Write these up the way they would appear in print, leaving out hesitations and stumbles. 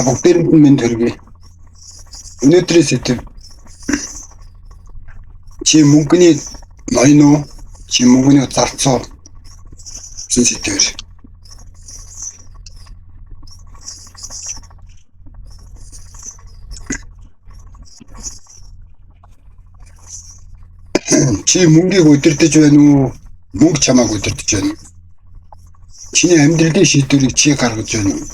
бүгдээрэнд нь минь төргий. Өнөөдрийн сэдэв чи мөнгөний ноён уу? Чи мөнгөний зарцуу гэсэн сэдвэр. Чи мөнгийг удирдах байна уу? Мөнгө чамааг удирдах байна уу? Чиний амьдралын шийдвэрийг чи гаргаж байна уу?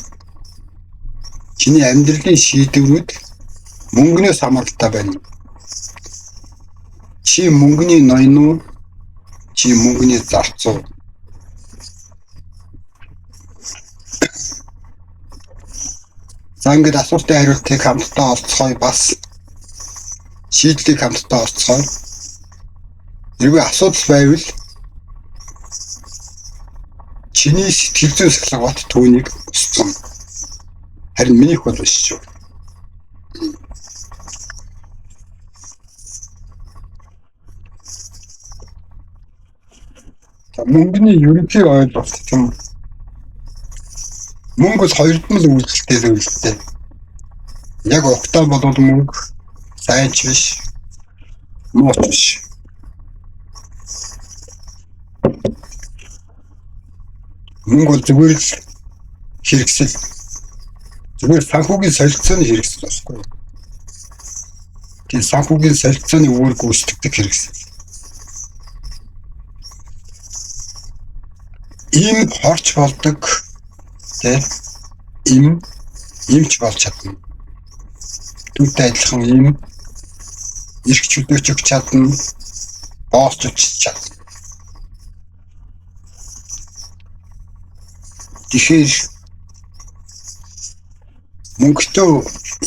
Чиний амьдралын шийдвэрүүд мөнгнөөс хамааралтай байна. Чи мөнгөний ноён уу? Чи мөнгөний зарцуу? За ингээд асуултын хариултыг хамтдаа олцгоё, бас шийдлийг хамтдаа олцгоё. Хэрвээ асуудал байвал чиний сэтгэл зүйн сахилгат түүнийг устгана. Харин минийх бол биш шүү. Мөнгөний ерөнхий ойлголт юм. Мөнгө бол хоёрдмал үйлдэлтэй зүйлтэй. Яг ухтаа бол мөнгө сайн ч биш, муу ч биш. Мөнгө бол зүгээр л хэрэгсэл. Зүгээр санхүүгийн солилцооны хэрэгсэл болохгүй. Тийм санхүүгийн солилцооны үүрэг гүйцэтгэдэг хэрэгсэл. Ийм хорч болдог, имч болж чадна. Түүнтэй адилхан ийм эрх чөлөөч өгч чадна, боолч өгч чадна. Тэгэхээр мөнгөтэй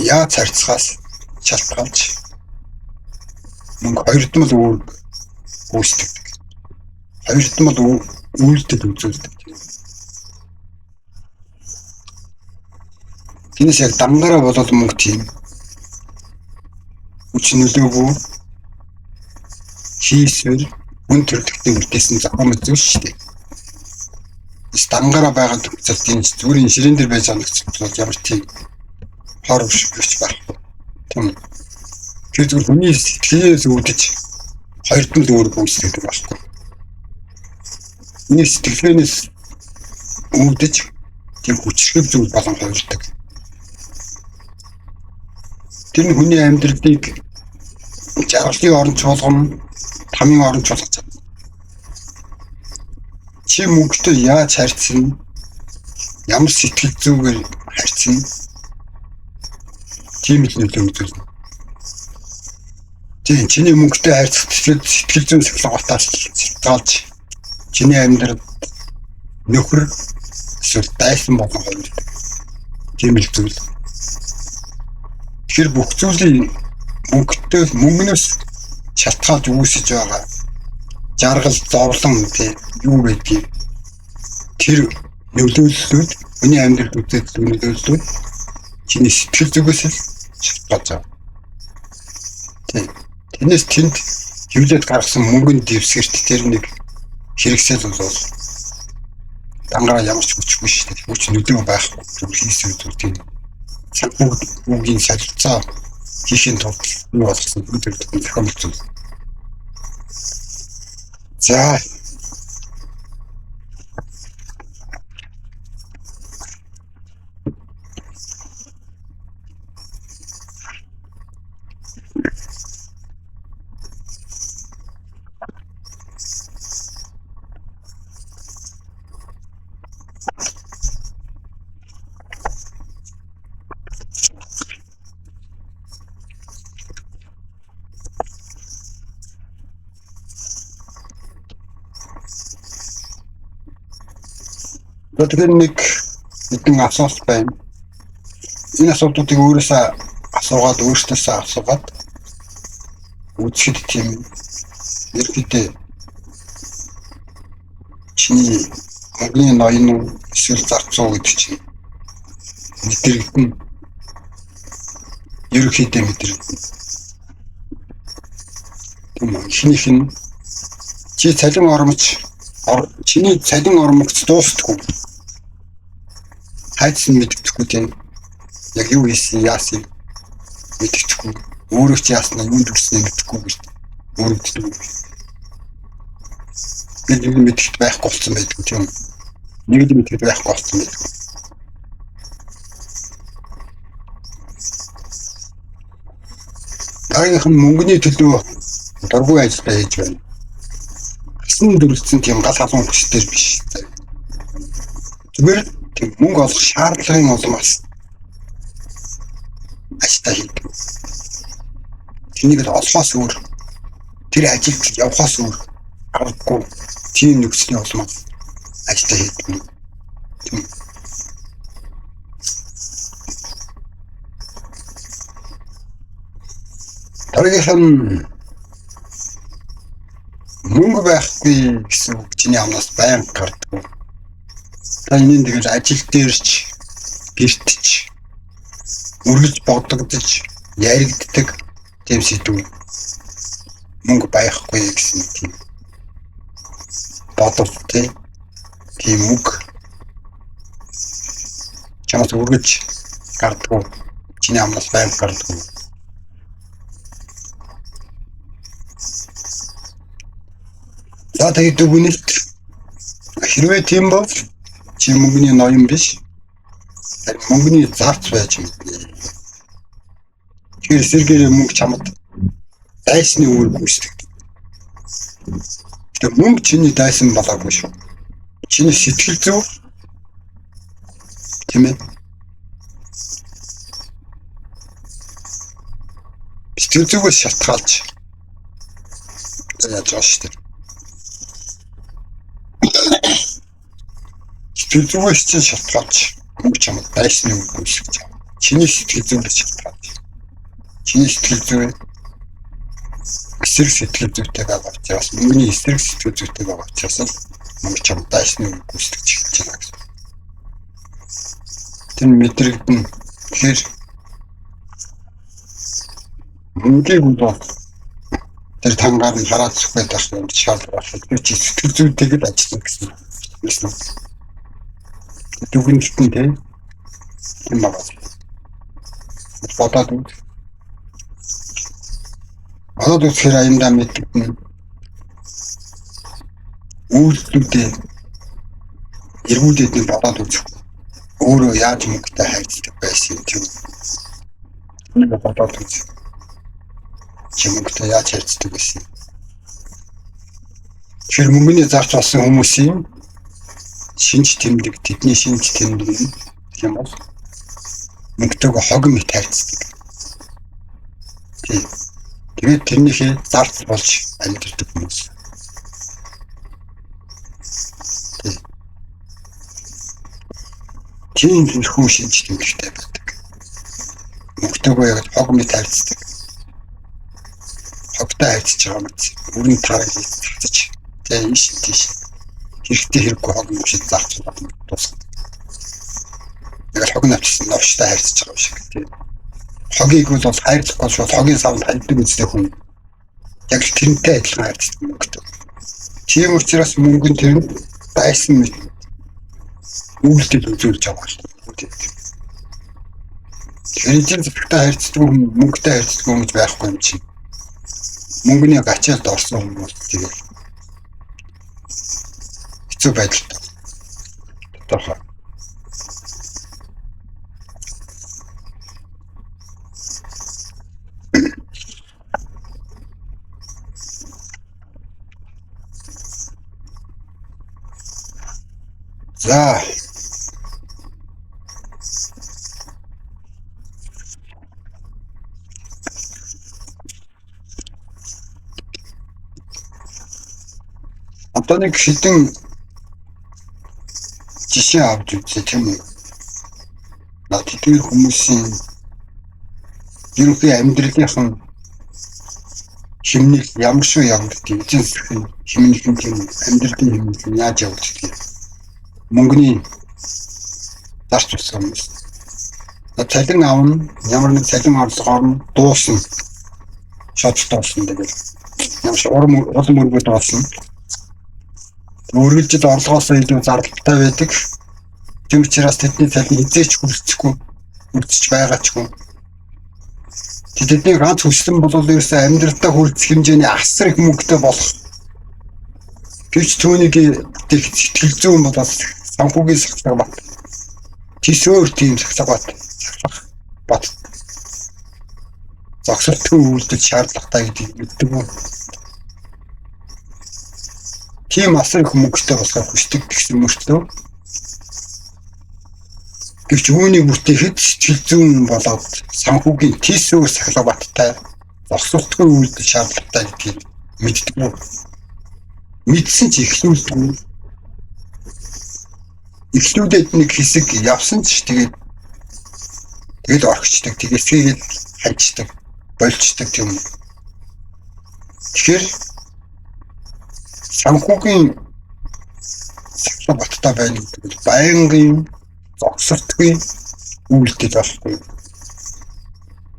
яаж харьцахаас шалтгаалж мөнгө хоёрдмал үүрэг гүйцэтгэдэг. Хоёрдмал үйлдэл үзүүлдэг. Тинээс яг дангаараа болоод мөнгө тийм хүч нөлөөгүй хийсвэр хүн төрөлхтөй үлдээсэн зохион үзүүл шүү дээ. Дангаараа байгаа төгсөл тийм зүгээр ширээн дээр байж байгаа нөхцөл ямар тийм хор өвшөж байхгүй. Тийм. Тэр зүгээр хүний сэтгэлээс үүдэж хоёрдмал үүрэг гүйцэтгэдэг байхгүй. Миний сэтгэлээс үүдэж тийм хүчрхэг зүйл болон хувирдаг. Тэр хүний амьдралыг жаргалын оронч болгоно, тамийн оронч болгож чадна. Чи мөнгөтэй яаж харьцна? Ямар сэтгэл зүгээр харьцна? Тийм л нөлөө үзүүлнэ. Тийм чиний мөнгөтэй харьцах сэтгэл зүйн сахилгатаас шалтгаалж чиний амьдралд нөхөр эсвэл дайсан болон хувирдаг. Тийм л зүйл. Тэгэхээр бүх зүйлийн мөнгнөөс шалтгаалж үүсэж байгаа жаргал, зовлон юу гэдгийг тэр нөлөөллүүд хүний амьдралд үзэгдэх нөлөөллүүд чиний сэтгэл зүгээс л шалтгаалж байгаа. Тийм. Тэрнээс тэнд хөвлөд гаргасан мөнгөний дэвсгэрт тэр нэг хэрэгсэл бол дангаараа ямар ч хүчгүй шүү дээ. Хүч нөлөө байхгүй. Зүгээр хийсэн зүйл тийм. Санхүүгийн солилцоо хийхин тулд юу болгосон бүгд зохион үзүүл. За. Тэгэхээр нэг хэдэн асуулт байна. Энэ асуултуудыг өөрөөсөө асуугаад үзэхэд тийм ерөнхийдөө чиний мөнгөний ноён уу эсвэл зарцуу гэдэг чинь мэдрэгдэн. Ерөнхийдөө мэдрэгдэн. Тийм ихнийх нь чи цалин ормч чиний цалин ормогц дуустдаггүй. Хайцсан мэддэхгүй тийм. Яг юу хийсэн яасан мэдчихгүй. Өөрөө ч яаснаа юунд ирсэн мэдчихгүй гэж өөрөддөг. Нэг юм мэдчихд байхгүй болсон байдаг тийм. Нэг юм мэдчихд байхгүй болсон байдаг. Дараагийн мөнгөний төлөө дургүй ажиллаа хийж байна. Асан дүрлцэн тийм гал халуун хүчтэй биш. Зүгээр тийм мөнгө олох шаардлагын улмаас ажиллаа хийдэг. Тэнийг л олохоос өөр тэр ажилд явахоос өөр аргагүй тийм нөхцөлийн улмаас ажиллаа хийдэг. Дараагийн мөнгө байхгүй гэсэн үг чиний амнаас байнга гардаг. Та энэ тэгэл ажил дээрч гэртч үргэлж бодогдож яригддаг тийм сэдв. Мөнгө байхгүй гэсэн тийм бодолт тийм үг чамаас үргэлж гардаг. Чиний амнаас байнга гардаг. За тэгээд дүгнэлт хэрвээ тийм бол чи мөнгөний ноён биш. Тэр мөнгөний зарц байж мэднэ. Тэр сэргээр мөнгө чамд дайсны үр гүйцэтгэдэг. Тэр мөнгө чиний дайсан болоогүй шүү. Чиний сэтгэл зүй тийм ээ. Сэтгэл зүйгээс шалтгаалж яаж байгаа шүү дээ. Сэтгэл зүйгээс чинь шалтгаалж мөнгө чамд дайсны үр гүйцэтгэж байгаа. Чиний сэтгэл зүйгээс шалтгаалж. Чиний сэтгэл зүй эсрэг сэтгэл зүйтэй байгаа учраас мөнгөний эсрэг сэтгэл зүйтэй байгаа учраас мөнгө чамд дайсны үр гүйцэтгэж эхэлж байна гэсэн. Тэр мэдрэгдэн тэгэхээр мөнгөийг бол тэр тангаар нь хараад зүгт байх юм шаардлагатай. Тэр чи сэтгэл зүйтэйг л ажиллана гэсэн юм. Дүгнэлтэн тийм байна. Бодоод үз. Бодоод үзэхээр аяндаа мэдгэн үйлдэлүүдээ эргүүлээд бодоод үзэх. Өөрөө яаж мөнгөтэй хайцдаг байсан юм. Нэг бодоод үз. Чи мөнгөтэй яаж хайцдаг байсан. Тэр мөнгөний зарц болсон хүмүүсийн шинж тэмдэг, тэдний шинж тэмдэг юм бол мөнгөтэйг хогм их хайцдаг. Тэгээд тэрнийхээ зарц болж амьдэрдэг хүмүүс. Тийм хүн шинж тэмдэгтэй байдаг. Мөнгөтэйгөө яг хогм их хайцдаг. Хогтой хайцж байгаа мэт өрн тараг хийцэж тэгээд иш тийш хэрэгтэй хэрэггүй хогм шиг зарч байна. Тусах. Яг хог навчсан новштой хайрцаж байгаа шиг тийм. Хогийг бол хайрлахгүй шууд хогийн савд хайрдаг үстэй хүн. Яг тэрнтэй адилхан хайрцдаг мөнгөтэй. Тийм учраас мөнгө нь тэр дайсан мэт үйлдэл үзүүлж байгаа шүү дээ. Тэрийн зөвхөн хайрцдаг мөнгөтэй хайрцдаг хүмүүс байхгүй юм чинь. Мөнгөний гачаалд орсон хүмүүс тэгээд хэцүү байдалтай. Тодорхой. За. Одоо нэг хэдэн жишээ авч үзье тийм үү? Тэдгээр хүмүүсийн ерөнхий амьдралынхан хэмнэл ямар шүү явагдгийг эзэн хэмнэлэн тийм амьдралын хэмнэл яаж явагдгийг мөнгөний зарч болсон юм. Цалин авна, ямар нэг цалин авсгаар нь дуусна. Шатстоосон тэгэл. Ямар ч олон мөнгөд олсон. Үргэлжлээд орлогоос илүү зардалтай байдаг. Тийм учраас тэдний цалин хизээч хүрчихгүй хүрдэж байгаа ч юм. Тэдний ганц хүссэн бол ерөөсөө амьдралдаа хүрдэх хэмжээний асар их мөнгөтэй болох. Гэвч түүнийг сэтгэл зүйн болоод санхүүгийн сахлах бат. Тисөөр тийм сахлах бат. Зогсолтгүй үйлдэл шаардлагатай гэдгийг мэддэг юм. Тийм асар их мөнгөтэй болохыг хүсдэг гэсэн мөртлөө гэвч үүнийг бүтээхэд сэтгэл зүйн болоод санхүүгийн тисөөр сахлах баттай зогсолтгүй үйлдэл шаардлагатай гэдгийг мэддэг юм. Мэдсэн ч ихлүүлдэг. Ихлүүлээд нэг хэсэг явсан ч тэгээд орхичдаг. Тэгээсгээд ханчдаг, болчдаг юм. Тэгэхээр санхүүгийн сахлах баттай байна гэдэг нь байнгын зогсолтгүй үйлдэл болохгүй.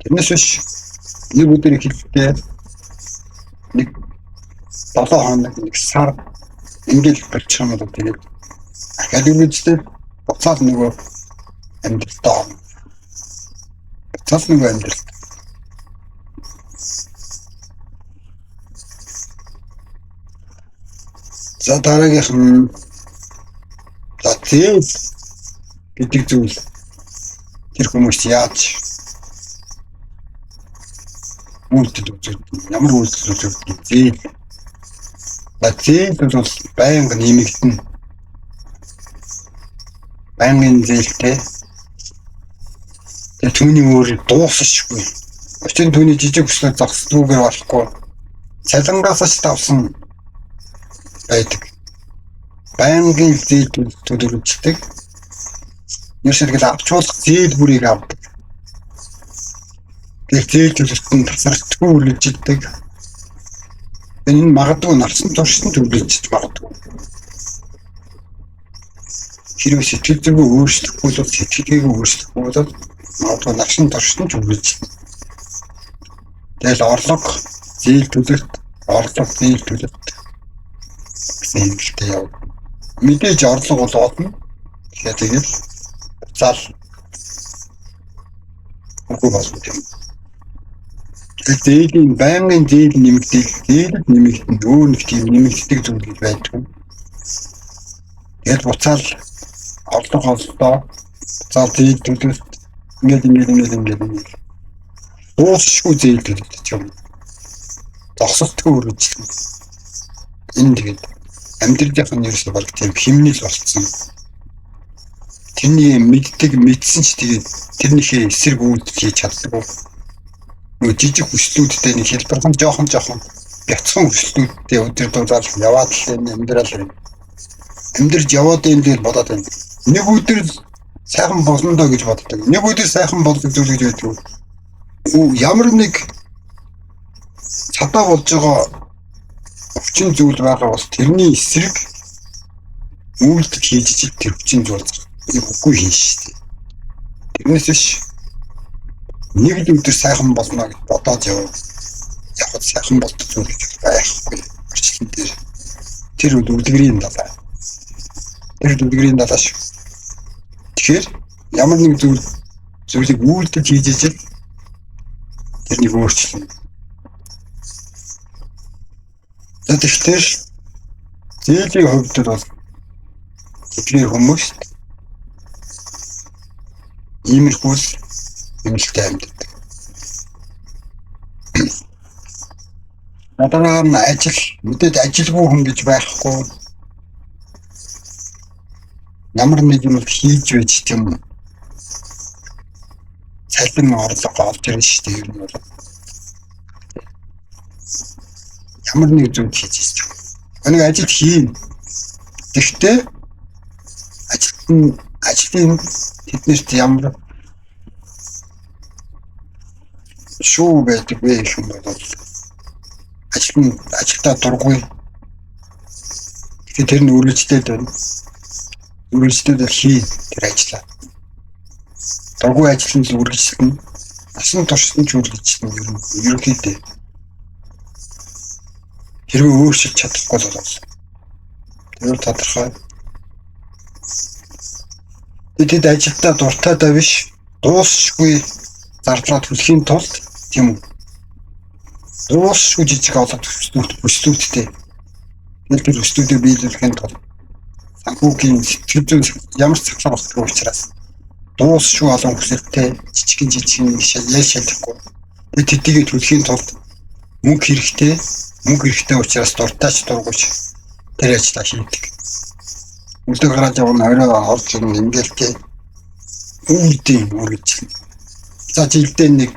Тэрнээс биш нэг өдөр ихлэхдээ нэг 7 хоног нэг сар ингээл болчих юм бол тэгээд ахаад үлдээд буцаад нөгөө амьдралдаа буцаад нөгөө амьдрал. За дараагийнх нь зээл гэдэг зүйл тэр хүмүүс яаж үйлдэл үзүүлдэг, ямар үйлдэл үзүүлдэг зээл. Зээл бол байнга нэмэгдэн. Байнгын зээлтэй. Тэр түүний өөр дуусахгүй. Өчигдөр түүний жижиг хүслээр зогсдгүйгээр болохгүй. Цалингаас ч тавсан байдаг. Байнгын зээл төлөвлөждөг. Ерширгэл авчуулах зээл бүрийг авдаг. Тэр зээл төлөвлөлтөнд тасралтгүй үргэлжилдэг. Энэ магадгүй нарсан туршид төлөвлөж магадгүй. Хэрвээ сэтгэл зүйн өөрчлөхгүй бол сэтгэлийг өөрчлөхгүй бол магадгүй нарсан туршид төлөвлөж. Тэгэл орлого зээл төлөлт, орлого зээл төлөлт гэсэн юмтай яв. Мэдээж орлого бол олно. Тэгэхээр зал үгүй болно юм. Зээлийн байнгын зээл нэмэгдэл нэмэгдэн өөр нэг тийм нэмэгддэг зүйл байдаг. Тэгээд буцаал орлого оллоо. Буцаал зээл төлөлт ингээд дуусахгүй зээл төлөлт юм. Зогсолтгүй үргэлжлэн. Энэ тэгээд амьдралын ерөөсөө баг тийм химнэл болцсон. Тэрний мэдсэн ч тэгээд тэрнийхээ эсрэг үйлдэл хийж чаддаггүй. Нөгөө жижиг хүслүүдтэй нэг хэлбэрхэн жоохон бяцхан хүслүүдтэй өдөр дуулаад яваад л амьдрал амьдрж яваад энэ дээр бодоод байна. Нэг өдөр сайхан болно доо гэж боддог. Нэг өдөр сайхан болдог зүйл гэж байдаг. Ямар нэг цатаа болж байгаа өвчин зүйл байгаа бол тэрний эсрэг үйлдэл хийж тэр өвчин зүйл үгүй хийн шүү дээ. Тэрнээс биш нэг л өдөр сайхан болно гэж бодоод яваад сайхан болдог зүйл гэж байхгүй. Орчлон дээр тэр үлгэрийн далаа. Тэр үлгэрийн далаа шүү. Тэгэхээр ямар нэг зүйлийг үйлдэл хийж ижил тэрнийг өөрчлөн. Тэгэхээр зээлийн хувьд бол тэдний хүмүүст иймэрхүү юмштай амьддаг. Надад мэдээд ажилгүй хүн гэж байхгүй. Ямар нэг юм хийж байж тийм цалин орлого олж ирнэ шүү дээ. Ер нь бол ямар нэг зүйл хийж байгаа. Энийг ажил хийн. Тэгтээ ажлын тэднэрт ямар шоу байдаг вэ гэх юм бол ажилдаа дургүй. Тэгэхээр тэр нь үргэлжлээд байна. Үргэлжлээд хий тэр ажлаа. Дургүй ажил нь үргэлжлэнэ. Насан туршид нь ч үргэлжлэнэ. Ерөнхийдөө хэрвээ өөрчилж чадахгүй бол тэр тодорхой. Тэд ажилдаа дуртай даа биш. дуусшгүй зардлаа төлөхийн тулд тийм үү? Дуусшгүй жижиг олон төслүүдтэй. Тэр төслүүдийг биелүүлэхийн тулд санхүүгийн сэтгэл зүйн ямар ч цахилгаан болдог учраас дуусшгүй олон хүсэлттэй жижигэн ял шалахгүй. Тэднийг төлөхийн тулд мөнгө хэрэгтэй учраас дуртайч дургуйч тэр ажиллаа хийдэг. Үлдээ гараад явна орой орж ирнэ ингээл тий. Үүдийн үргэлж. За жилдээ нэг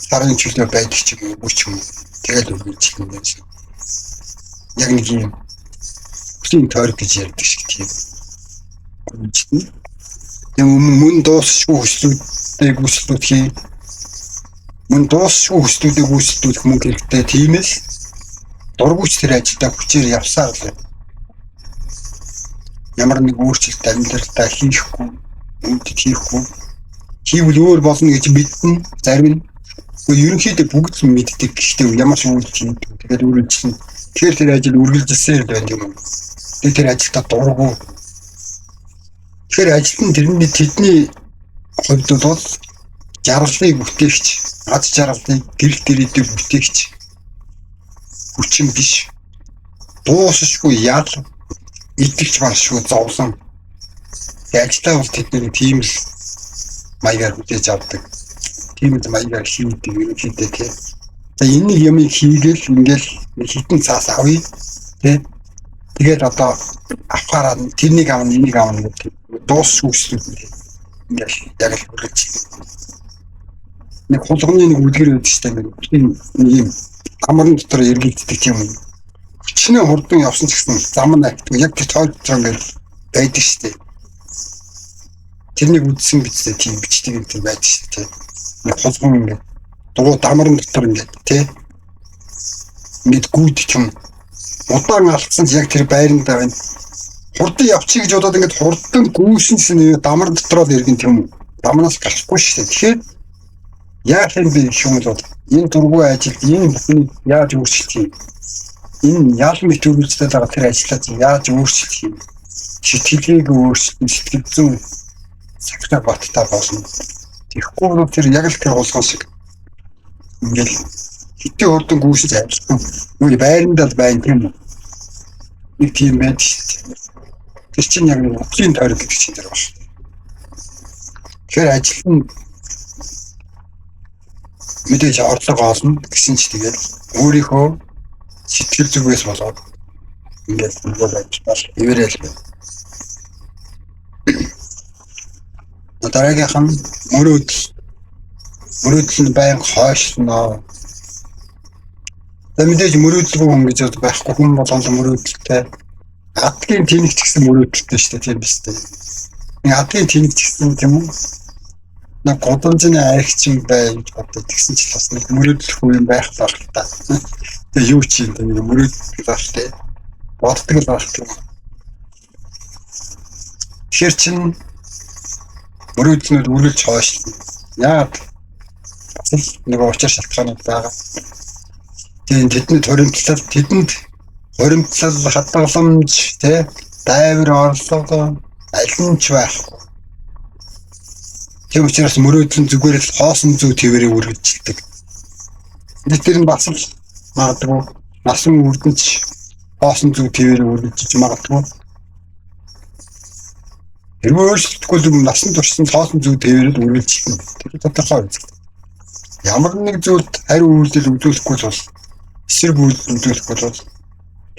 сарын чөлөө байдаг ч юм уу ч юм уу. Тэгэл үргэлж юм байна. Яг нэг юм бүлийн тойрог гэж ярьдаг шиг тийм. Мөн дуусшгүй хүслүүдтэй гүйцэлдүүлэх юм. Мөн дуусшгүй хүслүүдийг гүйцэлдүүлэх мөнгө хэрэгтэй. Тиймээс дургуйч тэр ажилдаа хүчээр явсаар л ямар нэг өөрчлөлт амьдралдаа хийхгүй, үүдэд хийвэл өөр болно гэж мэднэ. Зарим нь ерөнхийдөө бүгд л мэддэг. Гэхдээ ямар ч үйлдэл хийдэг. Тэгээд үргэлжлэн тэгэхээр тэр ажил үргэлжилсээр л байна юм. Тэр ажилдаа дургуй. Тэгэхээр ажил нь тэдний хувьд бол жаргалыг бүтээгч, аз жаргалыг гэрэл дээрээ бүтээгч хүчин биш. Дуусшгүй ял итгэж баршгүй зовлон. Ажилдаа бол тэдний тийм л маягаар хүлээж авдаг. Тийм л маягаар хийдэг ерөнхийдөө тийм. За энэ юмыг хийгээл ингээл хитэн цаас авъя тийм. Тэгээд одоо авахаараа тэрнийг авна энийг авна гэдэг дуусшгүй зүйл ингээл яг л үргэлж. Нэг хулганы нэг үлгэр байдаг шүү дээ. Нэг юм амрын дотор эргэлддэг юм. Хүчнээ хурдан явсан ч гэсэн зам нь актив яг тэр тойрог ингээд байдаг шүү дээ. Тэрнийг үдсэн бичтэй тийм бичдэг юм тийм байдаг шүү дээ. Нэг хулган ингээд дуу дамрын дотор ингээд тий. Ингээд гүйдэх юм. Удаан алдсан ч яг тэр байрандаа байна. Хурдан явчих гэж бодоод ингээд хурдан гүйсэнсэн дамар дотроо л иргэн тийм үү. Дамнаас гарахгүй шүү дээ. Тэгэхээр яах юм бэ гэх юм бол энэ дургүй ажилд энэ бүхний яаж өөрчлөх юм? Энэ яалан мэт үргэлжлээд байгаа тэр ажлаа яаж өөрчлөх юм? Сэтгэлийг өөрчлөх, сэтгэл зүйн цагтаа баттай болно. Тэгэхгүй бол тэр яг л тэр хулгай шиг ингээл хитэ хурдан гүйсэж ажиллах юм. Байрандаа л байна тийм үү? Нэг тийм байдаг шүү дээ. Тэр чинь яг нэг утгийн тойрог гэдэг чинь тэр байна. Тэгэхээр ажил нь мэдээж орлого олно гэсэн ч тэгээд өөрийнхөө сэтгэл зүгээс болоод ингээд бол ажиллаж ивэрэл байна. Дараагийнх нь мөрөөдөл нь байнга хойшлно. Мэдээж мөрөөдөлгүй хүн гэж байхгүй хүн болгоно мөрөөдөлтэй. Адгийн тэнэг ч гэсэн мөрөөдөлтэй шүү дээ тийм биз дээ. Нэг адгийн тэнэг ч гэсэн тийм үү? Нэг годомжны аригч юм бай гэж боддог. Тэгсэн ч бас нэг мөрөөдөлгүй юм байх байх л та. Тэгээ юу ч юм нэг мөрөөдөл байх тий. Боддог л байх тийм. Тэгэхээр чин мөрөөдлөд үргэлж хойшлно. Яагаад нэг учир шалтгаанууд байгаа. Тэдэнд хуримтлал хадгаламж тий дайвар орлого аль нь ч байхгүй. Тийм учраас мөрөөдөл нь зүгээр л хоосон зүй твэрээ үргэлжилдэг. Тэр нь бас л магадгүй насан үрдэнч хоосон зүй твэрээ үргэлжиж магадгүй. Хэрвээ өөрчлөлтгүй насан туршсан хоосон зүй твэрээ үргэлжилнэ. Тэр тодорхой үзэг. Ямар нэг зүйлд хариу үйлдэл үзүүлэхгүй бол эсрэг үйлдэл үзүүлэхгүй бол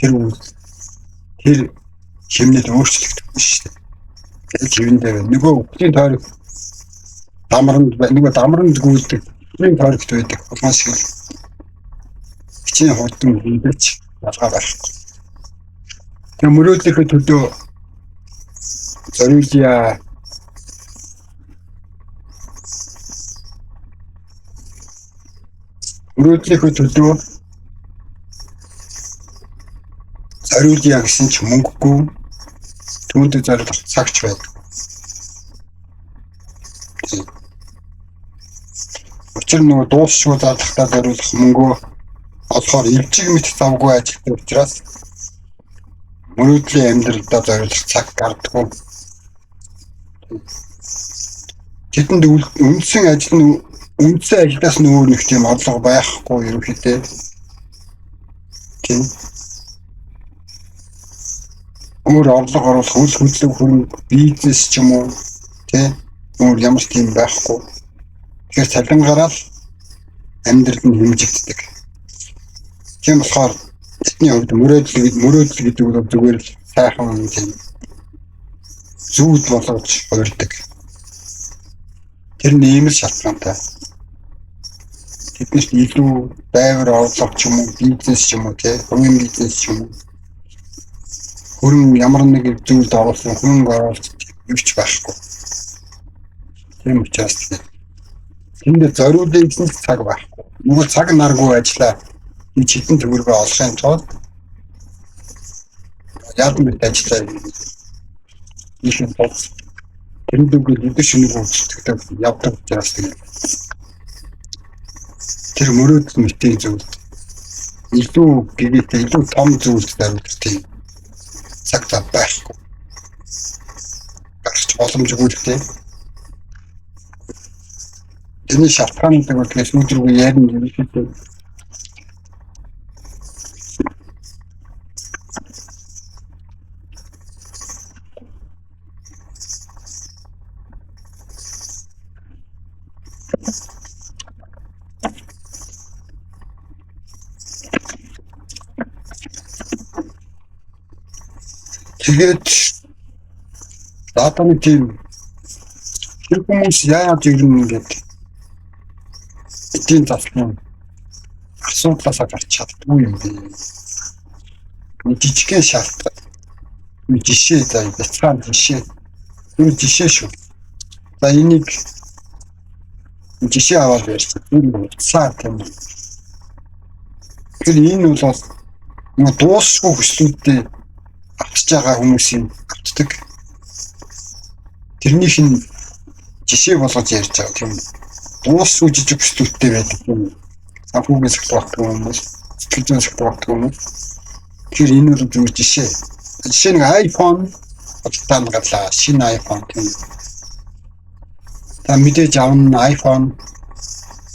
тэр хэмнэл өөрчлөгдөх биш шүү дээ. Тэгээд хэвэндээ нөгөө бүхний тойрог дамранд гүйдэг энэ тойрогт байдаг улмаас шиг хичнээн хурдан хэмдэж ялгаа байхгүй. Тэр мөрөөдлийнхөө төлөө зориулъя. Мөрөөдлийнхөө төлөө зориулъя гэсэн ч мөнгөгүй түүнд зориулах цагч байдаг. Учир нь дуусшгүй заалхтаа зориулах мөнгөө олохоор илжиг мэт завгүй ажилтны учраас мөрөөдлийн амьдралдаа зориулах цаг гардаггүй. Тэдэнд үндсэн ажил нь үндсэн ажлаас нь өөр нэг тийм орлого байхгүй ерөнхийдөө. Тийм. Өөр орлого оруулах үйл хөдлөг хөрөнгө бизнес ч юм уу тийм өөр ямар ч тийм байхгүй. Тэгэхээр цалингаараа л амьдрал нь хэмжигддэг. Тийм болохоор бидний хувьд мөрөөдөл гэдэг бол зүгээр л сайхан тийм зүуд болгож хуурдаг. Тэр нь ийм л шалтгаантай. Тэднээс илүү байвар орлого ч юм уу бизнес ч юм уу тийм хувийн бизнес ч юм уу хөрөнгө ямар нэг зүйлд оруулсан хөрөнгө оруулалт юу ч байхгүй. Тийм учраас тэнд зориулсан гэсэн цаг байхгүй. Нөгөө цаг наргүй ажиллаа. Энэ чидэн төгрөгөө олохын тулд ядан мэт ажиллаа. Ийшээ тул тэнд үгүй өдөр шөнөгүй үйлчлэгтэй явдаг учраас тэр мөрөөдөл мэтийн зүйл илүү гэгээтэй илүү том зүйлд тавьдаг. Цаг зав байхгүй. Гарч боломжгүй л тийм. Энэ шалтгаантай болохоос өдрөгүй ярина юм шиг. Тэгээд даатаны тийм тэр хүмүүс яаж ирнэ гэдэг эдийн засгийн асуудлаас гарч чаддгүй юм бэ. Жижигхэн шалтгаан. Жишээ за бяцхан жишээ. Энэ жишээ шүү. За энийг жишээ аваад ярьж байна. Цаа тийм. Тэр энэ бол дуусгүй хүслүүдтэй авчиж байгаа хүмүүсийн авчдаг. Тэрнийх нь жишээ болгож ярьж байгаа тийм дуусгүй жижиг хүслүүдтэй байдаг юм. Санхүүгийн сектор хүмүүс, сэтгэл зүйн сектор хүмүүс. Тэр энэ бол зөвхөн жишээ. Жишээ нэг iPhone одтан гарлаа шинэ iPhone тийм. Та мэдээж авна iPhone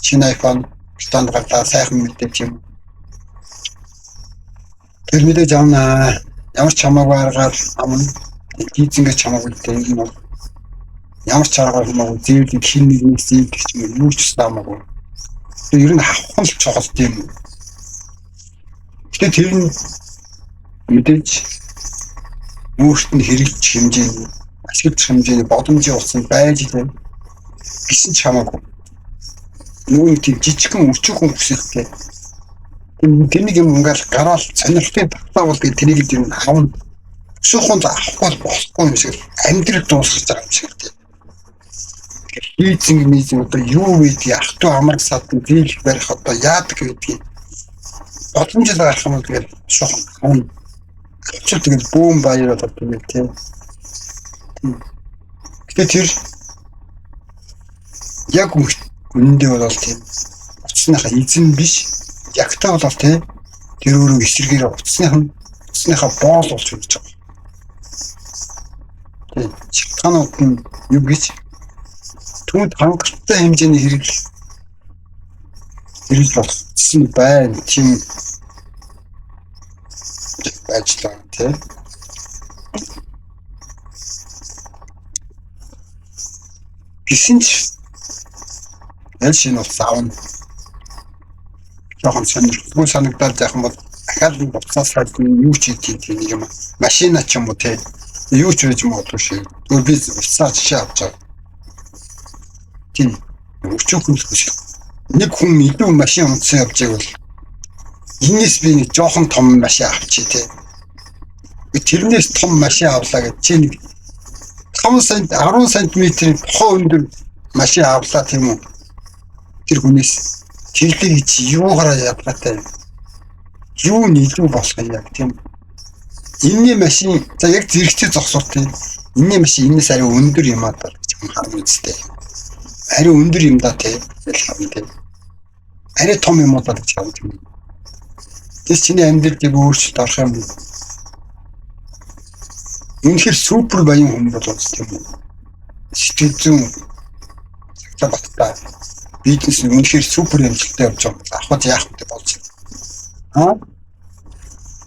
шинэ iPhone одтан гарлаа сайхан мэдээж юм. Тэр мэдээж авна ямар ч хамаагүй аргаар амна дийцэнгээ чамаагүй тийм юм. Ямар ч аргаар хамаагүй зэвлэг хин нэгнээс зэвлэгч юм юу ч таамаагүй. Тэр ер нь авах нь чухал тийм. Гэтэ тэр нь мэдээж өөрт нь хэрэглэж хэмжээний ашиглах хэмжээний боломжийн утсанд байж тийм гэсэн ч хамаагүй. Нөгөө тийм жижигхэн өчүүхэн хүсэлтэй. Тэнийг юм ингээл гараал сонирхлын татаа бол тэнийг л юм авна. Өсөөхөн авахгүй болохгүй юм шиг амьдрал дуусгаж байгаа юм шиг тийм. Хийцэн нийцэн одоо юу гэдэг ах トゥ амраг садан дийлэх барих одоо яадаг гэдгийг боломжтой гарах юм бол тэгээд шохон авна. Авчил тэгээд бүүн баяр болоод тийм. Тэгэхээр тэр яг үнэндээ бол тийм утасныхаа эзэн биш. Ягтай бол тийм тэр өөрөө эсрэгээр утасныхаа боол болж үзэж байгаа. Тийм шалтгаанууд нь юу гэж түүнд хангалттай хэмжээний хэрэглэл болсон байна тийм ажиллаа тийм. Гэсэн ч аль шинэ утас аавна. Жохон сонирхолтой санагдаад яах юм бол дахиад нэг утасаас юу ч хийх тийм юм машина ч юм уу тийм юу ч хийж магадгүй шүү. Өөр би утасаа жишээ авч байгаа. Тийм өчүүхэн л биш. Нэг хүн илүү машин унтсан явж байвал энэс би нэг жоохон том машин авчи тийм. Тэрнээс том машин авлаа гэж чи нэг 5 см 10 см хоо өндөр машин авлаа тийм үү. Тэр хүнээс тэрлэг чи юугаараа ядлаатай юу нийлүү болох юм яг тийм. Энэний машин за яг зэрэгцээ зогсоор тийм. Энэний машин энэс арай өндөр юм аа гэж харна үстэй. Арай өндөр юм да тийм. Арай том юм уу гэж харна тийм. Тэс чиний амьдралыг өөрчлөлт орох юм. Үнэхээр супер баян хүн бол тийм үү. Сэтгэл зүйн та бизнес нь үнэхээр супер амжилттай явж байгаа бол авах яах вэ болж байна.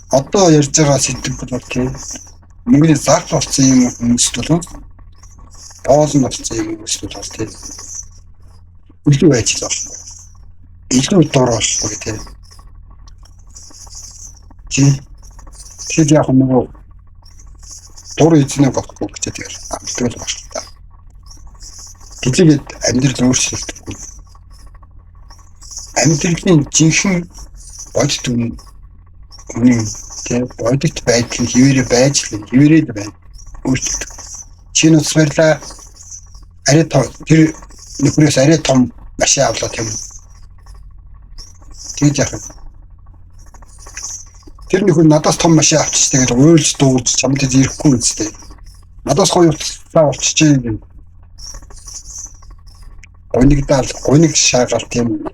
Одоо ярьж байгаа сэдв бол тийм мөнгөний зарц болсон юм хүмүүст бол боолн болсон юм хүмүүст бол тийм илүү байж байгаа. Илүү дурахгүй тийм. Тэгэхээр яг нөгөө дур эзнээ бодохгүй гэж тэр амтгал байна та. Тэгээд амьдрал өөрчлөгдөхгүй. Амьдралын жинхэнэ бодит үнэн тийм бодит байдал нь хിവэрэ байж л хിവэрэд байна. Өөрчлөлт. Чинь утас барьлаа. Арай тэр нөхрөөс арай том машин авлаа тийм. Тэгээд яах вэ? Тэр нөхөр надаас том машин авчиж тэгээд уйлж дуулж чамд ирэхгүй үстэй. Надаас гоё утасаа авчиж юм. Гониг шаагаал тийм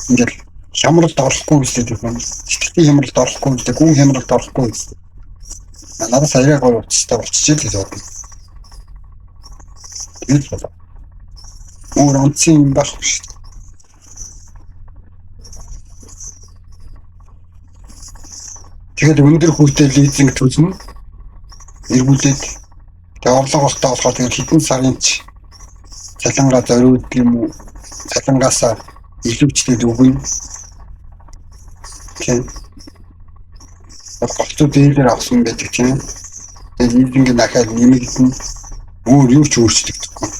ингээл хямралд орохгүй үстэй тийм. Сэтгэлийн хямралд орохгүй үстэй, гүн хямралд орохгүй үстэй. Надаас арай гоё утастай болчихж л байна. Тэгээд болоо. Өөр онцгийн юм байхгүй шүү дээ. Тэгээд өндөр хүүтэй лизинг төлнө. Эргүүлээд тэгээд орлого багтаа болохоор тэгээд хэдэн сарын ч цалингаа зориуд юм уу? Цалингаасаа илүүчлээд өгнө. Тэгээд голцоо дээлэр авсан байдаг тийм. Тэгээд лизинг дахиад нэмэгдэн өөр юу ч өөрчлөгдөхгүй.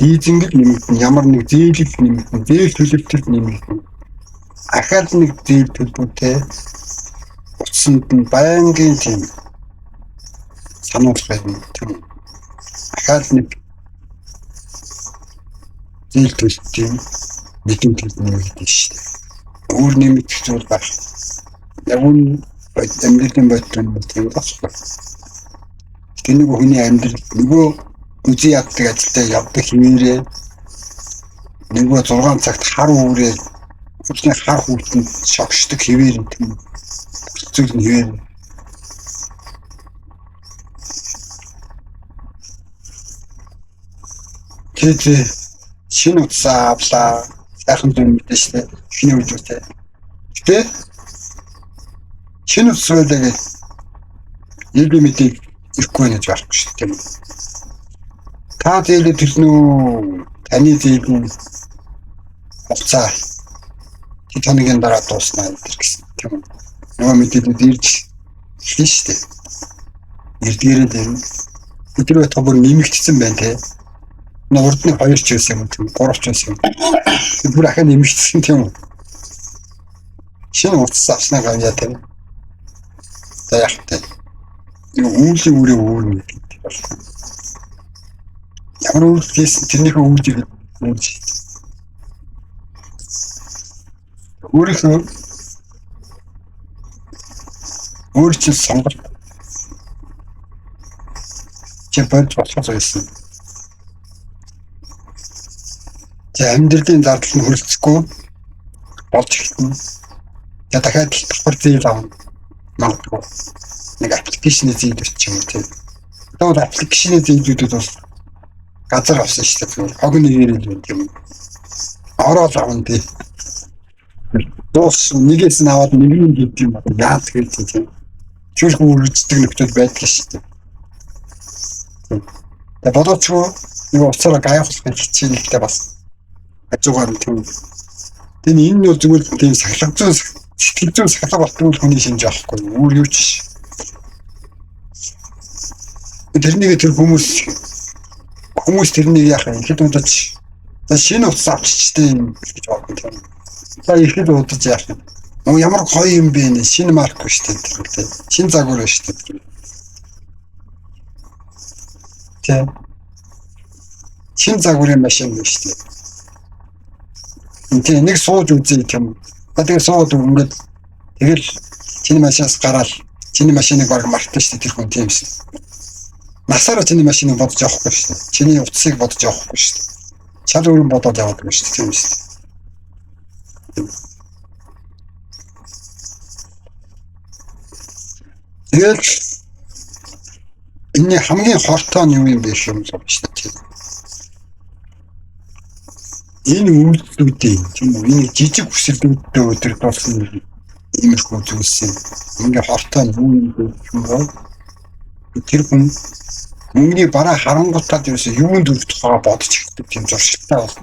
Лизинг нэмэгдэн ямар нэг зээлэл нэмэгдэн, зээл төлөлтөд нэмэгдэн. Ахаад нэг зээл төлбөртэй утсанд нь байнгын тийм сануулга байна тийм. Ахаад нэг зээл төлөлтийн мэдэмжтэй нэмэгдэн шүү дээ. Өөр нэмэгдэх зүйл байх. Яг нь амьдралын бодол нь тийм байна. Тэнийг хүний амьдрал нөгөө үзий яддаг ажилдаа явдаг хэмээрээ нөгөө 6 цагт хар үүрээ хүчний хар хүүтэнд шогшдог хэвээр тийм зүйл нь хэвээр. Тэгээд шинэ утсаа авлаа. Сайхан зүйл мэдэн штэ. Шинэ үжилтэй. Гэтэ шинэ утас байлаа гэж яг мэдээ ирэхгүй гэж байхгүй шүү дээ. Та зээлээ төлнө үү? Таны зээл хугацаа хэд хоногийн дараа дуусна гэсэн тийм. Нөгөө мэдээлүүд ирж хэлнэ шүү дээ. Ирдгээрээ тийм. Өдрөө томор нэмэгдсэн байна те. Урд нь 2 ч байсан юм тийм 3 ч байсан юм. Бүр ахаа нэмэгдсэн тийм үү? Шинэ утас авснаа гавьяа тийм. За яах вэ? Үүлийн үрээ үүрнэ гэдэг байна. Ямар үйлдэлсэн тэрнийхээ үйлдэл үүрж. Өөрөөр чинь сонголт. Чи бодж болохоос байсан. Амьдралын зардал нь хөрөлцөхгүй болж ихтэн. Дахиад давхар зээл авна. Магадгүй нэг аппликейшн зээл өгч юм тийм. Одоо аппликейшн зээлүүдүүд бол газар авсан шүү дээ. Хог нэгээр л юм. Ороод авна тий. Доос нэгээс нь аваад нэг нь гэдэг юм байна. Яа тэгэл тийм. Чүлх үрждэг нөхцөл байдал шүү дээ. Тэгээд бодооч нэг уцаараа гайхах хичээлтэй бас хажуугаар нь тийм. Тэгээд энэ нь зүгээр тийм сахилгацсан сэтгэл зүйн сахилга болтгол хүний шинж авахгүй өөр юу ч. Тэрнийг тэр хүмүүс тэрнийг яах вэ? Ихэд удаж за шинэ утас авчичтэй юм гэж бодсон юм. За ихэд удаж яах вэ? Ямар гоё юм бэ нэ? Шинэ марк шүү дээ. Шинэ загвар шүү дээ. Тийм. Шинэ загварын машин шүү дээ. Тийм нэг сууж үзье юм. Тэгээд сууд ингээд тэгэл чиний машинаас гараад чиний машиныг баг мартсан шүү дээ тэр хүн тийм шүү. Насаараа чиний машиныг бодож явахгүй шүү дээ. Чиний утсыг бодож явахгүй шүү дээ. Чал өөрөн бодоод яваад байгаа шүү дээ тийм шүү. Тэгэл энэ хамгийн хортоо нь юу юм бэ юм шүү дээ. Энэ үйлдэлүүдийн тийм үү энэ жижиг хүсэлтүүдтэй өдөрдүүлсэн иймэрхүү зүйлс ингээ хортой юу юм бэ? Тэр хүн мөнгөний бараа харангуйтаад юунд өрөх тухайга бодож эхэлдэг тийм зуршилтай бол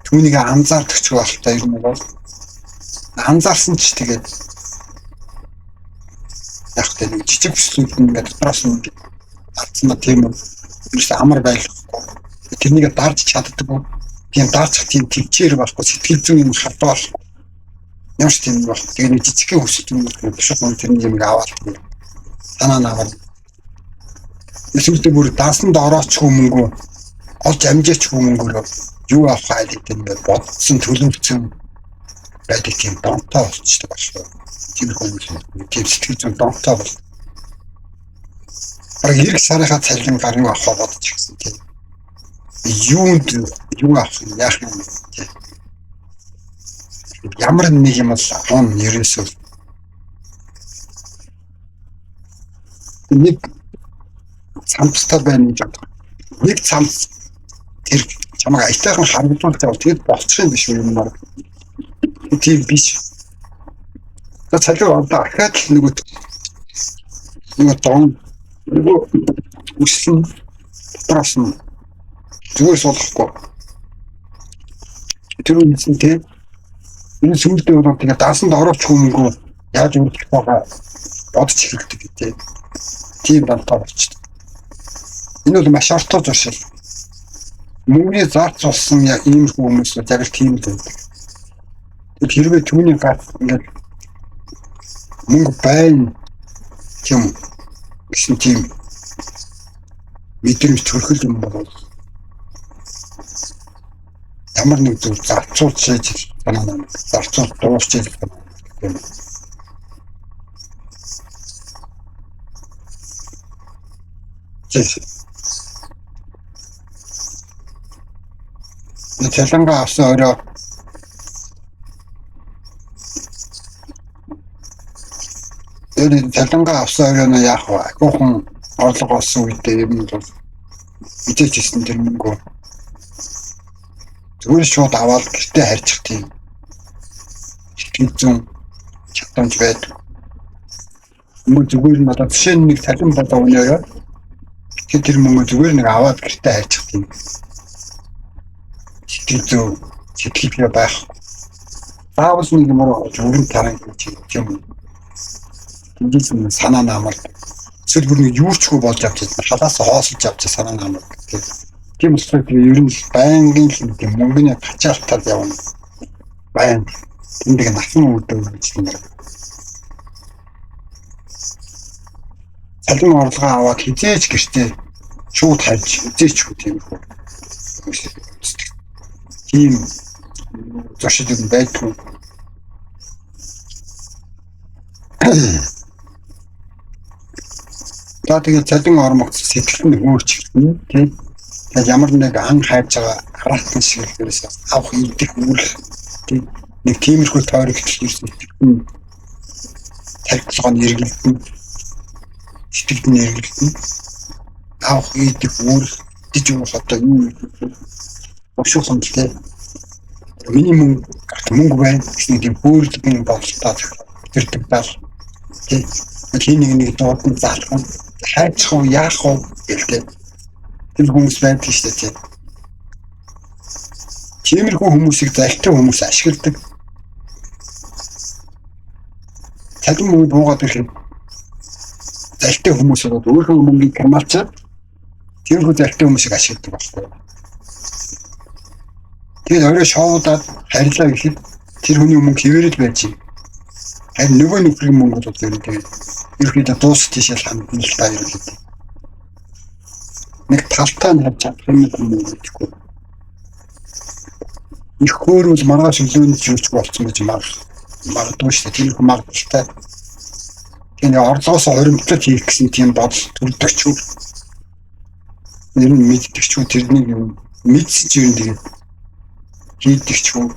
түүнийг анзаардаг ч болтой юм бол анзаарсан ч тэгээд яг тэр жижиг хүслүүд ингээд дотроос нь алдсан тийм үү амар байлгахгүй тэрнийг дарж чаддаг тийм даацх тийм төвчээр байхгүй сэтгэл зүйн юм хатвал ямар ч тийм баг тэгээд жижиг хүсэлтүүд биш юм тэрний юм аваад танаа наваа эсвэл бүр даасанд ороочгүй мөнгө олж амжаачихгүй мөнгөөр юу авах хайлт ингээд бодсон төлөвлөсөн байдаг тийм донтой болчихдог байна. Тийм тийм сэтгэл зүйн донтой бол. Бараг эрг сарынхаа цалин гарын авах бодож ирсэн тийм. Юу авах юм яах юм тийм. Ямар нэг юм бол он ерөөсөө нэг цамцтай байна гэж боддог. Нэг цамц тэр чамайг аятайхан харагдуулж байгаа тэгээд болчих юм биш үү юм байна. Тийм биш. За цалин одоо ахаад л нөгөө дон нөгөө үсэн дотроос нь зүгээр суулгахгүй. Тэр үнсэн тийм энэ сүмдээ бол тэгээд даасанд орооч хүмүүнгөө яаж өргөх байгаа бодож эхэлдэг тийм. Тийм донтой болчихсон. Энэ бол маш ортой зуршил. Мөнгөний зарц болсон яг иймэрхүү хүмүүс яг л тийм л байдаг. Хэрвээ түүний гад ингээд мөнгө байна тийм гэсэн тийм мэдрэмж төрхөл юм бол ямар нэг зүйл зарцуулж хийж байна. Зарцуулж дуусч хийж байна. Цалингаа авсан орой цалингаа авсан оройно яах вэ? Гоохон орлого олсон үедээ юм бол мэдээчсэн тэр мөнгөө зүгээр шууд аваад гэртээ харьчих тийм сэтгэл зүйн чадамж байдаг. Мөнгө зүгээр нь одоо жишээ нь нэг цалин болоо өнөөрөө тэр мөнгө зүгээр нэг аваад гэртээ харьчих тийм сэтгэл зүйн сэтгэл байх. Заавал нэг юм өргөн таран гэж юм. Тэндээс санаа намар эсвэл бүр нэг юурчгүй болж авч халаас хоосолж авч санаа намар гэх. Тийм болохоор ер нь байнгын юм мөнгөний хачаалтад явна. Байн тэмдэг нахын үүдээ гэж юм. Цалин орлогоо аваад хизээж гэртээ шууд хайж хизээчгүй тийм үү. Тийм зуршил юм байдаг. За тэгээд цалин ормогц сэтгэл нь өөрчлөлтөн тийм ямар нэг ан хайж байгаа хараалтан шиг л авах идэх үйл тийм нэг тиймэрхүү тойрогдол ирсэн тархилгоо нэргэлтэн сэтгэл нь нэргэлтэн авах идэх үйл гэж юм одоо юу бошуусан тийм минимум мөнгө байна гэсэн тийм бүрдгийн бололтоо тэрдэг даа тийм нэг дуудан заалган хайчих уу яах уу гэлтэй тэр хүмүүс байдаг шүү дээ. Тиймэрхүү хүмүүсийг залтай хүмүүс ашигладаг. Цалин мөнгө буугаад ирэхэд залтай хүмүүс бол өөрийнхөө мөнгийг хамгаалчаад тиймэрхүү залтай хүмүүсийг ашигладаг байхгүй. Тэгээд орой шоудаад харьлаа гэхэд тэр хүний мөнгө хэвээрэл байж юм. Харин нөгөө нөхрийн мөнгө бол ерөөдөө дуус тийшээ хандлагатай юм л. Нэг талтаа нь харж чадах юм гэхгүй. Их хөөрөл маргааш өглөөний жүжиг болсон гэж магадгүй шүү дээ. Тийм их магадaltaй. Тэгээ орлогоос хоримтлал хийх гэсэн тийм бодол төрдөг ч юм. Нэр нь мэддэг ч юм тэрнийг мэдсэж юм тэгээд хийдэг ч юм.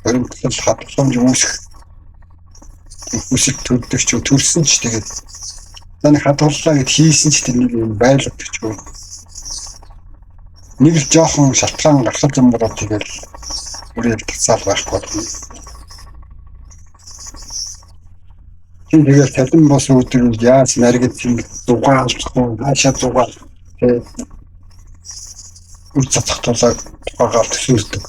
Хоримтлал хадгаламж үүсэх үсэг төрдөг ч юм төрсөн ч тэгээд нэг хадгаллаа гэд хийсэн ч тэр нэг юм байлгадаг ч юм. Нэг л жоохон шалтгаан гаргаж юм болоо тэгэл Үрэл тасаал байхгүй болно. Тэгээд талин бос өдөр яаж наргид тийм дугаалах вэ? Хаашаа дугаал. Тэгээд үр цацхтуулаад тугаагаар төсөөлдөг.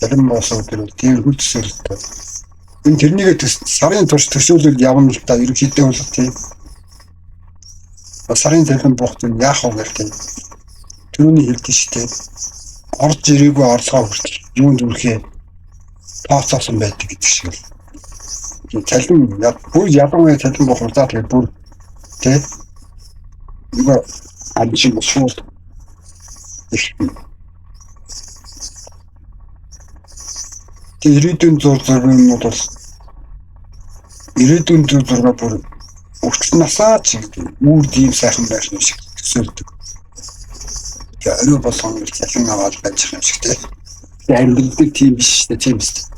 Талин бос өдөр тийм үр төсөөлдөг. Энэ тэрнийг сарын турш төсөөлөл явна л та ерөнхийдөө бол тийм. Сарын талин бохт яах вэ гэх юм. Түүний хэлдэг шүү дээ. Орж ирээгүй орлогоо хүртэл юунд үрхээ тооцоосон байдаг гэдэг шиг л. Талин бүр ялангуяа талин бохурдаа тэгээд бүр тий нөгөө амжиг шууд ирээдүйн зургийн нь бол ирээдүйн зургаа бүр өгцөн насаа ч үүр дийм сайхан байх юм шиг төсөөлдөг. Тэгээ орой болгон талин аваад байж юм шиг тий. Амьддаг тийм биш тий тийм шүү дээ.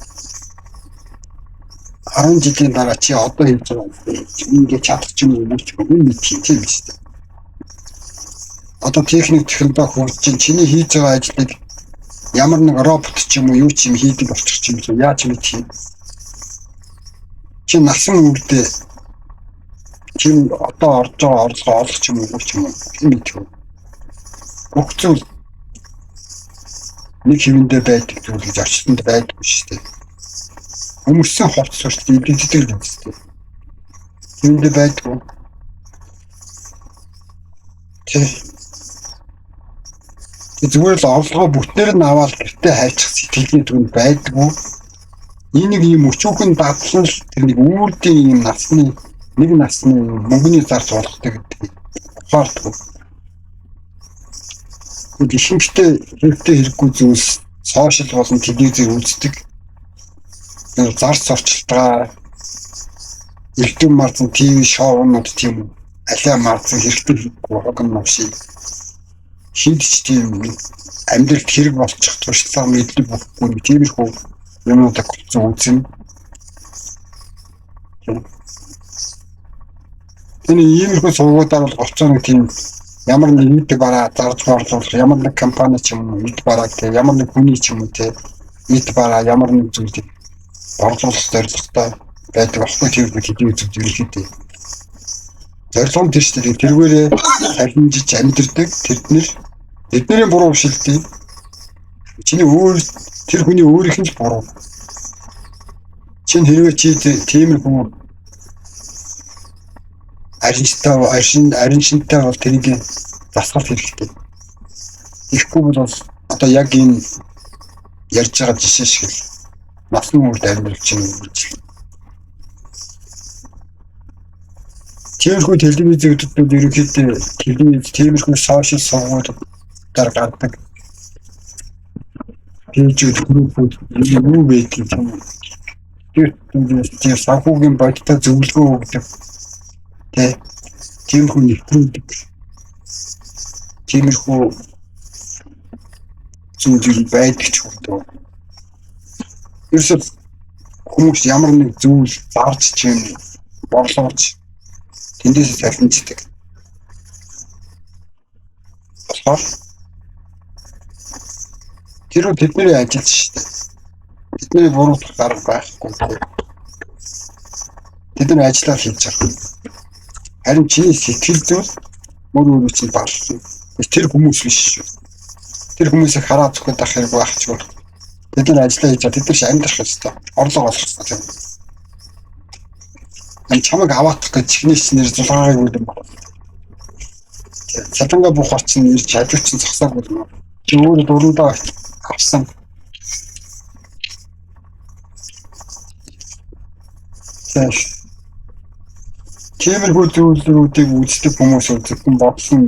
10 жилийн дараа чи одоо хийж байгаа ингээд чадчих юм уу гэж юм тийм шүү дээ. Одоо техник технологи хурж чинь чиний хийж байгаа ажлыг ямар нэг робот ч юм уу юу ч юм хийдэг болчих юм уу яаж мэдэх юм. Чи насан үрдээ чи одоо орж байгаа орлого олох юм уу ч юм уу мэдэх юм. Өгцөл нэг хэвэндээ байдаг зүйл гэж очтонд байдгүй шүү дээ. Өмөрсөн хот сурт идэгддэг юм шүү дээ. Хэвэндээ байдгүй. Зүгээр л орлогоо бүтнээр нь аваад гэртээ хайчих сэтгэлийн түнд байдгүй. Энийг ийм өчүүхэн дадлан л тэр нэг үүрдийн ийм насны мөнгөний зар суулгадаг гэдэг ухаардгүй. Жишимтэй хэрэгтэй хэрэггүй зүйлс сошиал болон телевизээр үздэг. Зарц орчилтгаа элдв марцсан ТV шоунууд тийм алиа марцсан хэрэгтэй хэрэггүй хогн новшиг шийдэж тийм амьдралд хэрэг болчих туршлага мэдлэг бүхгүй тиймэрхүү юмнуудыг голцсон үзэн. Энэ иймэрхүү сувгуудаар бол голцоо нэг тийм ямар нэг нийт бараа зарж борлуулах ямар нэг компани ч юм уу нийт бараа гэх ямар нэг хүний ч юм уу те нийт бараа ямар нэг зүйлийг борлуулах зорилготой байдаг аахгүй тийм хэдийн үзэг зүйлтэй. Зорилго нь тийш дээ тэргээрээ салинжиж амьдэрдэг тэдний буруу шилдэг. Чиний өөр тэр хүний өөрийнх нь буруу. Чин хэрвээ чи тиймэрхүү ариншинтай бол тэрийг засгалт хэрэгтэй. Ихгүй бол одоо яг энэ ярьж байгаа жишээ шиг л насан үрд амьдрал чинь үргэлж. Тиймэрхүү телевизүүд ерөнхийдөө тиймэрхүү сошиал сувгуудаар гардаг. Пэйжүүд группүүд юу байдаг юм. Тэр санхүүгийн бодиттой зөвлөгөө өгдөг. Тиймэрхүү нэвтрүүлэг. Тиймэрхүү зүйл байдаг ч хүрдэг. Ерөөсөө хүмүүс ямар нэг зүйл зарж чинь борлуулж тэндээс салинждаг. Болохоор тэр тэдний ажил шүү дээ. Тэдний буруу гарга байхгүй. Тэд нар ажиллаа хийж байгаа. Харин чиний сэтгэл зүйл өөрөө чинь барлсан. Тэр хүмүүс биш шүү. Тэр хүмүүсийг хараад зүгт ах хэрэг байх ч бол тэд нар ажиллаа хийж байгаа. Тэд нар амьдрах ёстой. Орлого олох ёстой. Энэ чамайг аваадах гэж чихнээс нэр зулгаагааг үгүй юм байна. Цалингаа бух орчин нэр чадвар чинь зогсоогүй юм. Чи өөрөө дөрөндөө авсан. Тиймэрхүү зүйлүүдийг үздэг хүмүүс үзсэн бодсон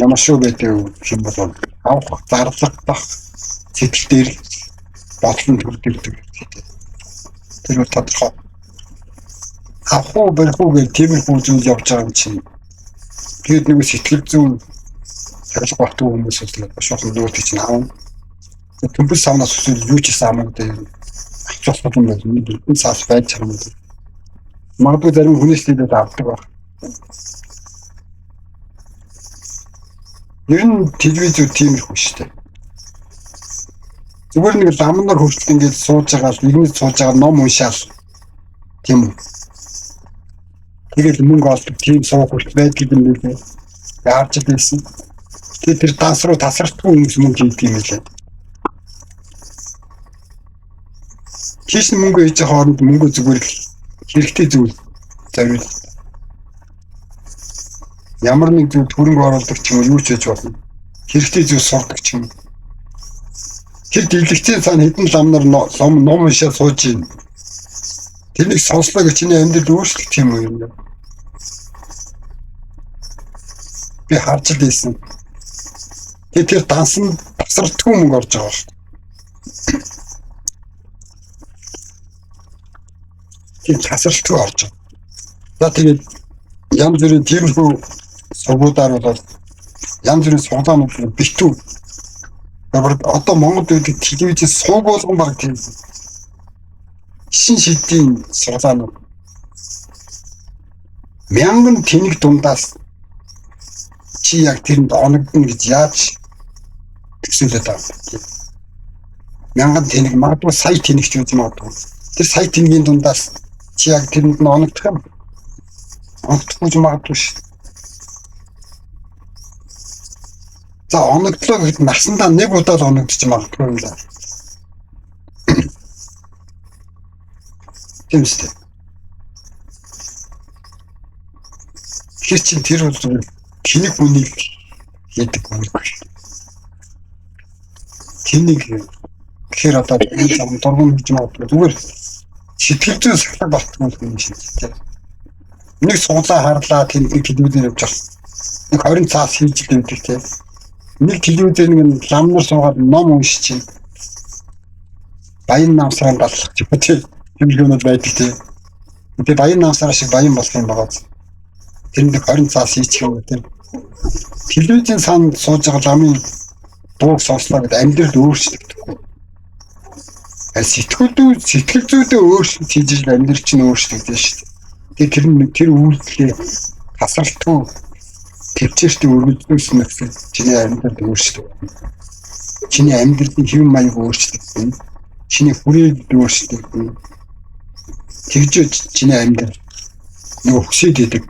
ямар шүү гэдэг юм бол авах зарлагдах сэтгэл дээр бодлон төрдөг. Тэр бол тодорхой. Авах барих гэх тиймэрхүү зүйл явж байгаа юм чинь тэгээд нэг сэтгэл зүйн хариулт багтдаг хүмүүс үлдээд бошоохон нөөтэй чинь аав. Төмпөс савнаас үсэл юу ч саамаг дээр ачаалт юм байна. Бидний цаас байж байгаа юм. Магадгүй зарим хүнээс тэгээд авдаг баг. Ер нь телевизүүд тиймэрхүү шүү дээ. Зүгээр нэг ламнаар хөрчлөлт ингээд сууж байгаа л нэгнээ сууж байгаа ном уншаал тийм үү. Тэгээд мөнгө олдог тийм суух хүртэл байдаг юм билээ. Яарч байсан. Тэгээд тэр данс руу тасралтгүй хүмүүс мөнгө хийдэг юм билээ. Хиш мөнгө хийж хооронд мөнгө зүгээр л хэрэгтэй зүйл зориул. Ямар нэг зүйл хөрөнгө оруулдаг ч юм уу юу ч хийж болно. Хэрэгтэй зүйл сурдаг ч юм. Тэр дэлгэцийн цаана хэдэн ламнаар ном уншаад сууж юм. Тэрнийг сонслоо гэж чиний амьдрал өөрчлөх юм уу юм. Би харж л ийсэн. Тэр дансан тасралтгүй мөнгө орж байгаа шүү. Тэр тасралтгүй орж байгаа. За тэгээд янз бүрийн тиймэрхүү сургуулиар бол янз бүрийн суглаанууд битүү. Одоо Монгол байдаг телевизийн сууг болгон баг тийм шин шидийн суглаанууд. Мянган тэнэг дундаас чи яг тэрэнд оногдно гэж яаж төсөөлөд байгаа юм. Мянган тэнэг магадгүй сая тэнэгч үз магадгүй. Тэр сая тэнгийн дундаас чи яг тэрэнд нь оногдох юм. Оногдохгүй магадгүй шүү. За оногдлоо гэхэд насандаа нэг удаа л оногдож магадгүй юм лээ. Тийм шүү. Тэр чинь тэр бол кинэг хүнийг хийдэг юм биш. Кинэг гэхээр одоо энэ зам дургуун гэж магадгүй зүгээр сэтгэл зүйн сахлаг болтгоо юм шиг тийм. Нэг суулаа харлаа тийм телевизээр явж байгаа. Нэг 20 цаас хийж байдаг тийм. Нэг телевизээр нэг ламнаар суугаад ном уншиж чинь баян намсраа баллах ч юм тийм юмнууд байдаг тийм. Тэгээ баян намсраа шиг баян болох юм байгаа. Тэр нэг 20 цаас хийчих юм тийм. Телевизийн санд сууж байгаа ламын дууг сонслоо гэдэг амьдрал өөрчлөгдөхгүй. Сэтгэл зүйдээ өөрчлөлт хийж ил амьдрал чинь өөрчлөгдөн шүү дээ. Тэр үйлдэлээ тасралтгүй төвчээртэй өргөжлүүлж нэгсэл чиний амьдрал өөрчлөгдөн. Чиний амьдралын хэв маяг өөрчлөгдөн. Чиний хүрээлэл өөрчлөгдөн. Тэгж чиний амьдрал нэг өсөд идэг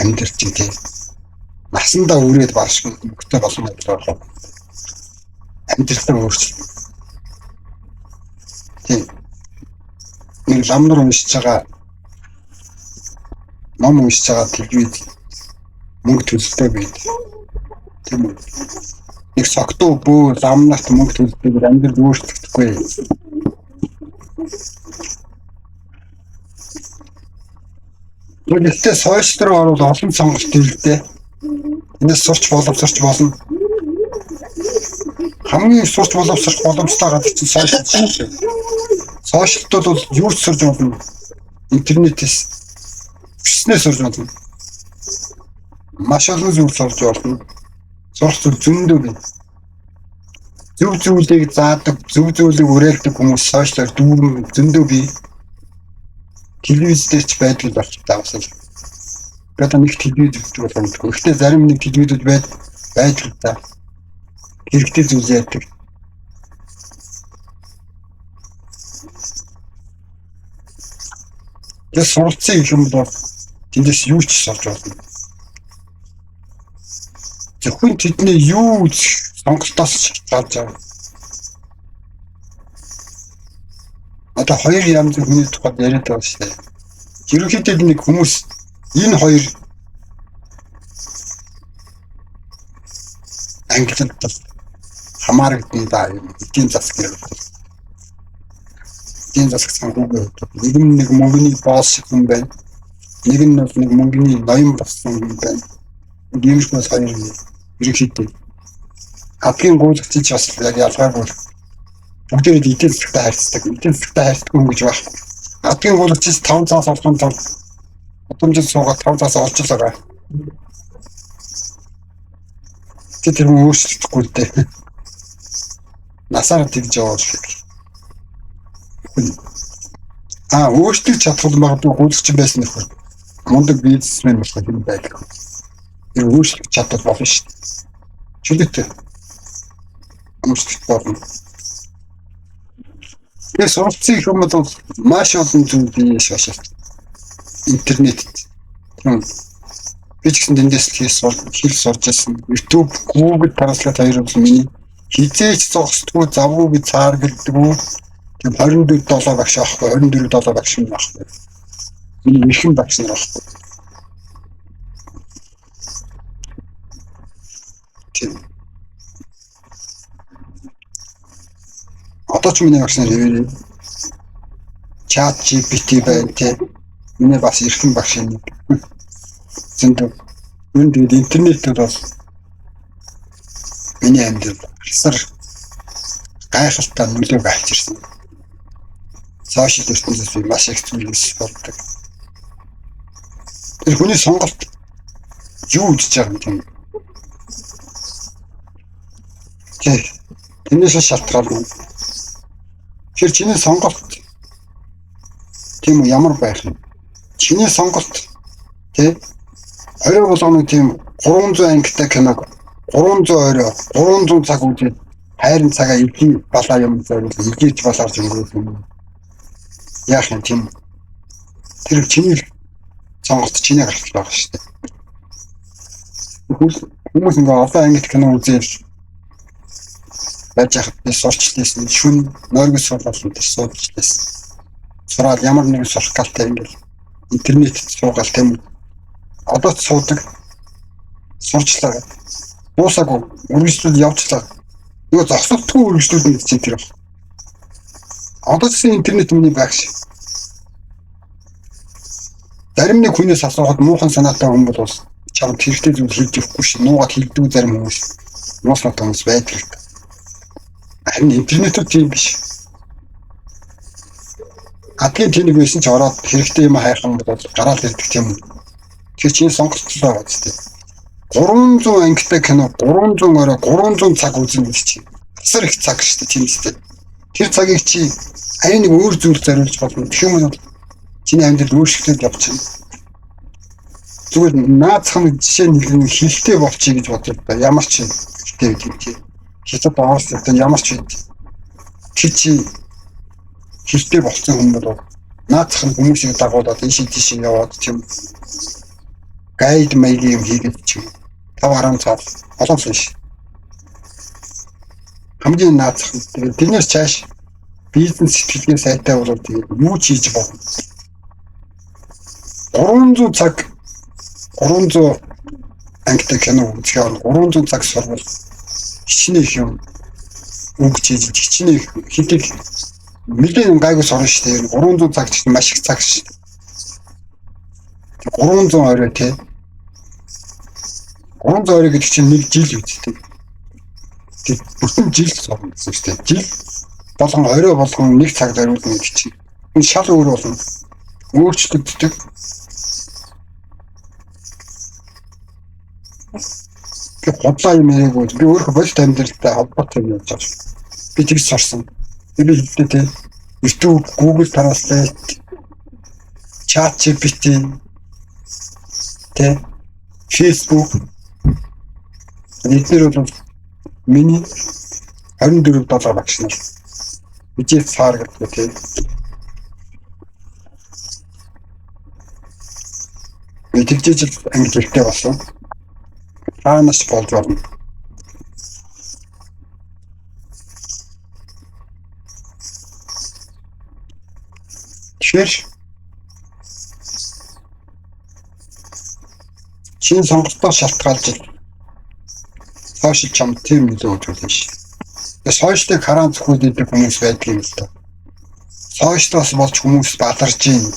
амьдрал чинь тийм. Насандаа үрээд баршгүй мөнгөтэй болсон бодлоо. Амьдралаа өөрчлөлт. Тийм. Нэг ламнаар уншиж байгаа ном уншиж байгаа телевиз мөнгө төлөлтөө байд. Тийм үү. Нэг согтуу бөө ламнарт мөнгө төлөлтөөр амьдрал өөрчлөгдөхгүй. Гэхдээ сошиал руу орвол олон сонголт илдээ. Энэс сурч боловсрч болно. Хамгийн сурч боловсрох боломжтой гадар чинь сошиал шүү. Сошиалд бол юу ч сурж болно. Интернетээс хүчнээ сурж болно. Маш олон зүйл сурж болно. Сурах зүйл зөндөө байна. Зөв зүйлийг заадаг, зөв зүйлийг уриалдаг хүмүүс сошиалар дүүрэн зөндөө бий. Телевиз дээр ч байдаг болчихлоо бас. Гэдэг нэг телевиз үздэг болох юм. Гэхдээ зарим нэг телевизүүд байдаг л да. Хэрэгтэй зүйл яадаг. Яг суралцсан юм бол тэндээс юу ч сурч болно. Зөвхөн тэдний юу сонголтоос шалтгаалж байгаа. Одоо хоёр янзын хүний тухайд яриад байгаа шүү дээ. Ерөнхийдөө нэг хүмүүс энэ хоёр ангилалд хамаарагдсан да юм. Эдийн засаг гэх. Эдийн засаг санхүүгийн хувьд нэг мөнгөний боос шиг юм байна. Нэг нь бол нэг мөнгөний ноён болсон юм байна. Иймэрхүү хоёр ерөнхийдөө хадгийн гүйцэтгэж бас яг ялгаагүй бүгдээ эдийн засагтай харьцдаг. Эдийн засагтай харьцдаг хүн гэж байна. Хадгийн гүйцэтгэж 5 цаас олохын тулд удамжил суугаад 5 цаас олж байгаа. Тэр хүн өөрчлөгдөхгүй л дээ. Насаар тэгж яваад шиг. Өөрчлөж чадвал магадгүй гүйцэтгэж байсан нөхөр. Мундаг бизнесмен болох юм байдаг. Тэр өөрчлөж чадвал болно шүү дээ. Чөлөөтэй. Өөрчлөлт болно. Тэгээ суралцсан юм бол маш олон зүйл бий шашаа. Интернетэд. Би ч гэсэн дэндээс хэл сурч байсан. YouTube, Google Translate хоёр бол миний хизээч зогсдгүй завгүй гэж цааргэлдэггүй. Тэгээ 24/7 багш аахгүй, 24/7 багш юм аахгүй. Миний ихэн багш нар аахгүй. Одоо ч миний багш нар хэвээр чат GPT байна те. Миний бас ихэн багш юм. Зөндөө тэгээд интернетээр бол миний амьдрал асар гайхалтай нөлөөг авчирсан. Сошиал ертөнцөөс би маш их зүйлс болдог. Тэр хүний сонголт юу гэж байгаа юм тийм. Тэрнээс шалтгаална. Тэр чиний сонголт тийм үү ямар байх юм? Чиний сонголт тий орой болгоно тийм 300 ангитай киног 300 орой 300 цаг үзээд хайрын цагаа илгий балаа юм зориул илгийж балаарч өнгөрөх юм. Яах юм тийм тэр чиний сонголт чиний гарч байгаа шүү дээ. Хүмүүс ингээ олон ангит кино үзээд байж хат би сурчлээсэн шүн нойргос сурлал энэ суучлээсэн. Сураад ямар нэгэн сурах галтай ингээл интернетэд суугаал тийм одоо суудаг сурчлаа. Буусаагүй үргэлжлүүл явчлаа. Нөгөө зогсолтгүй үргэлжлүүлнэ гэж тэр байна. Одоо ч интернет миний багш. Зарим нэг хүнээс асуугаад муухан санаатай хүн бол чамд хэрэгтэй зүйл хийж өгөхгүй ш. Нуугаад хийдэг зарим хүмүүс муусна хүмүүс байдаг. Харин интернетүүд тийм биш. Адгийн тэнэг байсан ч ороод хэрэгтэй юм хайхан бол гараал ирдэг тийм үү. Тэр чинь сонголцлоо байгаа зү. 300 ангитай кино 300 орой 300 цаг үзэн гэж чинь. Асар их цаг шүү дээ тийм үстэй. Тэр цагийг чи харин нэг өөр зүйл зориулж болно. Тэгэх юм бол чиний амьдрал өөрчлөлт явчихна. Зүгээр наацхан жишээ нэг хилтэй болчих гэж бодлоо да. Ямар ч хилтэй гэдэг чи. Хятад оруулсан ямар ч чи хилтэй болсон хүн бол наацхан хүмүүсийг дагуулад ийш яваад тийм гайд маягийн юм хийгээд чи. 5-10 цаг олон биш. Хамгийн наацхан тэрнээс цааш бизнес сэтгэлгээ сайтай болоод тэгээд юу ч хийж болно. 300 цаг 300 ангитай кино үзэхээр 300 цаг сурвал хичнээн юм үгч хийж хичнээн хэдийг мэдээ гайгүй сурна шүү дээ. 300 цаг чинь маш их цаг шүү дээ. 300 орой тий 300 орой гэдэг чинь нэг жил үстэй. Тэг бүтэн жил сурна гэсэн шүү дээ. Жил болгон орой болгон нэг цаг зориулна гэж чинь. Энэ шал өөр болно. Өөрчлөгддөг. Тэг бодлоо юм яриаггүй. Би өөрөө бодит амьдралтай холбоотой юм яаж байна. Би тэгж сурсан. Би хэлдэг тий. YouTube, Google Translate, Chat GPT, тий, Facebook. Эдгээр бол миний 24 доллар багш нар. Бичиж цаар гэдэг тий. Би тэгжиж англи хэлтэй болсон. Хаанаас болж байна. Тэгэхээр чинь сонголтоо шалтгаалж сошиал чам тийм нөлөө үзүүлнэ ш. Сошиалыг хараа зөвхөн хүмүүс байдаг юм л да. Сошиалоос болж хүмүүс баларж ийн.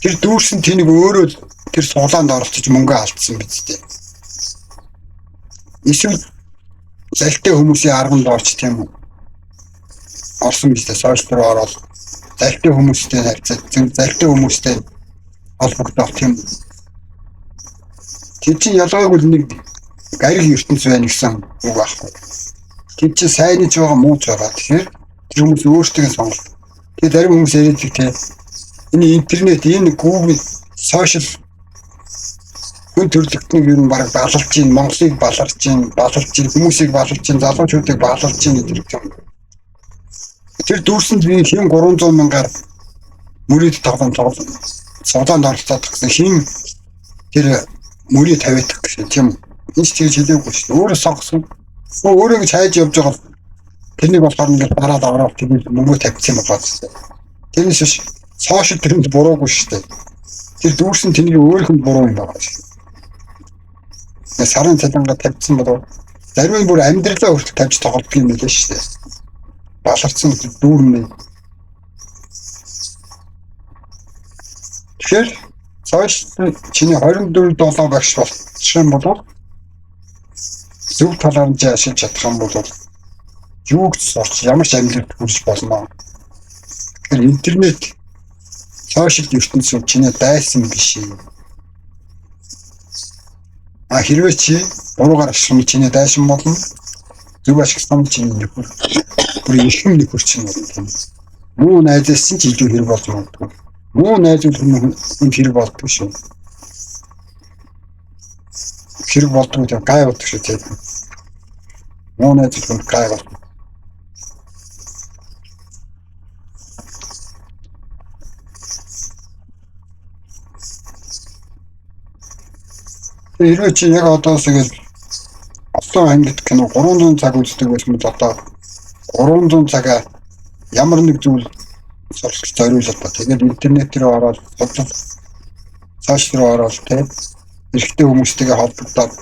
Тэр дүүрсэн тэнийг өөрөө тэр суглаанд оролцож мөнгө алдсан биз дээ. Эсвэл залтай хүмүүсийн арганд орч тийм үү? Орсон биз дээ сошиал руу ороод залтай хүмүүстэй харьцаж залтай хүмүүстэй холбогдох тийм. Тэр чинь ялгаагүй нэг гариг ертөнц байна гэсэн үг байхгүй. Тэр чинь сайн ч байгаа муу ч байгаа. Тэгэхээр тэр хүмүүс өөрсдөө сонголт. Тэгээ зарим хүмүүс яриад тийм энэ интернет энэ Google сошиал хүн төрлөختнийг юу н бараг балалж чинь Монголыг баларж чинь хүмүүсийг баларж чинь залуучуудыг баларж чинь гэдэг юм. Тэр дүүрсэн хин 300 мянгаар мөрөд тоглоом цогцоонд оролцоод гэсэн хин тэр мөрийг тавиадах гэсэн тийм энэ ч тэгж хэлээгүй шүү дээ. Өөрөө сонгосон. Өөрөө гэж хайж явж байгаа тэрнийг болохоор ингээд дараад аваад тэгээд мөнгө тавьчихсан байгаа шүү дээ. Тэрнээс биш сошиал тэрэнд буруугүй шүү дээ. Тэр дүүрсэн тэнийг өөрөнд буруу юм байгаа шүү дээ. Сарын цалингаа тавьчихсан болов зарим нь бүр амьдралаа өөртөө тавьж тоглох юм билээ шүү дээ. Баларцсан дүүрнэ. Тэгэхээр сошиал чиний 24/7 багш болчих юм бол зөв талаар нь ашиглаж чадах юм бол юу гэж сурч ямар ч амьдралд хүрч болно. Тэгэхээр интернет сошиал ертөнцийн чиний дайсан биш юм. Хэрвээ чи буруугаар ашиглах чиний дайсан болно. Зөв ашигласан чиний нөхөр бүр их юм нөхөр чинь болно. Муу найзаас чинь илүү хэрэг болж магадгүй. Муу найзууд хүн хэрэг болдог шүү. Хэрэг болдог гэдэг гай болдог шүү тийм. Муу найзууд хүн гай болдог. Хэрвээ чи яг одоо тэгэл олон ангид кино 300 цаг үздэг байсан бол одоо 300 цагаа ямар нэг зүйл сурч зориулж ба тэгээд интернет рүү ороод сошиал руу ороод тэгээд эрэгтэй хүмүүстэйгээ холбогдоод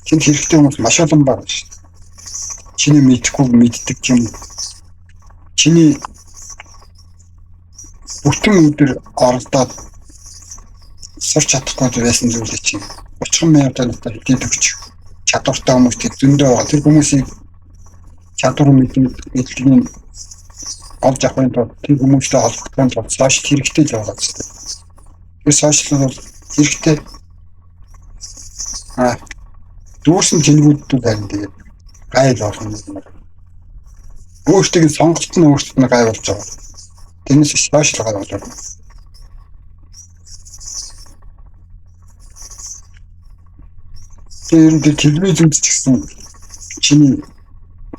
чинь хэрэгтэй хүмүүс маш олон байна шүү дээ. Чиний мэдхгүй мэддэг юм. Чиний бүтэн өдөр оролдоод сурч чадахгүй байсан зүйлийг чинь 30,000 тоног хэдийн төгч чадвартай хүмүүстэй зөндөө байгаа. Тэр хүмүүсийг чадвар мэдлэгийн олж авахын тулд тэр хүмүүстэй холбогдохын тулд сошиал хэрэгтэй л байгаа шүү дээ. Тэр сошиал бол хэрэгтэй. Дүүрсэн тэнгүүдүүд байна тэгээд гайл болно юм. Өөртөө сонголт нь өөртөө гай болж байгаа. Тэрнээс сошиал гай болж байгаа. Тэр телевизэнд ч гэсэн чиний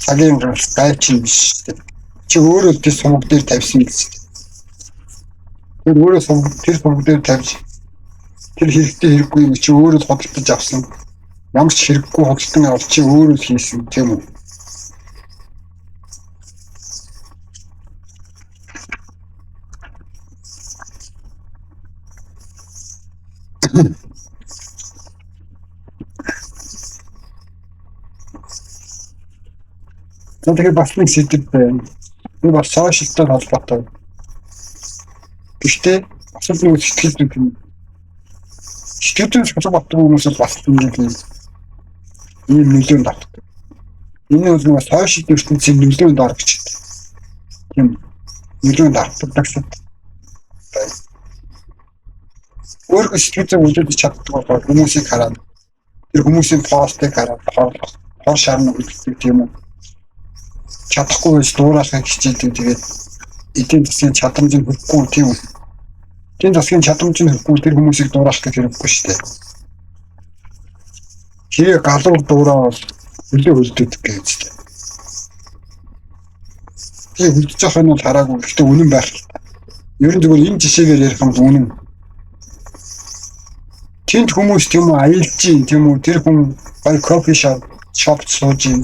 цагийн гай чинь биш шүү дээ. Чи өөрөө тэр сумаг дээр тавьсан гэсэн. Тэр өөрөө сумаг дээр тавьж тэр хэрэгтэй хэрэггүй юм чи өөрөө хөдөлж авсан. Ямар ч хэрэггүй хөдөлтөн авч чи өөрөө хийсэн тийм үү? Тэгээд бас нэг сэдв байна. Би бас сошиалтай холбоотой. Гэхдээ асууж нэг сэтгэл зүйн холбоотой хүмүүс бас ийм нөлөөнд авдаг. Энэ бол нэг сошиал ертөнцийн нөлөөнд орж байна. Тийм нөлөөнд авдаг гэсэн. Өөрөөр сэтгэл зүйн үйлдэж чаддаг бол хүмүүсийг хараад тэр хүмүүсийн постыг хараад хор шарна гэдэг тийм үү? Чадахгүй байж дуурайхыг хичээдэг тэгээд эдийн засгийн чадамж нь хөрөхгүй тийм үү. Эдийн засгийн чадамж нь хөрөхгүй тэр хүмүүсийг дуурайх гэж хэрэггүй шүү дээ. Хэрэг галуу дуурай бол нөлөө хөлдөдөг гэж дээ. Тэгээд хөлдөж байгаа нь бол хараагүй гэхдээ үнэн байх. Ер нь зөвхөн энэ жишээгээр ярих юм үнэн. Тэнд хүмүүс тийм үү аялж гин тийм үү тэр хүн гай кофе шоп сууж гин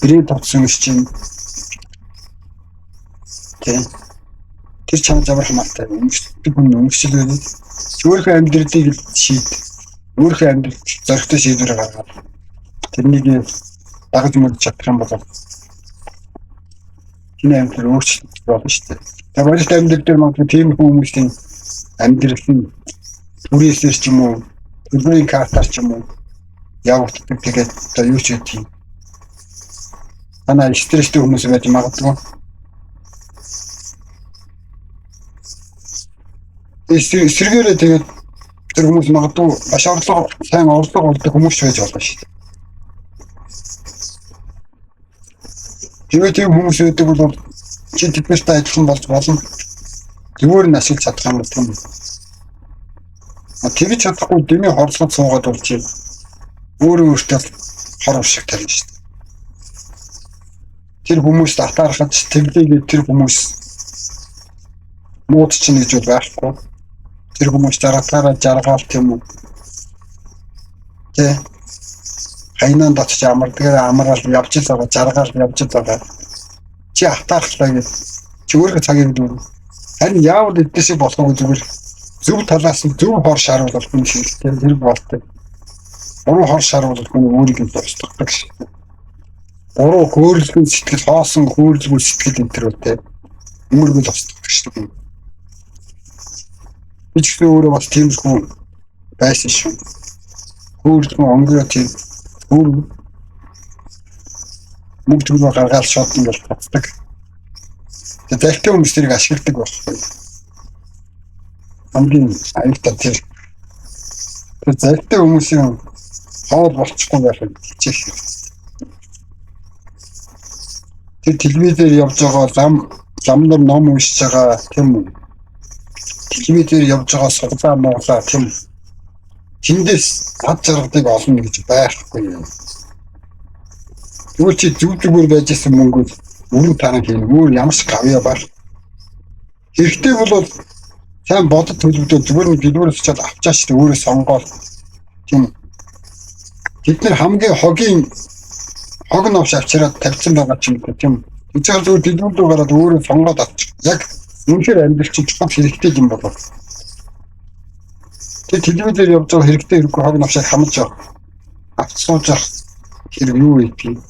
брэд татсан гэж чинь тийм тэр чам замар хамаатай өмчлөдөг хүн өмчлөдөг өөрийнхөө амьдралыг шийд өөрийнхөө амьдрал зоригтой шийдвэр гаргаад тэрнийг дагаж мөрж чадах юм бол чиний амьдрал өөрчлөлт болно шүү дээ. Тэгээд өөрийнхөө амьдрал дээр магадгүй тийм хүмүүсийн амьдрал нь түрээсээр ч юм уу төлбөрийн картаар ч юм уу явагддаг тэгээд одоо юу ч юм анаа стресстэй хүмүүс байж магадгүй. Эсрэгээрээ тэгээд тэр хүмүүс магадгүй маш сайн орлого олдог хүмүүс байж болно шүү дээ. Хэрвээ тийм хүмүүс байдаг бол чи тэднэртэй адилхан болж болно. Зүгээр нь ашиглаж чадах юм бол тийм. Тэгж чадахгүй дэмий хорлоход суугаад бол чи өөрөө өөртөө хор шиг тарина шүү дээ. тэр хүмүүс татаархаж тэглээ тэр хүмүүс мууд чинь гэж байхгүй. Тэр хүмүүс дараатаараа жаргаал тийм үү. Тэ хайнан дотч амраад явж байгаа жаргаал явж байгаа. Чи атаархлаа гэж чи өөрөө цагийг дүүр. Харин яавал эдгээс болохгүй зүгээр зөв талаас нь зөв хор шаруулах хүн шилтэй тэр болтой. Буруу хор шаруулах хүн өөрийг нь тусдагдаг шиг. Буруу хөөрөлгөн сэтгэл хоосон хөөрөлгөн сэтгэл энэ төр үтэй. Өөрийгөө тусдагдаг шиг. Би ч өөрөө бас тийм хүн байсан шүү. Хөөрөлгөн онгороо тийм мөнгө төгрөг гаргаад шууд ингээл татдаг. Тэгээд хүмүүс тэрийг ашигладаг байхгүй. Хамгийн аюултай тэр зайтай хүмүүсийн хоол болчихгүй байх хичээх. Тэр телевизээр явж байгаа ламнар ном уншиж байгаа тийм үү? Телевизээр явж байгаа суглаа монголоо тийм үү? Тэндээс хад жаргалыг олно гэж байхгүй юм. Зүгээр чи зүгээр байж исэн мөнгөд өрн танаа хийн өөр ямар ч гавьяа бар. Хэрэгтэй бол сайн бодод төлөвлөд зүгээр нэг гэлүүрээс чад авчаач тэ өөрөө сонгоол. Тийм. Бид нэр хамгийн хог новш авчираад тавьсан байгаа ч юм тийм. Эцэг зүгээр гэлүүрдөө гараад өөрөө сонгоод авчих. Яг үнэхээр амьдрал чинь чухал хэрэгтэй юм болов. Тэг телевизээр явж байгаа хэрэгтэй хэрэггүй хог новшыг хамж авах. Авцсууж авах хэрэг юу вэ тийм.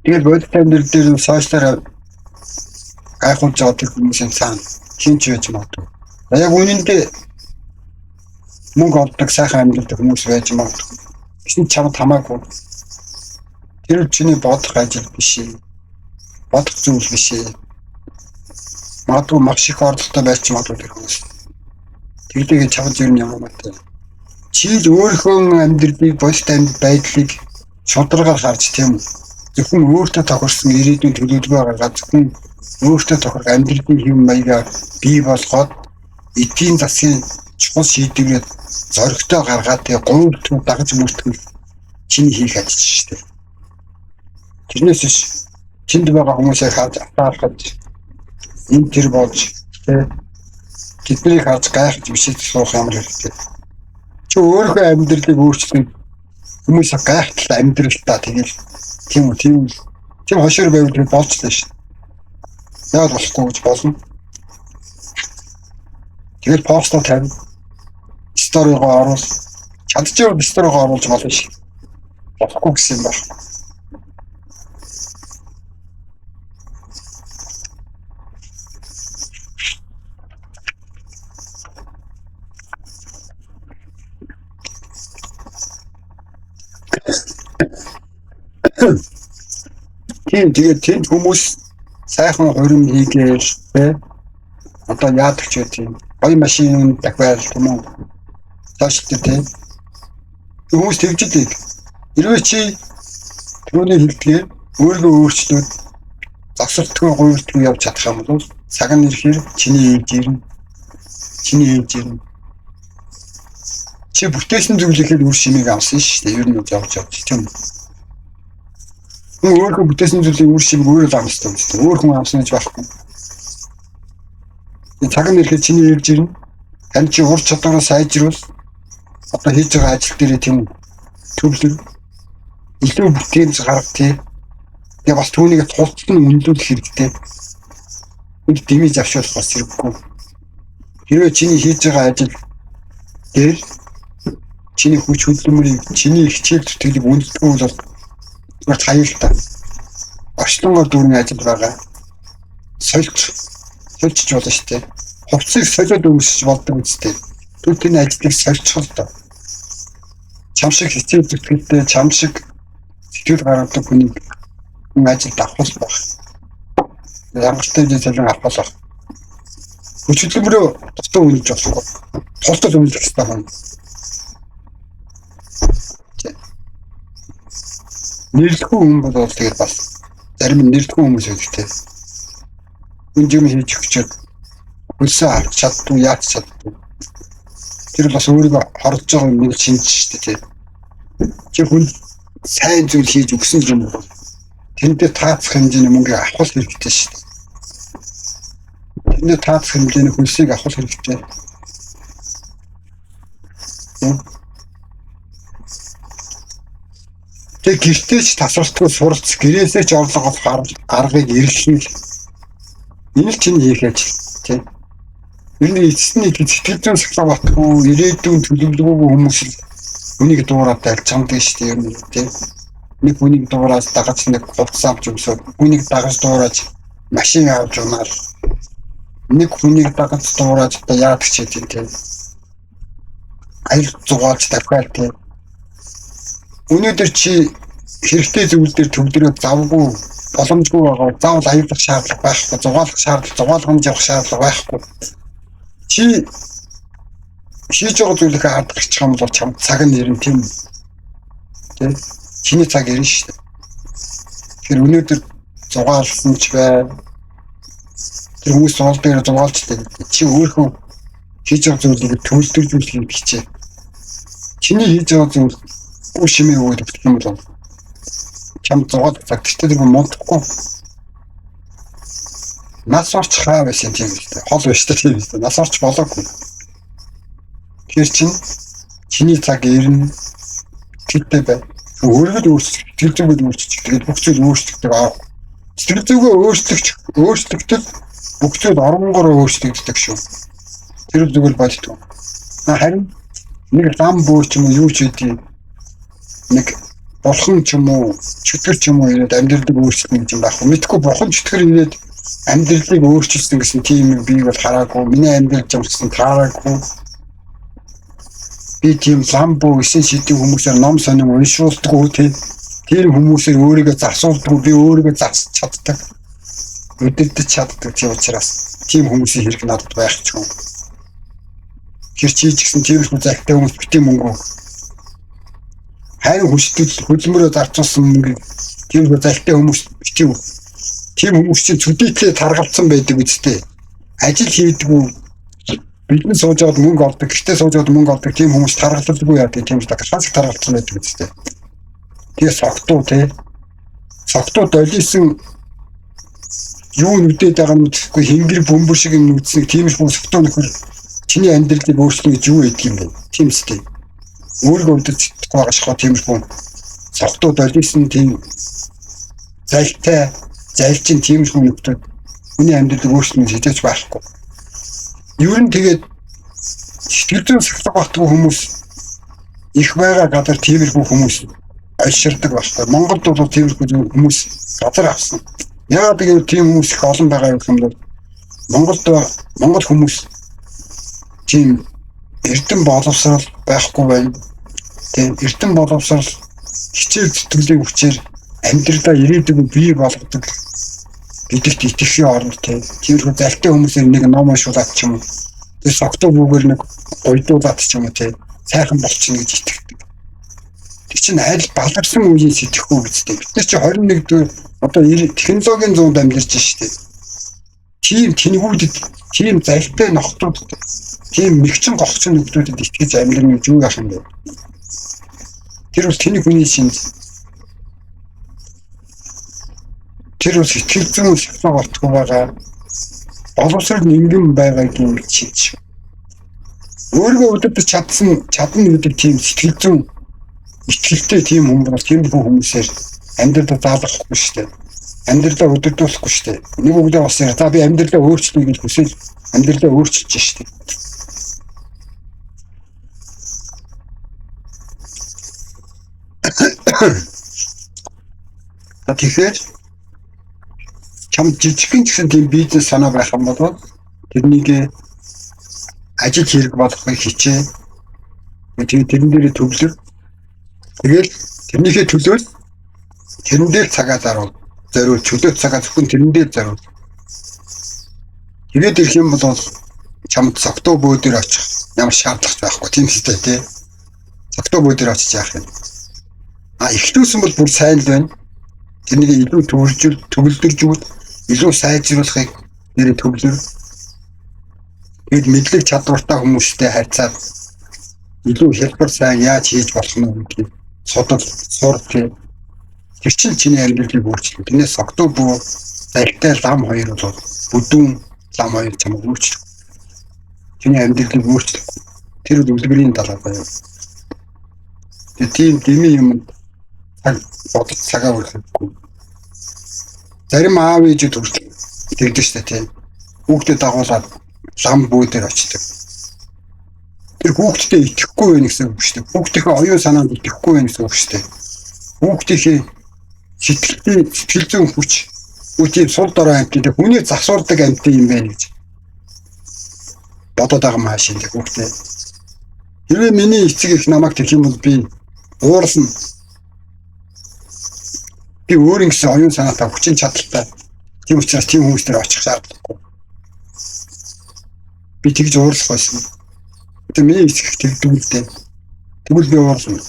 Тэгээд бодит амьдрал дээр сошиалаар гайхуулж байгаа тэр хүмүүсийн цаана хин ч байж магадгүй. Яг үнэндээ мөнгө олдог сайхан амьдралтай хүмүүс байж магадгүй. Гэсэн чамд хамаагүй. Тэр чиний бодох ажил биш ээ. Бодох зүйл биш ээ. Магадгүй маш их орлоготой байж магадгүй тэр хүмүүс. Тэгдэгэн чамд ер нь ямар мэт. Чи л өөрийнхөө амьдралыг бодит байдлыг шударгаар харж тийм үү? Зөвхөн өөртөө тохирсон ирээдүйн төлөвлөгөө гаргаад зөвхөн өөртөө тохирох амьдралын хэм маягаар бий болгоод эдийн засгийн чухал шийдвэрээ зоригтой гаргаад тэгээ гуйлтгүй дагаж мөртгөл чиний хийх ажил шүү дээ. Тэрнээс биш тэнд байгаа хүмүүсээ харж атаархаж энэ тэр болж тэднийг харж гайхаж бишиж суух ямар хэрэгтэй. Чи өөрийнхөө амьдралыг өөрчлөх хүмүүс гайхалтай амьдралтай тэгэл тийм хошир байвал болж таа шүү. Яагаад болохгүй гэж болно. Тэгэл постоо тавь. Сторигоо оруул. Чадчихвал сторигоо оруулж болно шүү. Болохгүй гэсэн юм байна. Тэгээд тэнд хүмүүс сайхан хурим хийгээл тэ одоо яадаг ч үгүй гоё машин дахиад тийм үү тааштай тэ хүмүүс тэгждэг хэрвээ чи түүний хэлдгээр өөрийгөө өөрчлөөд завсартгүй гуйлтгүй явж чадах юм бол цаг нь ирэхээр чиний ээж ирнэ чи бүтээсэн зүйлийнхээ үр шимийг авсан шүү дээ ер нь явж тийм өөрөө бүтээсэн зүйлийн үр шимийг өөрөө амсдаг юм шүү дээ. Өөр хүн амсна гэж байхгүй. Энэ цаг нь ирэхэд чиний ирж ирнэ. Тань чи ур чадвараа сайжруул. Одоо хийж байгаа ажил дээр тийм төвлөр илүү бүтээмж гаргатыг. Тэгээ бас түүнийг тултал нь үнэлүүлэх хэрэгтэй. Энд дэмэж авчруулах бас хэрэггүй. Хэрвээ чиний хийж байгаа ажил дээр чиний хүч хөдөлмөрийг чиний хичээл зүтгэлийг үнэлдэггүй бол хаюултай. Орчлонгоор дүүрний ажил байгаа. Сольчж болно шүү дээ. Хувцсыг солиод үүсэж болдог үстэй. Түүний ажлыг сольчих л доо. Чам шиг хичээл зүтгэлтэй, чам шиг сэтгэл гаргадаг хүнийг ажилд авах байх. Янгалтай зүйлийг авах байх. Хүч хөдөлмөрөө тусдаа үнэлж болохгүй. Тусдаа үнэлэх хэрэгтэй байна. Нэрлэхгүй хүн бол тэгээд бас зарим нь нэрлэхгүй хүмүүс үүтэй. Хүн юм хийж өгчөөд хөлсөө авч чаддгүй яаж чаддгүй. Тэр бас өөрийгөө хорж байгаа юм нэг шинж шүү дээ. Чи хүн сайн зүйл хийж өгсөн юм бол тэндээ таацах хэмжээний мөнгө авах хэрэгтэй шүү дээ. Тэндээ таацах хэмжээний хөлсийг авах хэрэгтэй. Тэг гэртээ ч тасралтгүй суралц гэрээсээ ч орлого аргыг эргэлхийл. Энэ л чинь хийх ажил тийм. Ер нь эцсний сэтгэл зүйн психологгүй ирээдүйн төлөвлөгөөгүй хүмүүс л үнийг дуурайд альчамдаг шүү дээ ер нь тийм. Нэг үнийг дуурайж дагаж нэг хувцас авч өмсөв. Үнийг дагаж дуурайж машин авч унаад. Нэг хүнийг дагаж дуурайж одоо яадаг ч юм тийм. Аял зугаалж тавхаал тийм. Өнөөдөр чи хэрэгтэй зүйл дээр төвлөрөө завгүй боломжгүй байгаа. Заавал аюулах шаардлага байхгүй, зугаалах шаардлага, зугаалгамж явах шаардлага байхгүй. Чи хийж байгаа зүйлээ хадгалчих юм бол чам цаг нь ирэн тийм. Тэ? Чиний цаг ирнэ шүү дээ. Тэр өнөөдөр зугаалсан ч бай. Тэр хүмүүс суул дээр зугаалждаг. Чи өөрөө хийж байгаа зүйлийг төлөвлөж хичээ. Чиний хийж байгаа зүйл уу шимээ өгöd гэх юм бол чам зугаад цагттай тэр модхгүй. Нас орч хаа байсан тийм үү? Хол биш тийм үү? Нас орч болоогүй. Тэр чиний цаг ирнэ. Тэгтээ бай. Өөрөөр өөрчлөх, сэтгэл зүгөө өөрчлөх. Тэгээд бүх зүйл өөрчлөгдөг аа. Сэтгэл зүгөө өөрчлөгдөл бүх зүйл оронгоор өөрчлөгддөг шүү. Тэр зүгээр болтгоо. Харин нэг зам бөө ч юм уу юу ч үгүй. Нэг бурхан ч юм уу, чөтгөр ч юм уу ирээд амьдралыг өөрчлөлт гэж юм байхгүй. Мэдхгүй бурхан чөтгөр ирээд амьдралыг өөрчилсөн гэсэн тийм юм би бол хараагүй. Миний амьдрал жамссан таараагүй. Би тийм ламбо исэн шидэг хүмүүсээр ном сонин уншуулдаггүй тийм хүмүүсээр өөрийгөө зарсуулдаггүй. Би өөрийгөө зарч чаддаг. Өдөрдөж чаддаг тийм учраас тийм хүмүүсийн хэрэг надад байх ч юм. Тэр чи ч гэсэн тийм их захтай хүмүүс битэн мөнгө. Хайр хүчтэй хөдөлмөрөөр зарцуулсан мөнгө тийм их захтай хүмүүс битэн. Тийм хүмүүс чинь төдийтэй таргалцсан байдаг үстэй. Ажил хийдэггүй бидний сууж аваад мөнгө олдог, гэртээ сууж аваад мөнгө олдог тийм хүмүүс таргалдаггүй яа тийм л хасаг таргалцсан байдаг үстэй. Тэгээ согтуу тий. Согтуу долисон юу нүдэд байгаа юм гэхгүй хингэр бөмбөр шиг юм нүдсэг тийм их согтуу нөхөр чиний амьдралыг өөрчлөх гэж юу хийдэг юм бэ? Тийм үстэй. Өөргөө өдөж чадахгүй байгаа шахаа тийм их согтуу долисон тийм зайлтай зайлчин тийм их нөхдөд хүний амьдралыг өөрчлөх гэж хитэж байхгүй. Ер нь тэгээд сэтгэл зүйн психологи хүмүүс их байгаа гадар тиймэрхүү хүмүүс альширдаг байна. Монголд бол тиймэрхүү хүмүүс газар авсан. Яагаад гэвэл тийм хүмүүс их олон байгаа юм бол Монгол хүмүүс тийм эрдэм боловсрал байхгүй байна. Тийм эрдэм боловсрал хичээл зүтгэлийн хүчээр амьдралаа ирээдүйг бий болгодог гэдэгт итгэхийн оронд тиймэрхүү залтай хүмүүсийн нэг ном уншуулад ч юм уу тэр согтуу бүгээр нэг гойдуулаад ч юм уу сайхан болчихно гэж итгэдэг. Тэр чинь аль баларсан үеийн сэтгэхгүй үстэй. Бид нар чи 21-р одоо технологийн зуунд амьдарч штеп. Тийм тэнэгүүдэд тийм залтай нохтууд тийм мэгчин гогцсон нөхдөдөд итгэж амьдрах гэж юу яах юм бэ? Тэр бол тэний хүний шинж. Тэр бол сэтгэл зүйн психологи байгаа. Боловсрол нэгэн байгаагийн шинж. Өөрийгөө өдөртөж чадна гэдэг тийм сэтгэл зүйн итгэлтэй тийм хүмүүс тийм хүмүүсээр амьдралаа даалгахгүй шүү дээ. Амьдралаа өдөртүүлэхгүй шүү дээ. Нэг үгдээ бас за би амьдралаа өөрчлөе гэж хүсэл амьдралаа өөрчилж шүү дээ. Тэгэхээр чам жижигхэн гэсэн тийм бизнес санаа байх юм бол тэрнийг ажил хэрэг болгохыг хичээ. Тэгээд тэрэн дээр төвлөр. Тэгэл тэрнийхээ төлөө тэрэн дээр цагаа зориул чөлөө цагаа зөвхөн тэрэн дээр зориул. Тэгээд ирэх юм бол чамд согтуу бөөдөр очих ямар шаардлага байхгүй тийм хэвчээ тий. Согтуу бөөдөр очиж яах юм. Эхлүүлсэн бол бүр сайн л байна. Тэрнийг илүү төвлөржүүл илүү сайжруулахыг нэрээ төвлөр. Тэгэд мэдлэг чадвартай хүмүүстэй харьцаад илүү хэлбэр сайн яаж хийж болох нь гэдгийг судал сур тий. Тэр чинь чиний амьдралыг өөрчилнө. Тэрнээс огтуд буу залтай лам хоёр бол бүдүүн лам хоёр чамд өөрчлөх. Чиний амьдралыг өөрчлөх. Тэр үлгэрийн талаар байна. Тийм дэмий юм бодож цагаа үргэлжлэхгүй. Зарим аав ээжүүд хүртэл тэгдэж штэ тийм. Хүүхдэд дагуулад лам бүү дээр очдог. Тэр хүүхдэд итгэхгүй байх гэсэн үг штэ. Хүүхдийнхээ оюун санаанд итгэхгүй байх гэсэн үг штэ. Хүүхдийнхээ сэтгэл зүйн хүч үгүй сул дорой амьтдаг хүний засвардаг амьтдаг юм байна гэж бодоод байгаа маа шинэ хүүхдээ. Хэрвээ миний эцэг их намайг тэгэх юм бол би уурална. Би өөр ингэсэн оюун санаатай хүчин чадалтай. Тийм учраас тийм хүмүүс дээр очих шаардлагагүй. Би тэгж уурлах байсан. Тэгээ миний эцэг их тэгдэг л дээ. Тэгвэл би уурална.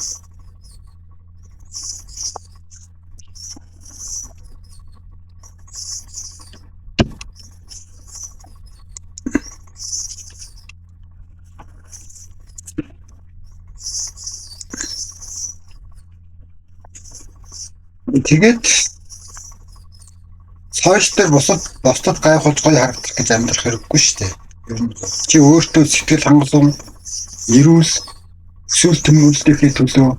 Тэгээд цааш дээр бусдад гайхуулж гоё харагдах гэж амьдрах хэрэггүй шүү дээ. Ер нь чи өөртөө сэтгэл хангалуун, эрүүл, өсвөл тэмүүлдэхээ төлөө,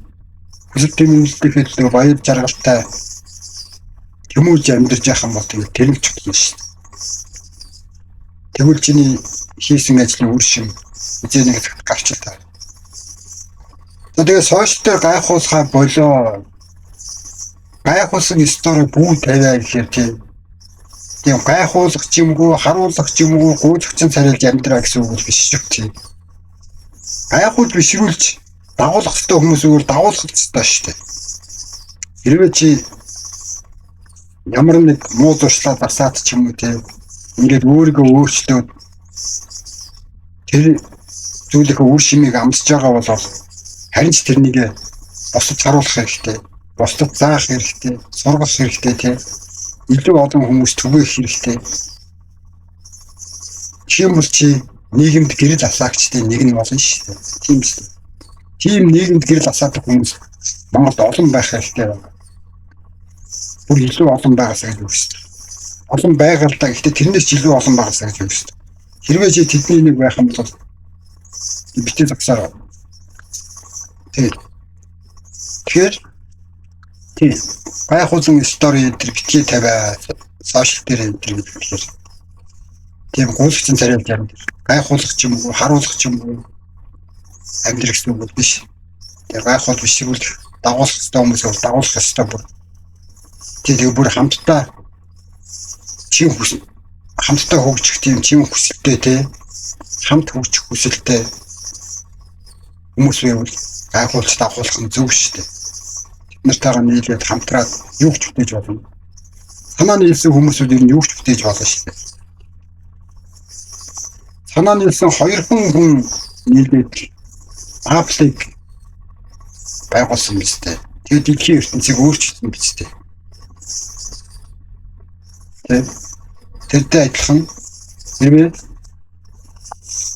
өсвөл тэмүүлдэхээ төлөө баяр жаргалтай хүмүүж амьдарч яах юм бол тэр нь ч болно шүү дээ. Тэгвэл чиний хийсэн ажлын үр шим эзэн нэг гарч ил таа. Тэгээд сошиал дээр гайхуулахаа болоо. Гайхуулсан стори бүү тавиа гэхээр тийм гайхуулах ч юм уу, харуулах ч юм уу, гуйжчин царилж амьдраа гэсэн үг биш шүү дээ. Гайхуул бишрүүлж дагуулах хэрэгтэй хүмүүсээр дагуулах хэрэгтэй шүү дээ. Хэрвээ чи ямар нэг муу зуршлаа дасаад ч юм уу тийм ингээд өөрийгөө өөрчлөөд тэр зүйлийнхээ үр шимийг амсаж байгаа бол харин ч тэрнийг босож харуулах хэрэгтэй. Бусдад заах хэрэгтэй, сургах хэрэгтэй тийм. Илүү олон хүмүүс түгээх хэрэгтэй. Тийм бол чи нийгэмд гэрэл асаагчдын нэг нь болно шүү дээ. Тийм шүү дээ. Тийм нийгэмд гэрэл асаадаг хүмүүс Монголд олон байх хэрэгтэй байна. Бүр илүү олон байгаасаа гэж үздэг. Олон байгаа л да. Гэхдээ тэрнээс ч илүү олон байгаасаа гэж үздэг. Хэрвээ чи тэдний нэг байх юм бол битээ загсаар. Тэгэхээр тийм гайхуулсан стори энэ битгий тавиа сошиал дээр энэ гэхээр тийм гуйлгцэн царайлж юм. Гайхуулах ч юм уу, харуулах ч юм уу амьдрах гэсэн үг биш. Тэр гайхуул бишрүүл дагуулах хэрэгтэй хүмүүсээр дагуулах хэрэгтэй бүр. Тэгээ бүр хамтдаа хамтдаа хөгжих тийм чим хүсэлтэй те хамт хөгжих хүсэлтэй хүмүүс байвал гайхуулж дагуулах нь зөв шүү дээ. Нартайгаа нийлээд хамтраад юу ч бүтээж болно. Санаа нийлсэн хүмүүсүүд ер нь юу ч бүтээж болно шүү дээ. Санаа нийлсэн хоёрхан хүн нийлээд апплик байгуулсан биз дээ. Тэгээд дэлхийн ертөнцийг өөрчилсөн биз дээ. Тэртэй адилхан нэмээ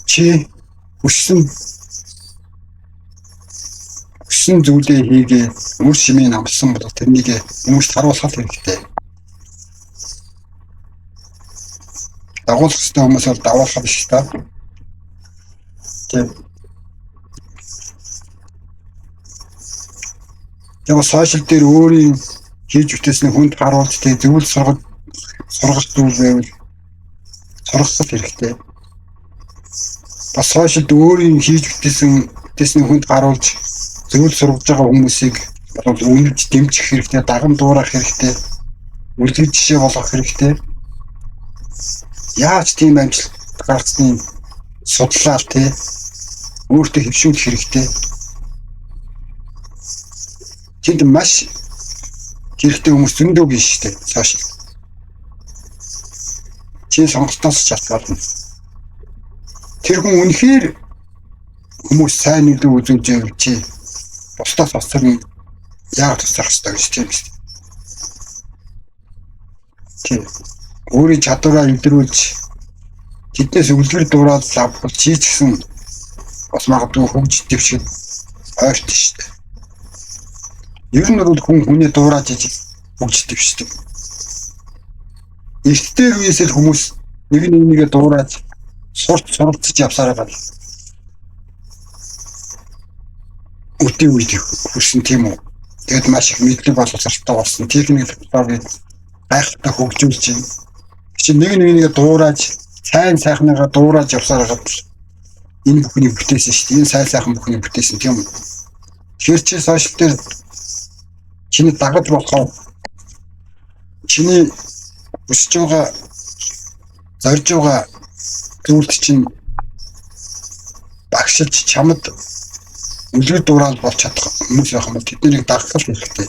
чи хүссэн зүйлээ хийгээ үр шимийн амлсан бол тэрнийг хүмүүст харуулах хэрэгтэй. Дагуулах хэрэгтэй хүмүүсээр дагуулах биш та. Тэгээд сошиал дээр өөрийн хийж бүтээсний хүнд харуулж тэг зөвл сургах зүйл байвал сургах хэрэгтэй. Бас сошиалд өөрийн хийж бүтээсний хүнд харуулж зөвл сургаж байгаа хүмүүсийг бол үнэлж дэмжих хэрэгтэй, дагам дуурах хэрэгтэй, үлгэр жишээ болгох хэрэгтэй. Яаж тийм амжилт гаргацсныг судлаад тий өөртөө хөвшүүлэх хэрэгтэй. Тэнд маш хэрэгтэй хүмүүс зөндөө биш шүү дээ сошиал. Чи сонголтоос шалтгаална. Тэр хүн үнэхээр хүмүүс сайн илүү үзүүлж байвал чи бусдаас асар нь яг тусах хэрэгтэй гэж тийм шүү дээ. Тийм. Өөрийн чадвараа илрүүлж тэднээс үлгэр дуурайл авбал чи ч гэсэн бас магадгүй хөгж дэвшил ойрт шүү дээ. Ер нь бол хүн хүний дуурайж ижил хөгж дэвшдэг. Эрт дээр үеэс л хүмүүс нэг нэгээ дуурайж суралцж явсараа гал. Үтээ үед хүрсэн тийм үү. Тэгэд маш их мэдлэг боловсралтай болсон. Техник технологи гайхалтай хөгжүүлж байна. Чи нэг нэгээ дуурайж сайн сайхныгаа дуурайж явсараа гал. Энэ бүхний бүтээсэн шүү дээ. Энэ сайн сайхан бүхний бүтээсэн тийм үү. Тэгэхээр чи сошиал дээр чиний дагаж болохоо чиний өсөж байгаа зорж байгаа зүйлд чинь багшилж чамд үлгэр дуурал болж чадах хүмүүс байх юм бол тэднийг дагах хэрэгтэй.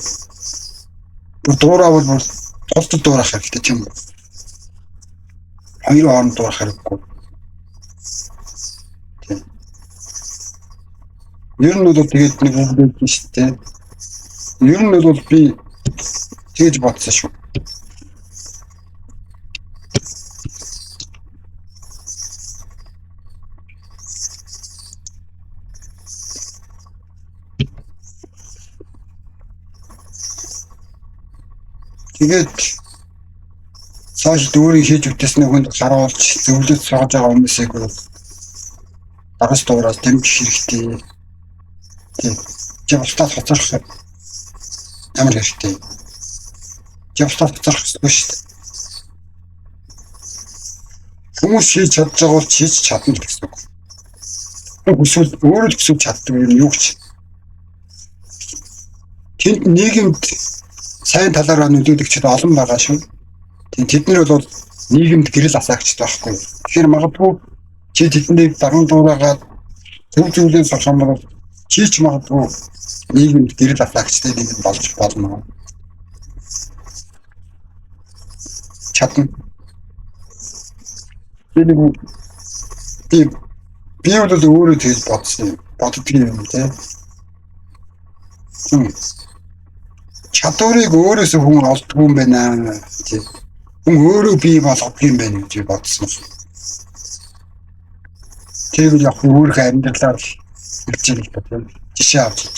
Бүр дуурайвал бүр тулд дуурах хэрэгтэй тийм үү? Хоёр хооронд дуурах хэрэггүй. Ер нь бол тэгээд нэг үг байдаг шүү дээ. Ер нь бол би тэгж бодсон шүү. Тэгээд цааш дүүрийг хийж үтээснээ хүнд харуулж зөвлөж сууж байгаа хүмүүсийг дагаж дуурайж дэмжих хэрэгтэй. Тийм. Жавстал хоцорох ямар хэрэгтэй. Жавстал хоцорох шүү дээ. Хүмүүс хийж чадж байгаа бол хийж чадна гэсэн үг. Эсвэл өөрөө л хүсэж чаддаг юм юу ч. Тэнд нийгэмд сайн талаараа нөлөөлөгчд олон байгаа шүү. Тэд нар бол нийгэмд гэрэл асаагчд байхгүй. Тэгэхээр магадгүй чи тэднийг даган дуурайгаад зөв зүйлээ сурах юм бол чи ч магадгүй нийгэмд гэрэл асаагчтай нэг болж болно. Чадна. Би бол өөрөө тэгж бодсон. Боддог юм тийм. Чадварыг өөрөөсөө хүн олдгүй юм байна. Тийм. Хүн өөрөө бий болгодог юм байна гэж бодсон. Тэгвэл яг өөрийнхөө амьдралаар хэлж байгаа жишээ авч байна.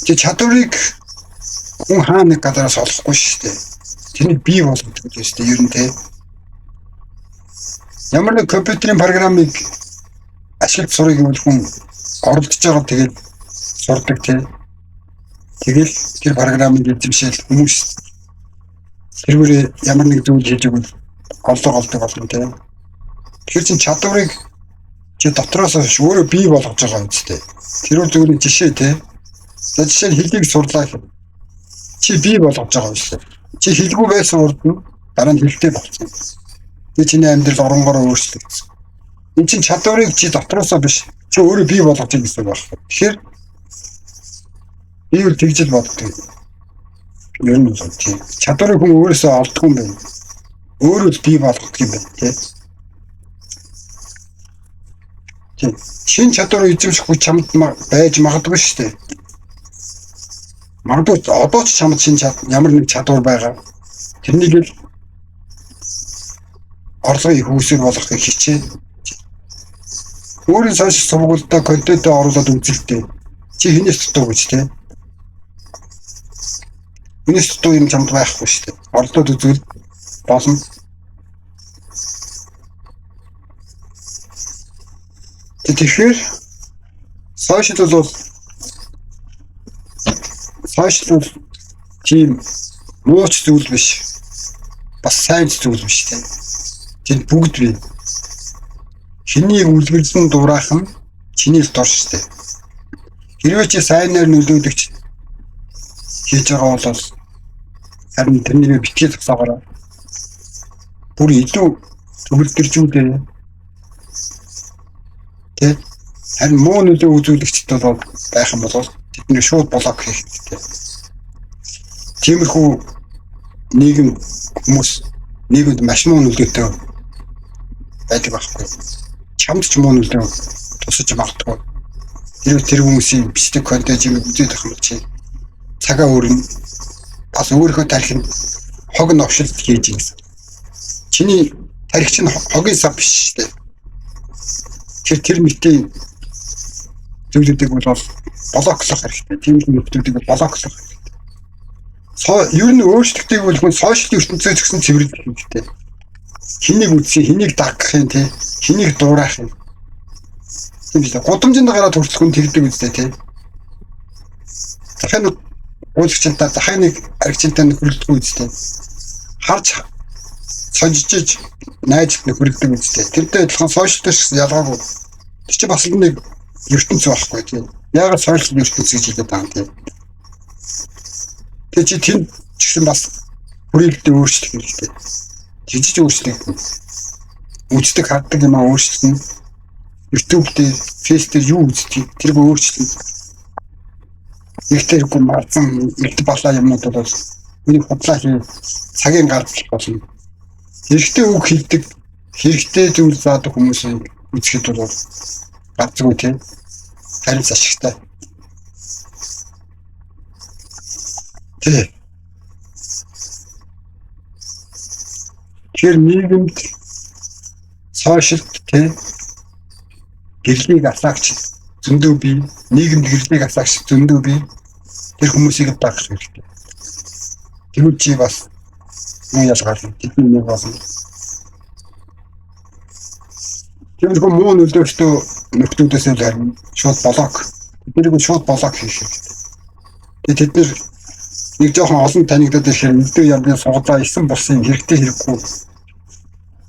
Тэг чадварыг хүн хаа нэг гадараас олохгүй шүү дээ. Тэрийг бий болгодог юм шүү дээ ер нь тийм. Ямар нэг компьютерийн програмыг ашиглаж сурах юм бол хүн оролдож байгаа тэгээд сурдаг тийм. Тэгэл тэр програмыг эзэмшээл хүмүүс тэрүүгээр ямар нэг зүйл хийж өгвөл олдог болно тийм. Тэгэхээр чин чадварыг чи дотроос өөрөө бий болгож байгаа юм зү. Тэр үл зөвхөн жишээ тийм. За жишээ нь хэлийг сурлаа гэх. Чи бий болгож байгаа юм шүү. Чи хэлгүй байсан урд нь дараа нь хэлтэй болсон. Тэгээ чиний амьдрал оронгороо өөрчлөгдсөн. Энд чин чадварыг чи дотроосоо биш чи өөрөө бий болгож байгаа гэсэн үг байна. Тэгэхээр би үл тэгжэл боддог. Ер нь тийм. Чадварыг хүн өөрөөсөө олдох юм байна. Өөрөө л бий болгох юм байна тийм. Тийм. Шинэ чадвар эзэмших хүч чамд байж магадгүй шүү дээ. Магадгүй одоо ч чамд шинэ ямар нэг чадвар байгаа. Тэрнийг л орлогын хүүсээр болгохыг хичээ. Өөрийн цааш сургуультай контент оруулаад үзэлтэй. Чи хинээс дутуу гэж тийм. Хинээс дутуу юм чамд байхгүй шүү дээ. Орлоод үзвэл болно. Тэгэхээр сошиал бол тийм мууч зүйл биш. Бас сайн зүйл биш тийм. Тэнд бүгд бий. Чиний үлгэрлэн дуурайх нь чиний л дор шүү дээ. Хэрвээ чи сайнаар нөлөөлөгч хийж байгаа бол харин тэрнийг битгий зогсоогоорой. Бүр илүү төвлөрдөржүүлээ. Тэ харин муу нөлөө үзүүлэгчд бол байх юм бол тэдний шууд блок хийх хэрэгтэй. Тиймэрхүү нийгэм хүмүүс нийгэмд маш муу нөлөөтэй байдаг байхгүй. Чамд ч муу нөлөө тусаж магадгүй. Тэр хүмүүсийн бичдэг контент юм үзээд байх юм чи цагаа өөрн бас өөрийнхөө тархинд хог новшилт хийж юм. Чиний тархич нь хогийн сав биш шүү дээ. Тэр мэтийн зүйлүүдийг бол блоклох хэрэгтэй. Тийм нөхцөлүүдийг блоклох хэрэгтэй. Ер нь өөрчлөлтийг бол хүн сошиал ертөнцөөс гэсэн цэвэрлэх хэрэгтэй. Хэнийг үзье, хэнийг дагах юм те, хэнийг дуурайх юм. Тийм биш. Гудамжинд гараад хүртэл хүн тэгдэг үстэй те. Дахин уулагчтай, дахин нэг аригчтай нөхөрлөдөг үстэй. Харж сонжиж найзт нөхөрлөдөг үстэй. Тэрдээ адилхан сошиалч ялгаагүй. Тэр чинь бас нэг ертөнц байхгүй тийм. Яагаад сошиал ертөнц гэж хэлээд байгаа юм тийм. Тэр чи тэнд ч гэсэн бас хүрээлтээ өөрчлөх хэрэгтэй. Жижиг өөрчлөлт. Үздэг хаддаг юм аа өөрчлөлт. YouTube дээр, Facebook дээр юу үздэг тэрийг өөрчлөлт. Ихтэйггүй марцсан илт балаа юмнууд бол миний худлаа хий цагийн гарч болно. Хэрэгтэй үг хэлдэг, хэрэгтэй зүйл заадаг хүмүүсийг үзэхэд бол гадзгүй тийм харин ашигтай. Тэр нийгэмд сошиалт тийм гэрлийг асаагч зөндөө бий, нийгэмд гэрлийг асаагч зөндөө бий. Тэр хүмүүсийг багах хэрэгтэй. Тэгвэл чи бас юу ялгаална? Тэдний нэг болно. Тэр хүн муу нөлөөтэй нөхдүүдээс л харин шууд блок. Тэрийг шууд блок хийх хэрэгтэй. Тэгээд тэд нэр нэг жоохон олон танигдаад ирэхээр мэдээ ямны сугалаа исэн болсон хэрэгтэй хэрэггүй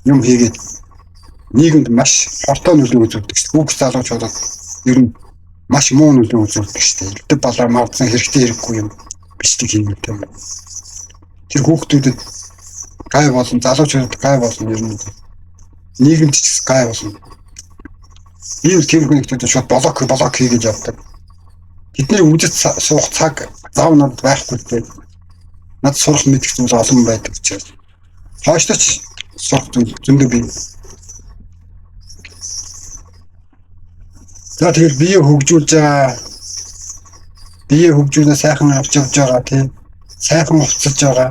юм хийгээд нийгэмд маш хортой нөлөө үзүүлдэг шүү. Хүүхд залуучуудад ер нь маш муу нөлөө үзүүлдэг шүү. Илдэг балаар мартсан хэрэгтэй хэрэггүй юм бичдэг юм тийм. Тэр хүүхдүүдэд гай болон залуучуудад гай болон ер нь нийгэмд ч гай болон ийм тэр хүмүүсд шууд блок хийгээд явдаг. Тэдний үдэд суух цаг зав надад байхгүй дээ. Над сурах мэдэх зүйл олон байдаг учраас. Хойшлооч сурах зүйл зөндөө бий. За тэгэхээр бие хөгжүүлж байгаа. Бие хөгжүүлээ сайхан авч явж байгаа тийм. Сайхан уцалж байгаа.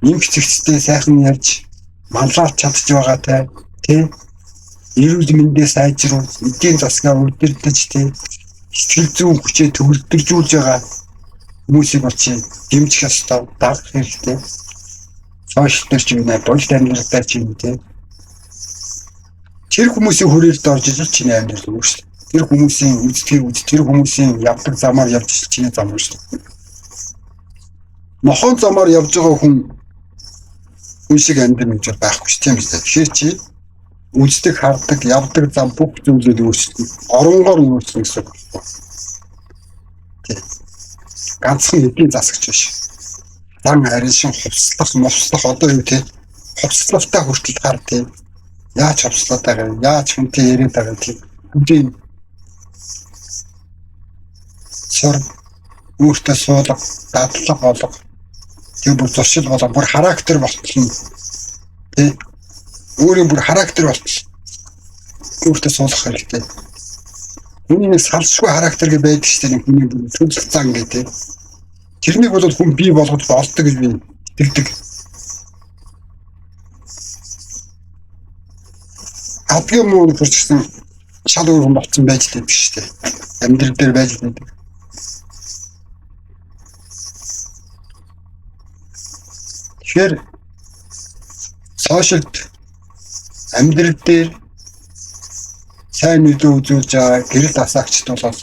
Нэмэх зэгцтэй сайхан ярьж манлайлж чадж байгаа тийм. Эрүүл мэндээ сайжруулж, эдийн засгаа удирдах тийм. Сэтгэл зүйн хүчээ төвлөрүүлж байгаа хүмүүсийг бол чи дэмжих ёстой, дагах хэрэгтэй. Сошиал дээр ч юм уу, болж амьдралдаа ч юм уу тийм. Тэр хүмүүсийн хүрээлд орж ижил чиний амьдрал өөрчлөлт. Тэр хүмүүсийн үздэг, тэр хүмүүсийн явдаг замаар явж чиний зам өөрчлөлт. Мохон замаар явж байгаа хүн шиг амьдрал гэж байхгүй ч тийм үү. Тэгэхээр чи үздэг, хардаг, явдаг зам бүх зүйлүүд өөрчлөлт. Оронгоор өөрчлөлт гэсэн үг. Ганцхан эдийн засагч биш. Дан харин шин хувцлах одоо юу те хувцлалтай хүртэл гар те яаж хувцлаад байгаа яаж хүнтэй яриад байгаа тийм үгүй сор өөртөө суулга дадлаг болго тийм бүр зуршил болго бүр характер болтолно те өөрийн бүр характер болтол өөртөө суулгах хэрэгтэй. Хүний нэг салшгүй характер гэж байдаг шүү дээ. Хүний бүр төлөв зан гэдэг. Тэрнийг бол хүн бий болгож болдог гэж би итгэдэг. Апгийн муу төрчихсөн шал өөр хүн болсон байж дээ биш үү? Амьдрал дээр байж байдаг. Тэгэхээр сошиалд амьдрал дээр сайн нөлөө үзүүлж байгаа гэрэл асаагчд бол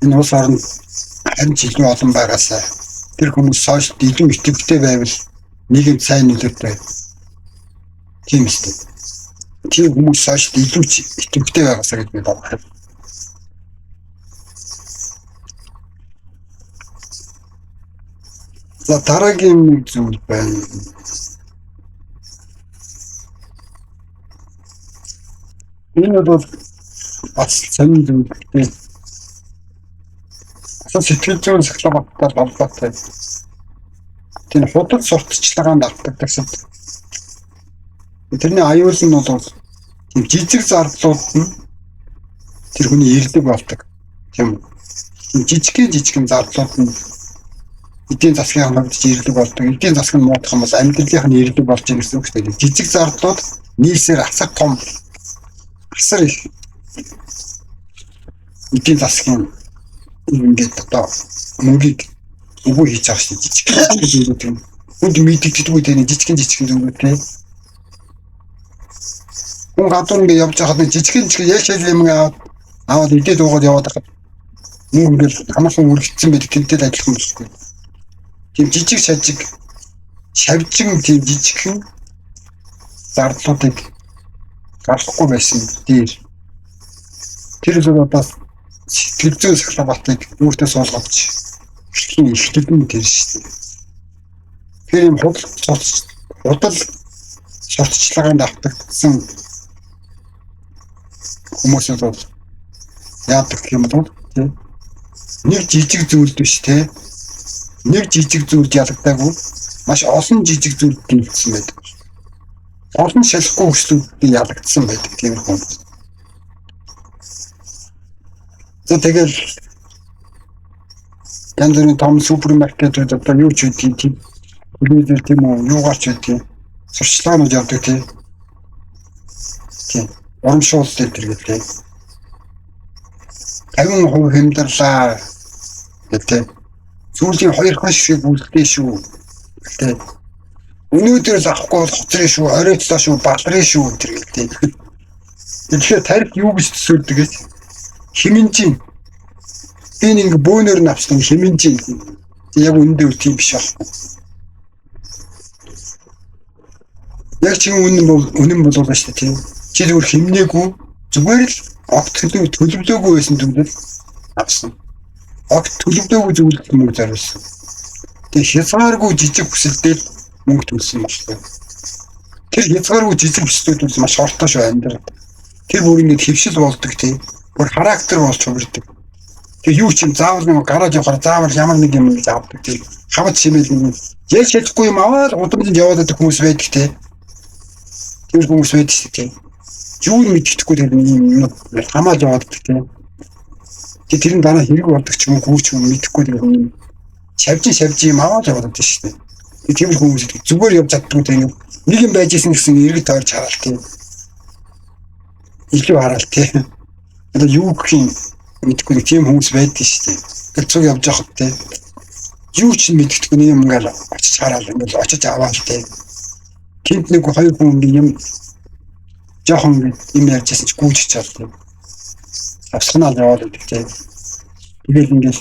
энэ улс орнд харин ч илүү олон байгаасаа тэр хүмүүс сошиалд илүү идэвхтэй байвал нийгэм сайн нөлөөтэй. Тийм үстэй. Тэр хүмүүс сошиалд илүү идэвхтэй байгаасаа гэж би боддог. За дараагийн нэг зүйл байна. Энэ бол бас сонин зүйл гэдэг. Сэтгэл зүйн сахилгаантай холбоотой. Тэр худал сурталчилгаанд автдаг гэсэн. Тэрний аюул нь бол тийм жижиг зардлууд нь тэр хүний эрлэг болдог. Тийм жижигхэн зардлууд нь эдийн засгийн хувьд эрлэг болдог. Эдийн засаг нь муудах юм бол амьдралынх нь эрлэг болж байгаа гэсэн үг шүү дээ. Жижиг зардлууд нийлсээр асар том асар их эдийн засгийн ингээд одоо мөнгийг өгөө хийж байгаа шүү дээ. Жижиг зүйлүүд юм. Үнд мэддэгддэг үү жижигэн зүйлүүд тийм. Хүн гадуур ингээд явж байхад жижигэн яашаал юм аваад идээд уугаад яваад байхад ингээд хамаахан үргэлжлэн байдаг тэнтэй адилхан болчихгүй. Тийм жижиг шажиг шавжин тийм жижигхэн зардлуудыг гарахгүй байсан дээр тэр зүйл бас сэтгэл зүйн сахлабатыг өөртөө суулгавч ихтгэн тэр шүү дээ. Тэр юм худал сурталчилгаанд автагдсан хүмүүсүүд бол яадаг юм бол тийм нэг жижиг зүйл биш те нэг жижиг зүйлд ялагдаагүй маш олон жижиг зүйлд дэмжсэн байдаг. Олон шалахгүй хүслүүд ялагдсан байдаг тийм хүмүүс. Тэгэл янз бүрийн том супермаркетууд одоо юу ч үгүй тийм үлдэл тийм үү юугаар ч үгүй сурчлагууд явдаг тийм урамшуулт гэдэг тийм 50% хэмдэрлээ гэдэг сүүлийн 2 хоног шиг үлдээ шүү гэдэг өнөөдөр л авахгүй бол хоцроо шүү оройтлоо шүү балрын шүү гэдэг. Тэгэхээр тарих юу гэж төсөөлдөг гэж химэнжин энэ ингээ бөөнөр навсан химэнжин яг үндэ тийм биш байхгүй. Яг чи үнэн болоо шүү дээ тийм. Чи зүгээр химнээгүй зүгээр л огт төлөвлөөгүй байсан зүйлэл авсан. Огт төлөвлөөгүй зүйлд мөнгө зарвсан. Тэгээ хязгааргүй жижиг хүсэлтэд мөнгө төлсөн байна. Тэр хязгааргүй жижиг хүсэлтүүд маш хортой шүү амьдрал. Тэр бүр ингэ хөвшил болдог тийм. Бүр характер болж хувирдаг. Тэгээ юу ч юм заавал нэг гараад явахаар заавал ямар нэг юм гэж авдаг тийм. Хавц шимэл нэг ял шалахгүй юм аваад удамд яваад байдаг хүмүүс байдаг тийм. Тэр хүмүүс байдаг шүү тийм. Юу мэдчихгүй тэр юм хамаал яваад байдаг тийм. Тэр нь дараа хэрэг болдог ч юм уу ч юм мэдэхгүй тэр юм. Шавжин юм аваад яваад байдаг шүү дээ. Тэр хүмүүс зүгээр явж чаддаг тийм. Нэг юм байж исэн гэсэн эргэж тойрч хараал тийм. Илүү хараал тийм. Одоо юу гэх юм мэдхгүй тийм хүмүүс байдаг шүү дээ. Тэр цуг явж явах тийм. Юу ч мэддэхгүй нэг юм ингээл очиж хараал ингээл очиж аваад тийм. Тэнд нэг хоёр хүн юм жоохон юм ярьжсэн ч гүйж чад тийм. Авсганаа яваад байдаг тийм. Тэгэл ингээл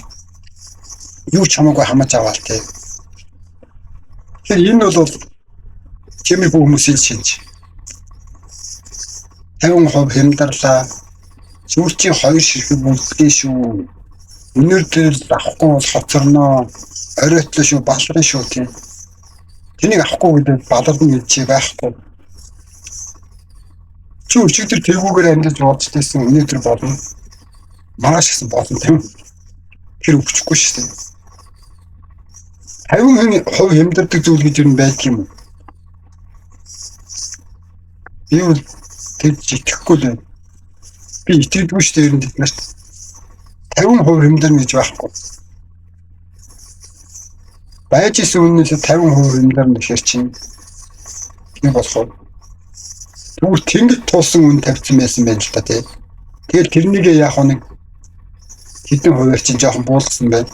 юу ч хамаагүй хамааж аваад тийм. Тэгэхээр энэ бол чимээ хүмүүсийн шинж. 50% хямдарлаа. Сүүлчийн 2 ширхэг үлдээ шүү. Өнөөдөр авахгүй бол хоцорноо. Оройтлоо шүү, балрын шүү тийм. Тэнийг авахгүй гэдэг баларна гэж байхгүй. Чи өчигдөр тэргүүгээр амьдж бодчихсон өнөөдөр болно. Маргааш гэсэн болно тийм. Тэр өвчөхгүй шүү дээ. 50% хямдардаг зүйл гэж юу байдаг юм. Би бол тэр итгэхгүй л байна. Би итгэдэггүй шүү дээ энэ тэднэрт. 50% хямдарна гэж байхгүй. Байж исэн үнээс 50% хямдарна гэхэр чинь нэг болох уу? Түр тэнгид тулсан үн тавьсан байсан байна л та тий. Тэгэл тэрнийг яах вэ нэг хэдэн хувиар чинь жоохон буулгасан байна.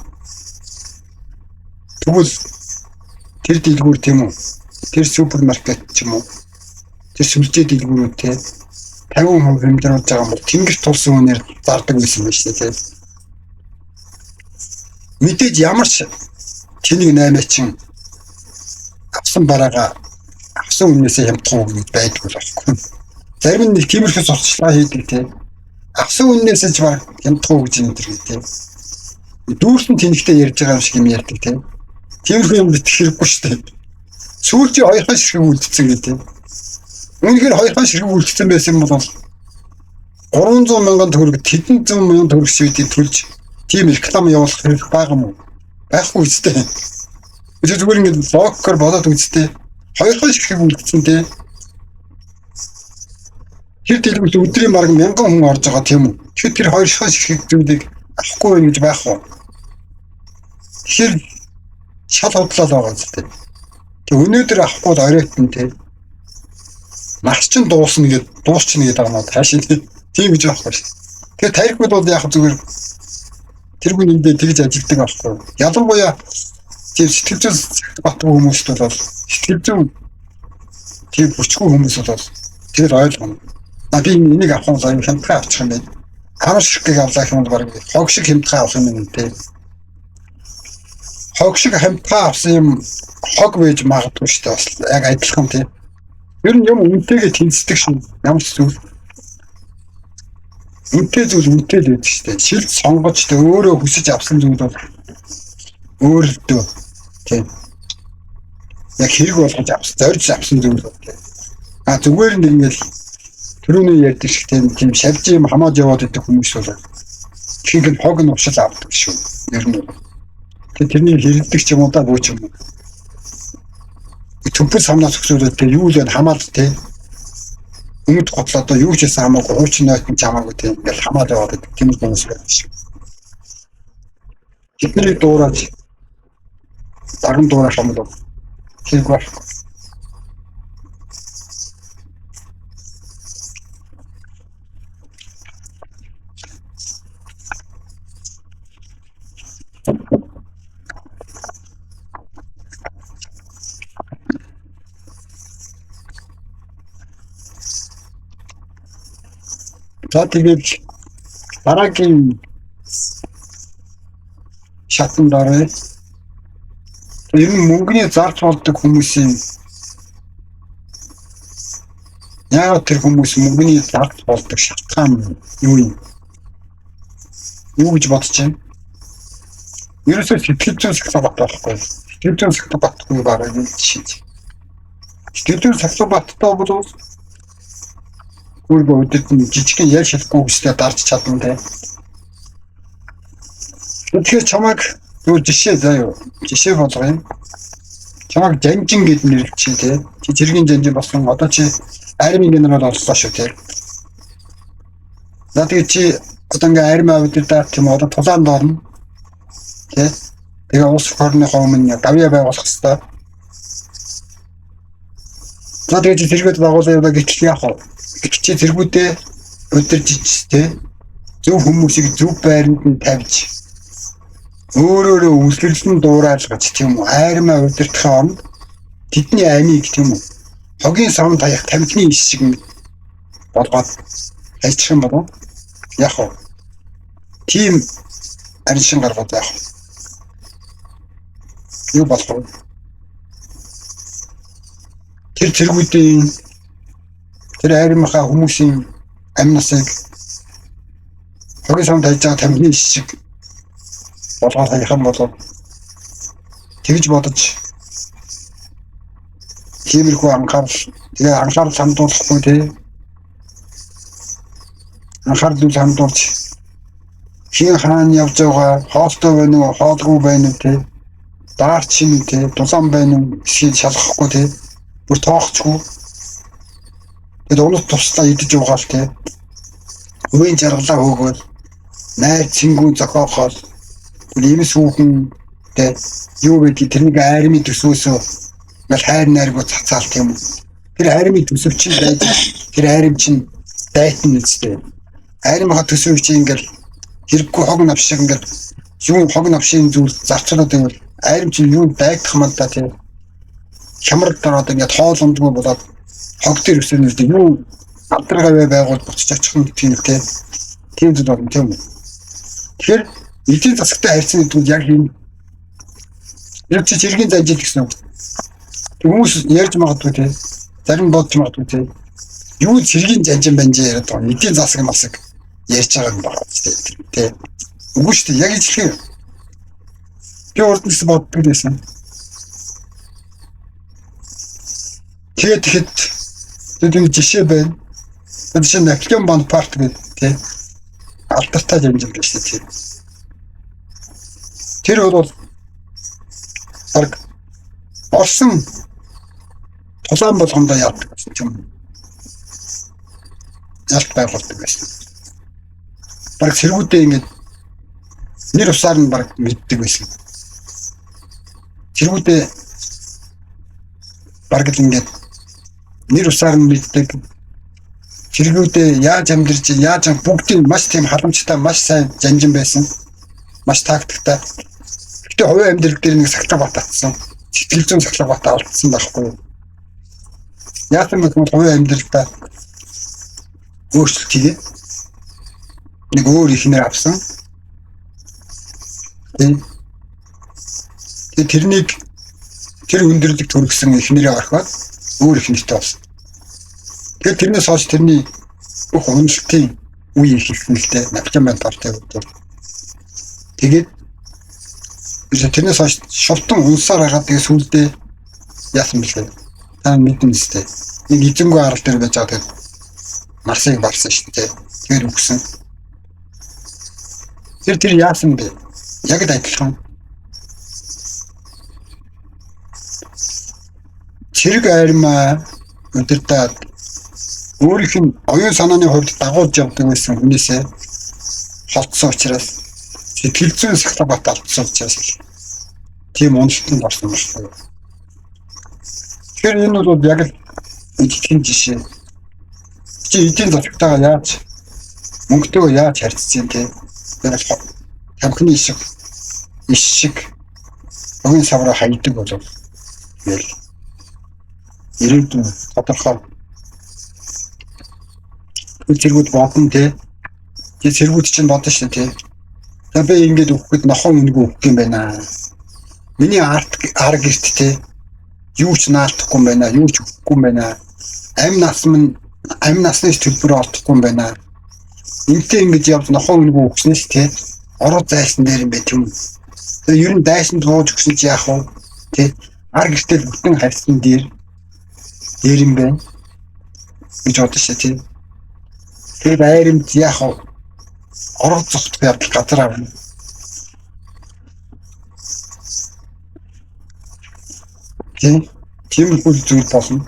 Тэгвэл тэр дэлгүүр тийм үү? Тэр супермаркет ч юм уу? Тэр сүлжээ дэлгүүрүүд тий 50% хэмжээнд байгаа бол тэнгэрт тулсан үнээр зардаг байсан байна шүү дээ. Мэдээж ямар ч тэнийг 8 чин авсан бараага авсан үнээсээ хямдхан үг байдгүй байхгүй. Зарим нэг тиймэрхүү сурталчилгаа хийдэг тий. Авсан үнээсээ ч баг хямдхан үг юм дэр тий. Дүүрсэн тэнэгтэй ярьж байгаа юм шиг юм ярьдаг тий. Тиймэрхүү юм битгэх хэрэггүй шүү дээ. Сүүлчийн 2 хан ширхэг үлдсэн гэдэг. Үнэхээр 2 хан ширхэг үлдсэн байсан юм бол 300 мянган төгрөг, тэдэн 100 мянган төгрөг шивэдийг төлж тийм реклам явуулах хэрэг байгаа юм уу? Байхгүй үстэй. Зүгээр ингээд блокер болоод үстэй. 2 хан ширхэг үлдсэн дээ. Тэр дэлгүүрт өдрийн бараг 1000 хүн орж байгаа тийм үү? Тэгэхээр тэр 2 хан ширхэг зүйлийг авахгүй байх гэж байх уу? Тэгэхээр шал худлаа байгаа зү. Тэг өнөөдөр авахгүй оройтон тий. Нас чинь дуусна гэдэг дуусчихна гэдэг байгаа нь хаашаа тийм гэж байхгүй шүү. Тэгэхээр тарихуд бол яг зүгээр тэргүй нэндээ тэгж ажилтдаг байхгүй. Ялангуяа тийм сэтгэл зүйн батгүй хүмүүст бол сэтгэл зүйн тийм бүчгүй хүмүүс бол тэр ойлгоно. Би энийг авах юм хямдхан авчих юм байна. Хар шигтэй авлаа юм бол баг хог шиг хямдхан авах юм тий. Хог шиг хямдхан авсан юм хог байж магадгүй шүү дээ. Бас яг адилхан тий. Ер нь юм үнтэйгээ тэнцдэг шин ямар ч зүйл. Үнтэй зүйл үнтэй л байдаг шүү дээ. Шилд сонгож тэ өөрөө хүсэж авсан зүйл бол өөрөлдөө тий. Яг хэрэг болгож авсан, зорж авсан зүйл бол тий. Зүгээр нэг ингээл түрүүний ярьдаг шиг тийм шавж юм хамааж яваад идэх хүмүүс бол ихэнх нь хог нувшил авдаг шүү. Ер нь. Тэрний хэрэлдэг ч юм уу да бууч юм. Төмпөл самнаас өсвөлөө тэг юу л байна хамаад тэг өмнөд готлоо одоо юу ч хийсэн хамаагүй хуучин нойтон чамаагүй тэг ингээл хамаад яваад тийм л хүмүүс байна шүү. Тэднийг дуурайж даран дуурайх юм бол хийх байх. Тэгээд дараагийн шатанд орё. Ер нь мөнгөний зарц болдог хүмүүсийн яг тэр хүмүүс мөнгөний зарц болдог шалтгаан юу юм? Юу гэж бодож байна? Ерөөсөө сэтгэл зүйн сахилга бат байхгүй. Сэтгэл зүйн сахилга батгүй байгаа юм шиг. Сэтгэл зүйн сахилга баттай бол Гүрбө өдөд нь жижигхэн ял шалахгүй хүслээ дарж чадна те. Тэгэхээр чамайг юу жишээ заяа. Жишээ болгоё. Чамайг жанжин гэд нэрлэчихье те. Чи зэргийн жанжин болсон одоо чи армийн генерал боллоо шүү те. Тэгээд чи одоо ингээ арми авдаа тийм одоо тулаан доорно. Тэ. Тэгээ улс орныхоо өмнө гавья байгуулах хэрэгтэй. Тэгээд зэрэгт байгуулаа яваа гэтэл яах вэ? Чи зэргүүдээ өдөржиж тэ зөв хүмүүсийг зөв байранд нь тавьж өөрөөрөө үйлчлэн дуурайлгаж тийм үү айрмаа удирдахын оронд тэдний амийг тийм үү хогийн савнд хаях тамхины иш шиг болгоод хайчих юм болов яах вэ? Тийм аршин гаргаад яах вэ? Юу болох вэ? Тэр зэргүүдийн тэр айрмахаа хүмүүсийн амнасыг хогийн савнд хайж байгаа тамхины иш шиг болгоод хаях юм болов тэгж бодож тиймэрхүү анхаарал хандуулахгүй тий анхаарал хандуулж хин хаан явж байгаа хоолтой байна уу хоолгүй байна уу тий даарч шин тий тулаан байна уу шил шалгахгүй тий бүр тоохчгүй тэгээд унах туслаа идэж угаал тий өвийн жаргалаа хөөгөөл найр цингүү зохиохол лимс хүүхэн тий юу гэдэг тэрнийг айрмын төсөөсөө мэл хайр найргуу цацаал тийм үү тэр айрмын төсөв чинь байж тэр айрм чинь дайтан нэстэй айрмын төсөв чинь ингээл хэрэггүй хог навшиг ингээл юу хог навшийн зүйл зарцуулаад байвал айрм чинь юу дайгдах юм да тийм хямрал дараад ингээд хоол ундгүй болоод хог дээр өсөнөд юу алдаргавь байгуул буцаж очих юм тийм зүйл байна тийм үү тэгэхээр эдийн засагтай харьцан гэдэг нь яг энэ яг чи зэргийн занжил гэсэн үг хүмүүс ярьж магадгүй тий зарим бодож магадгүй тий юу зэргийн занжин банжи яриад байгаа эдийн засаг масаг ярьж байгаа юм байна тий үгүй шүү дээ яг ижлэх юм би урднаас боддог байсан тэгэхэд энэ жишээ байна жишээ нь Наполеон Бонапарт гэдэг тий алдартай жанжин биш тий тэр бол баг орсон тулаан болгондоо яадаг юм ялт байгуулдаг байсан баг зэргүүдээ ингэж нэр усаар нь баг мэддэг байсан зэргүүдээ баг л ингэж нэр усаар нь мэддэг. Цэргүүдээ яаж амьдарч яаж бүгдийг маш тийм халамжтай маш сайн жанжин байсан. Маш тактиктай. Гэтэ хувийн амьдрал дээр нэг сахлах бат татсан. Сэтгэл зүйн сахлах бат алдсан байхгүй. Яасан бэ гэвэл хувийн амьдралдаа өөрчлөлт хийгээ. Нэг өөр ихнэр авсан. Тэрнийг тэр өндөрлөг төргсөн ихнэрээ орхиод өөр ихнэртэй болсон. Тэгээд тэрнээс хойш тэрний бүх уналтын үе ихэлсэн л дээ. Наполеон тартай үед. Тэгээд тэрнээс хойш шултан унсаар хагаад тэгээд сүлдээ яасан бэлээ. Та мэдэн үстэй. Нэг эзэнгүй арал дээр байж байгаа тэгээд Марсыг барсан шүү дээ. Тэгээд өгсөн. Тэр яасан бэ? Яг л адилхан. Цэрэг армаа өдөртөө өөрийнх нь оюун санааны хувьд дагуулж явдаг байсан хүнээсээ холдсон учраас сэтгэл зүйн сахлах бат алдсан учраас тийм уналтанд орсон байна. Тэгэхээр энэ бол яг л эдгээр жишээ. Чи эдийн засагтайгаа яаж мөнгөтэйгээ яаж харьцаж юм те? Тамхины иш шиг оюун савраа хайдаг болов. Тэгэл ирээдүйн тодорхой цэргүүд бодно те. Тэгээ цэргүүд чинь бодно шүү те. За би ингэж өгөхэд нохон үнэгүй өгөх юм байна. Миний арга гэрт те. Юу ч наалтахгүй юм байна. Юу ч өгөхгүй юм байна. Амь насны төлбөр олдохгүй юм байна. Интэй ингэж явж нохон үнэгүй өгснээс те. Ороо зайсан дээр юм бэ тийм. Тэгээ ер нь дайсан дууж өгсөн чи яах вэ? Тэ арга гэртэл бүтэн харьцсан дээр юм байна. гэж бодож шээ тийм. Тэгээд айрымд яах вэ? Ороо зогтох явдал газар авна. Тийм л зүйл болно.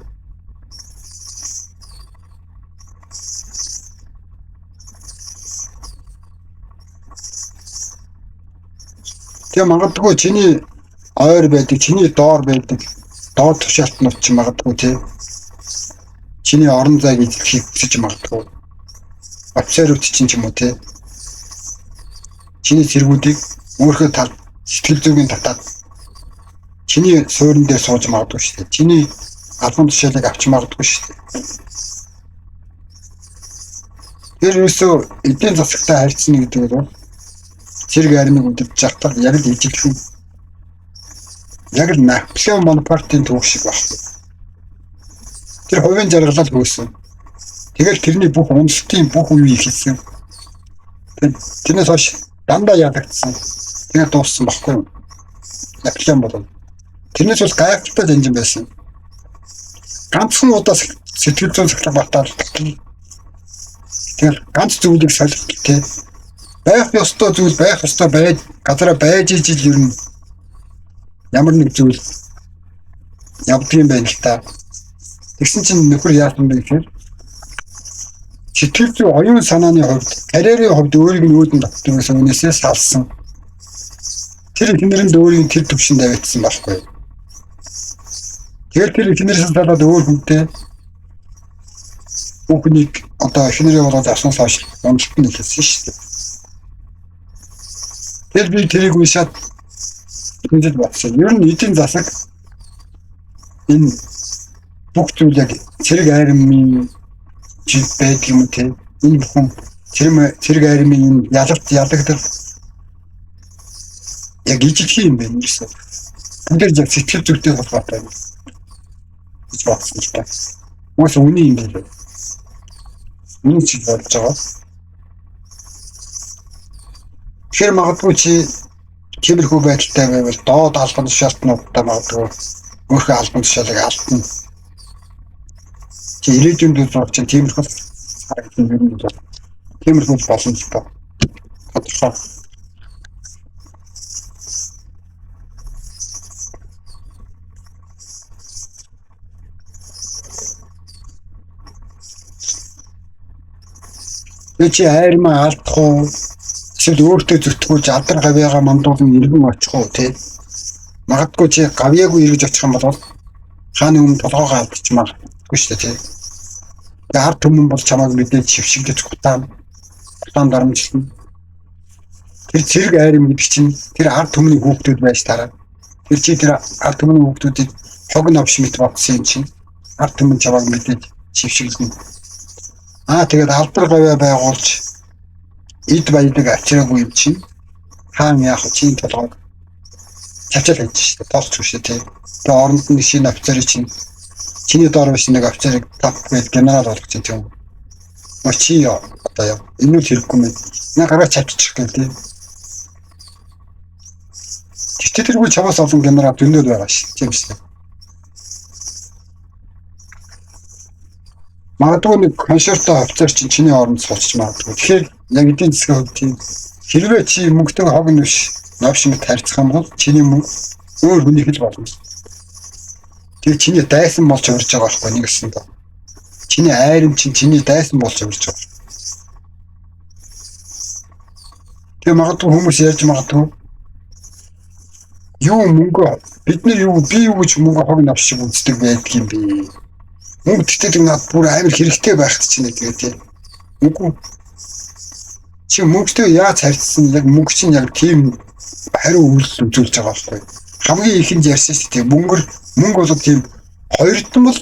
Тэгээ магадгүй чиний ойр байдаг, чиний доор байдаг, доор тушаалтнууд ч магадгүй тийм. Чиний орон зайг эзлэхийг хүсэж магадгүй. Офицерууд чинь ч юм уу тийм. Чиний цэргүүдийг өөрхөө тал сэтгэл зүйн татаад чиний суурин дээр сууж магадгүй шүү дээ. Чиний албан тушаалыг авч магадгүй шүү дээ. Тэр юусоо эдийн засагтай харьцна гэдэг нь цэрэг армийг өдөрж захтал яг л ижилхэн. Яг л Наполеон Бонапартын түүх шиг байна. Тэр хувийн жаргалал хөөсөн. Тэгэл тэрний бүх уналтын бүх үе ихэлсэн. Тэрнээс хойш дандаа ядагдсан. Тэгээд дууссан баггүй юу? Наполеон бол. Тэрнээс бол гайхалтай жанжин байсан. Ганцхан удаа сэтгэл зүйн сахлах батал. Тэр ганц зүйлийг солихтэй. Байх ёстой зүйл байх ёстой байж газараа байж ижил ер нь ямар нэг зүйл явдгийн байна л та. Тэгсэн чинь нөхөр яасан бэ гэхээр сэтгэл зүй оюун санааны хувьд, карьерийн хувьд өөрийг нь өөдөн татдаг гэсэн үнээсээ салсан. Тэр ихнэрэнд өөрийн тэр төвшөнд авчихсан байхгүй. Тэгэхээр тэр ихнэрээс талаад өөр хүнтэй бүхнийг одоо ихнэрээ болоод авсан сошиал уналтанд хэлсэн шүү дээ. Тэр би тэрийг уншаад хүндэд батсан. Ер нь эдийн засаг энэ бүх зүйлийг цэрэг армийн жиг байдаг юм те. Энэ бүхэн цэрэг армийн ялагдал яг ижил юм байна гэсэн. Эндэр яг сэтгэл зүйтэй холбоотой гэж бодсон ч та. Мөн үний юм байна. Үний чиг болж байгаа. Тэр магадгүй чи тиймэрхүү байдалтай байвал доод албан тушаалтнуудтай магадгүй өөрхөн албан тушаалыг алдна. Чи ирээдүйн төлөв чинь тиймэрхүү харагдсан юм байна. Тиймэрхүү боломжтой. Тодорхой. Чи хайрмаа алдах уу? Эсвэл өөртөө зүтгэж алдар гавьяага мандуулан иргэн очих уу тий? Магадгүй чи гавьяагүй иргэж очих юм бол хааны өмнө толгоогоо алдчих магадгүй. мэддэггүй шүү дээ тийм. Тэгээ ард түмэн бол чамайг мэдээд шившигдэж гутаан дарамжилна. Тэр зэрэг айрам гэдэг чинь тэр ард түмний хүүхдүүд байж тараа. Тэр чи тэр ард түмний хүүхдүүдийг хог новш мэт бодсон юм чинь ард түмэн чамайг мэдээд шившигдэн. Тэгээд алдар гавья байгуулж эд баялаг авчираагүй юм чинь хаан яах вэ? Чинь толгойг чавчаал хийж шүү дээ. Тоолч шүү дээ. Тэгээ оронд нь шинэ офицерыг чинь чиний доор байсан нэг офицерыг тав гэж генерал болгож чинь. Чи одоо яа. Энэ нь хэрэггүй мэн. Гараа чавчих гээл тийм. Гэтэл тэргүй чамаас олон генерал дүнээд байгаа шүү. Тийм шүү. Магадгүй нэг коншерто офицер чинь чиний оронд суулчих магадгүй. Тэгэхээр яг эдийн засгийн хувьд тийм хэрвээ чи мөнгөтэй хог нүш новшмт харьцах юм бол чиний мөнгө өөр хүнийг л болно. Тэр чиний дайсан болж урж байгаа байхгүй нэг гэсэн доо. Чиний айрам чинь чиний дайсан болж урж байгаа. Тэгээ магадгүй хүмүүс ярьж магадгүй юу мөнгө бидний юу би юу гэж мөнгө хог новш шиг үздэг байдаг юм бэ? Мөнгө тэгтээ над бүр амар хэрэгтэй байхт чинь гэдэг тийм. Үгүй. Чи мөнгөтэй яаж харьцсан яг мөнгө чинь яг тийм хариу үйлс үзүүлж байгаа байхгүй. Хамгийн ихэнд ярьсан шүү дээ. Мөнгө бол тийм хоёрдон бол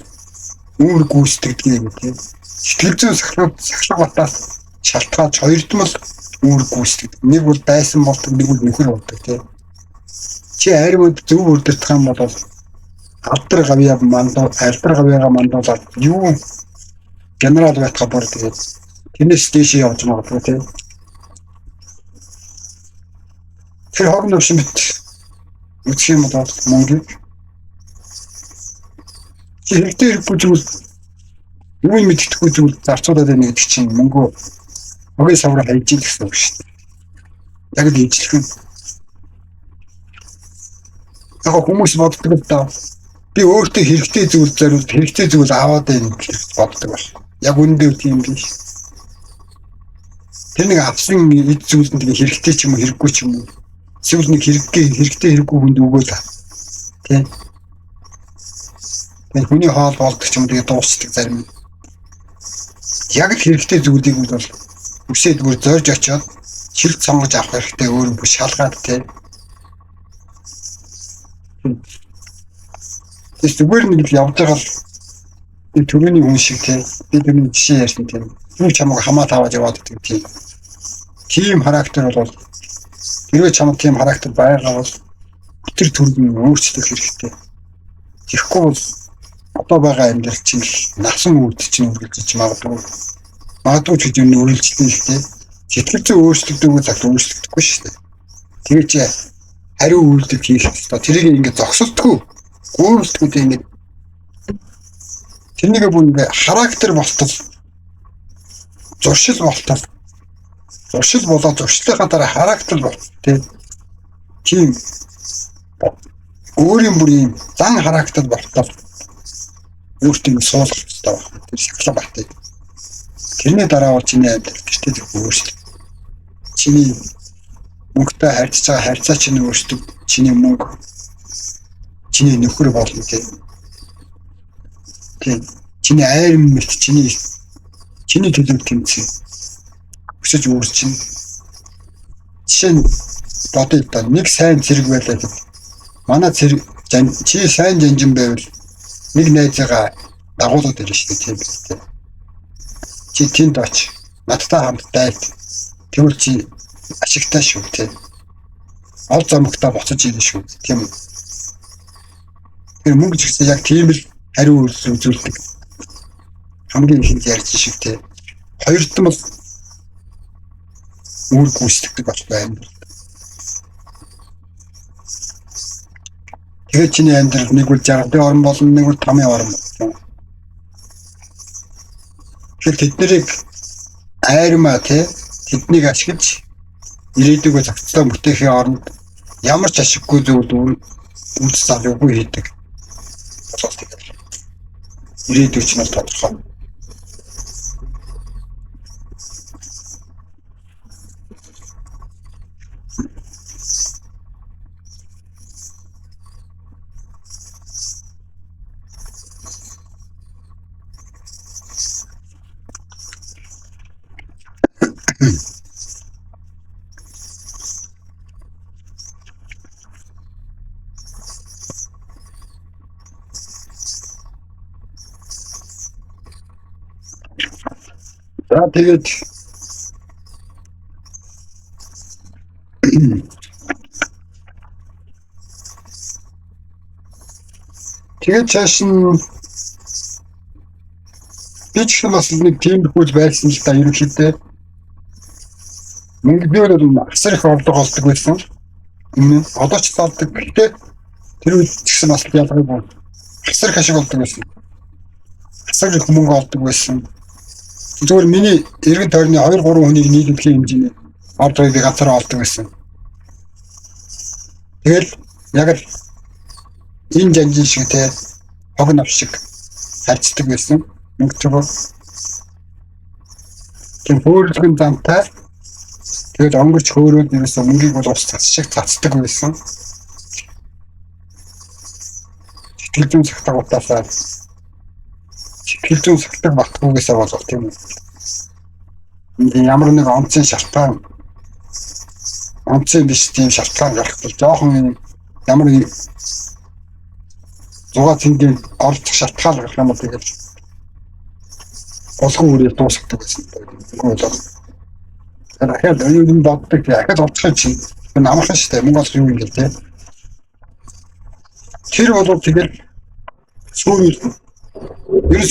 үүр гүйцэтгэдэг юм тийм. Сэтгэл зүйн сахилга батаас шалтгаалж хоёрдон бол үүр гүйцэтгэдэг. Нэг бол дайсан болдог, нэг бол нөхөр болдог тийм. Чи айрмууд зөв үрдэрдэх юм бол алдар гавьяа мандуулаад юу генерал байтгаа бор тэгээд тэрнээс дэшээ явж магадгүй тийм. Тэр хог новш мэт үсэх юм бол мөнгө хэрэгтэй хэрэггүй зүйл юу мэддэхгүй зүйл зарцуулаад байна гэдэг чинь мөнгө хогийн савраа хайж ийн гэсэн үг шүү дээ. Яг л ижлэх юм. Яг хүмүүс боддог л даа. Би өөртөө хэрэгтэй зүйл зориулж хэрэгтэй зүйл аваад байна гэж боддог байна. Яг үндэ тийм биш. Тэр нэг авсан эд зүйл нь тэгээ хэрэгтэй ч юм уу хэрэггүй ч юм уу. Эсвэл нэг хэрэгтэй хэрэггүй хүнд өгөө та. Тийм. Тэгээд хүний хоол болдог ч юм тэгээ дуусдаг зарим. Яг л хэрэгтэй зүйлийг бол үсээд бүр зорж очиод шилд сонгож авах хэрэгтэй өөр бүр шалгаад тийм. Зүгээр нэг л явж байгаа л түрүүний хүн шиг тийм. Би түрүүний жишээ ярьсан тийм. Юу чамайг хамаа таваад яваад гэдэг тийм. Тийм характер бол хэрвээ чамд тийм характер байгаа бол тэр төрөнд нь өөрчлөх хэрэгтэй. Тэгэхгүй бол одоо байгаа амьдрал чинь насан үүд чинь үргэлжлэж магадгүй. Магадгүй ч юм үргэлжлэн ихтэй. Сэтгэл зүй өөрчлөгдөв цагт өөрчлөгдөхгүй шүү дээ. Тэгээд чи хариу үйлдэл хийх хэрэгтэй. Тэрийг ингээд зогсолтгүй. Өөрчлөлтгүй ингээд тэрнийг бүр ингээд характер болтол зуршил болтол зуршил болоод зуршлынхаа дараа характер болтол тийм өөрийн бүрийн зан характер болтол өөртөө суулгах хэрэгтэй байна. Тэр шатлаг баттай. Тэрний дараа бол чиний амьдрал гэртээ тэр өөрчлөлт. Чиний мөнгөтэй харьцаж байгаа харьцаа чинь өөрчлөлт. Чиний мөнгө чиний нөхөр болно тийм. Чиний айрам мэт чиний төлөв тэмцээ. Өсөж өөрчнө. Жишээ нь бодъё да нэг сайн зэрэг байлаа гэдэг. Манай зэрэг чи сайн жанжин байвал нэг найзгаа дагуулад ирнэ шүү дээ тийм биз. Чи тэнд оч. Надтай хамт байл. Тэгвэл чи ашигтай шүү тийм. Ол замгтаа боцож ирнэ шүү тийм. Тэр мөнгө ч гэсэн яг тийм л хариу үзүүлдэг. Хамгийн ихэнд ярьж шиг тийм. Хоёрт нь бол үр гүйцэтгэдэг болох байна. Тэгээд чиний амьдрал нэг үл 60-ын орн болно, нэг үл 5-ын орн болно. Тэгэхээр тэднийг айрмаа тэднийг ашиглаж ирээдүгөө зохицлоо бүтээхийн оронд ямар ч ашиггүй зүйл үүс залуугүй хийдэг. Ирээдүйд ч нь тодорхой. Тэгээд цааш нь би ч бас нэг тийм хөл байсан л да ерөнхийдөө. Мөнгө би бол асар их олдог байсан. Одоо ч олдог. Гэхдээ тэр үед ч гэсэн бас ялгаагүй. Асар их ашиг олдог байсан. Асар их мөнгө олдог байсан. Зөвхөн миний эргэн тойрны 2-3 хүнийг нийлүүлэх хэмжээний ордыг би ганцаараа олдог байсан. Тэгэл яг л энэ жанжин шиг те хог нав шиг харьцдаг байсан. Мөнгөчгөө тийм хөөрөлгөн замтай тэгээд өнгөрч хөөрөөд ерөөсөө мөнгийг бол ус цац шиг цацдаг байсан. Сэтгэл зүйн сахтагуудаасаа сэтгэл зүйн сахтаг батгүйгээсээ болов тийм үү. Ямар нэг онцгийн шалтгаан биш тийм шалтгаан гарахгүй жоохон ямар нэг 6 цэнгийн оролцох шалтгаан гарах юм бол тэгээд олгон үрээ дуусгадаг гэсэн. Тэгэхээр энэ боддог яхад олцох чинь намархан шүү дээ. Мөнгө олох юм юм гэлтэй. Тэр бол тэгэл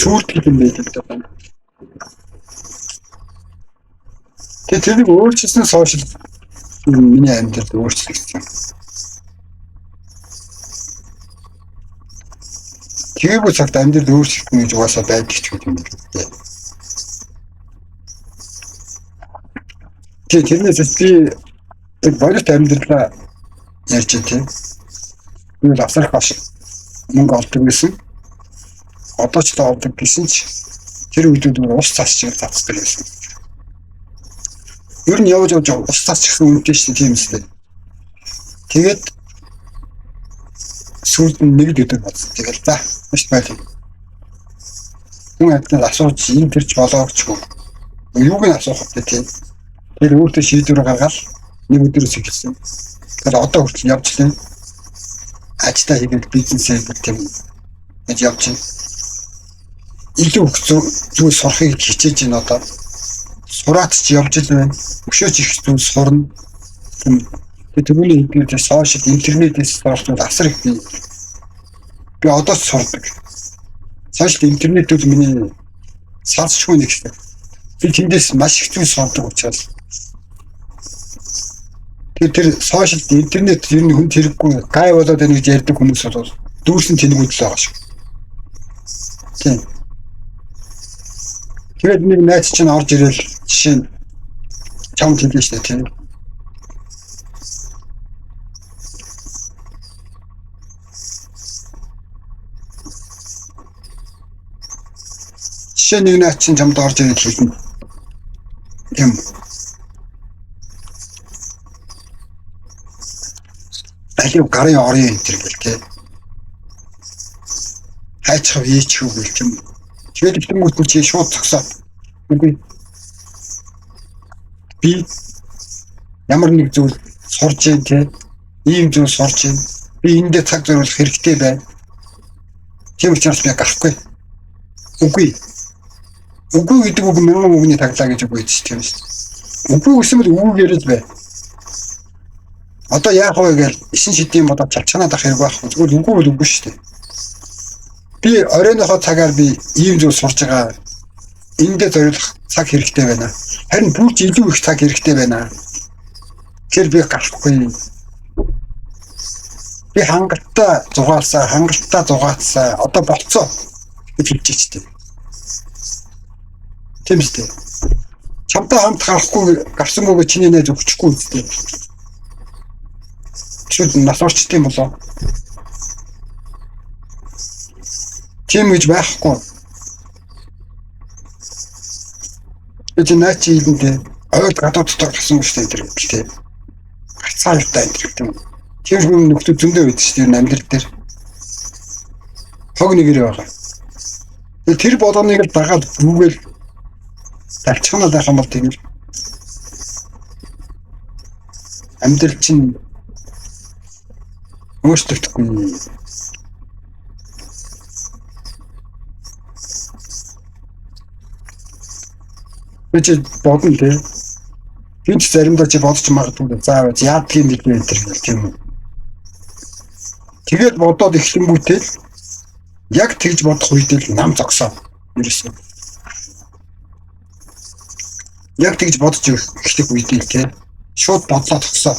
сүүл гэх юм байдаг даа. Тэгээд тэрийг өөрчилсөн сошиал миний амьдралд өөрчлөгдсөн. Тэгээд цагт амьдрал өөрчлөгдөн гэж угаасаа байдаг ч гэдэг юм байна. Тэрнээс би бодит амьдралаа ярьж тийм. Би асар хаш мөнгө олдог байсан. Одоо ч олдог гэсэн ч тэр үедүүд ус цаас шиг цацдаг байсан. Ер нь явж ус цаас ч гэсэн үнэтэй шүү тийм үстэй. Тэгээд сүүлд нэг өдөр бодсон. Тэгэл за маш байлаа. Хүн адил асууж юм тэрч болоогчгүй. Юуг нь асуух вэ тийм. Тэр өөртөө шийдвэр гаргаад нэг өдрөөс эхэлсэн. Тэгэхээр одоо хүртэл явж байна. Ажлаа хийгээд бизнесээ тийм гэж явж байна. Илүү зүйл сурахыг хичээж байна одоо. Сураад ч явж л байна. Өшөөч их зүйл сурна. Тэрүүний хэлбэрээр сошиал интернетээс суралцвал асар их би одоо сурдаг. Сошиал интернетүүд миний сонсчгүй нэг шүү. Би тэндээс маш их зүйл сурдаг учраас тэр сошиал интернет ер нь хүн хэрэггүй гай болоод байна гэж ярьдаг хүмүүс бол дүүрсэн тэнэгүүд л байгаа шүү. Тийм. Тэгээд нэг найз чинь орж ирэл жишээ нь чам хэлж штэ тийм. Жишээ нэг найз чинь чамд орж ирэл хэлнэ. Тийм. Алив гарын орын энэ төр гэл тээ. Хайчхав хийчихв гэл юм. Тэгээд ихтэнгүүт нь чи шууд зогсоод. Үгүй. Би ямар нэг зүйл сурж जैन тээ. Ийм зүйл сурж जैन. Би эндээ цаг зориулах хэрэгтэй байна. Тийм учраас би гарахгүй. Үгүй. Үгүй гэдэг үг мянган үгний таглаа гэж үг үйдэж тийм шүү. Үгүй гэсэн бол үгээр л бай. Одоо яах вэ гээл ишин шидэм бодоод чалчганаад ах хэрэг байхгүй. Зүгээр үгүй бол үгүй шүү дээ. Би оройнохоо цагаар би ийм зүйл сурж байгаа. Эндээ зориулах цаг хэрэгтэй байна. Харин бүрч илүү их цаг хэрэгтэй байна. Тэр би гарахгүй. Би хангалттай зугаацсан. Одоо болцоо гэж хэлж чийтэй. Тийм шүү дээ. Чамтай хамт гарахгүй гарсангүй чиний найз өгчихгүй үстэй. Чи нас орчтой юм болоо. Тийм гэж байхгүй. Эцэг наач ийдэнтэй ойд гадаадтай гарсан шүү дээ гэдэг. Гарцаа юутай гэдэг юм. Тэр хүн нөхдөд зөндөө байдаг шүү дээ амьдрал дээр. Хог нэгэр байгаа. Тэр болгоныг л дагаад бүгээл тавьчихна байх юм бол тэгэл амьдрал чинь өөрчлөгдөхгүй. чи бодно тий. Гинт заримдаа чи бодож магадгүй заавал яадгийн нэг юм тэр тийм үү. Тэгээд бодоод эхлэнгүүтэл яг тэгж бодох үедээ нам зогсоо. Ерөөсөө. Яг тэгж бодож эхлэх үедээ тий. Шууд бодлоо тогсоо.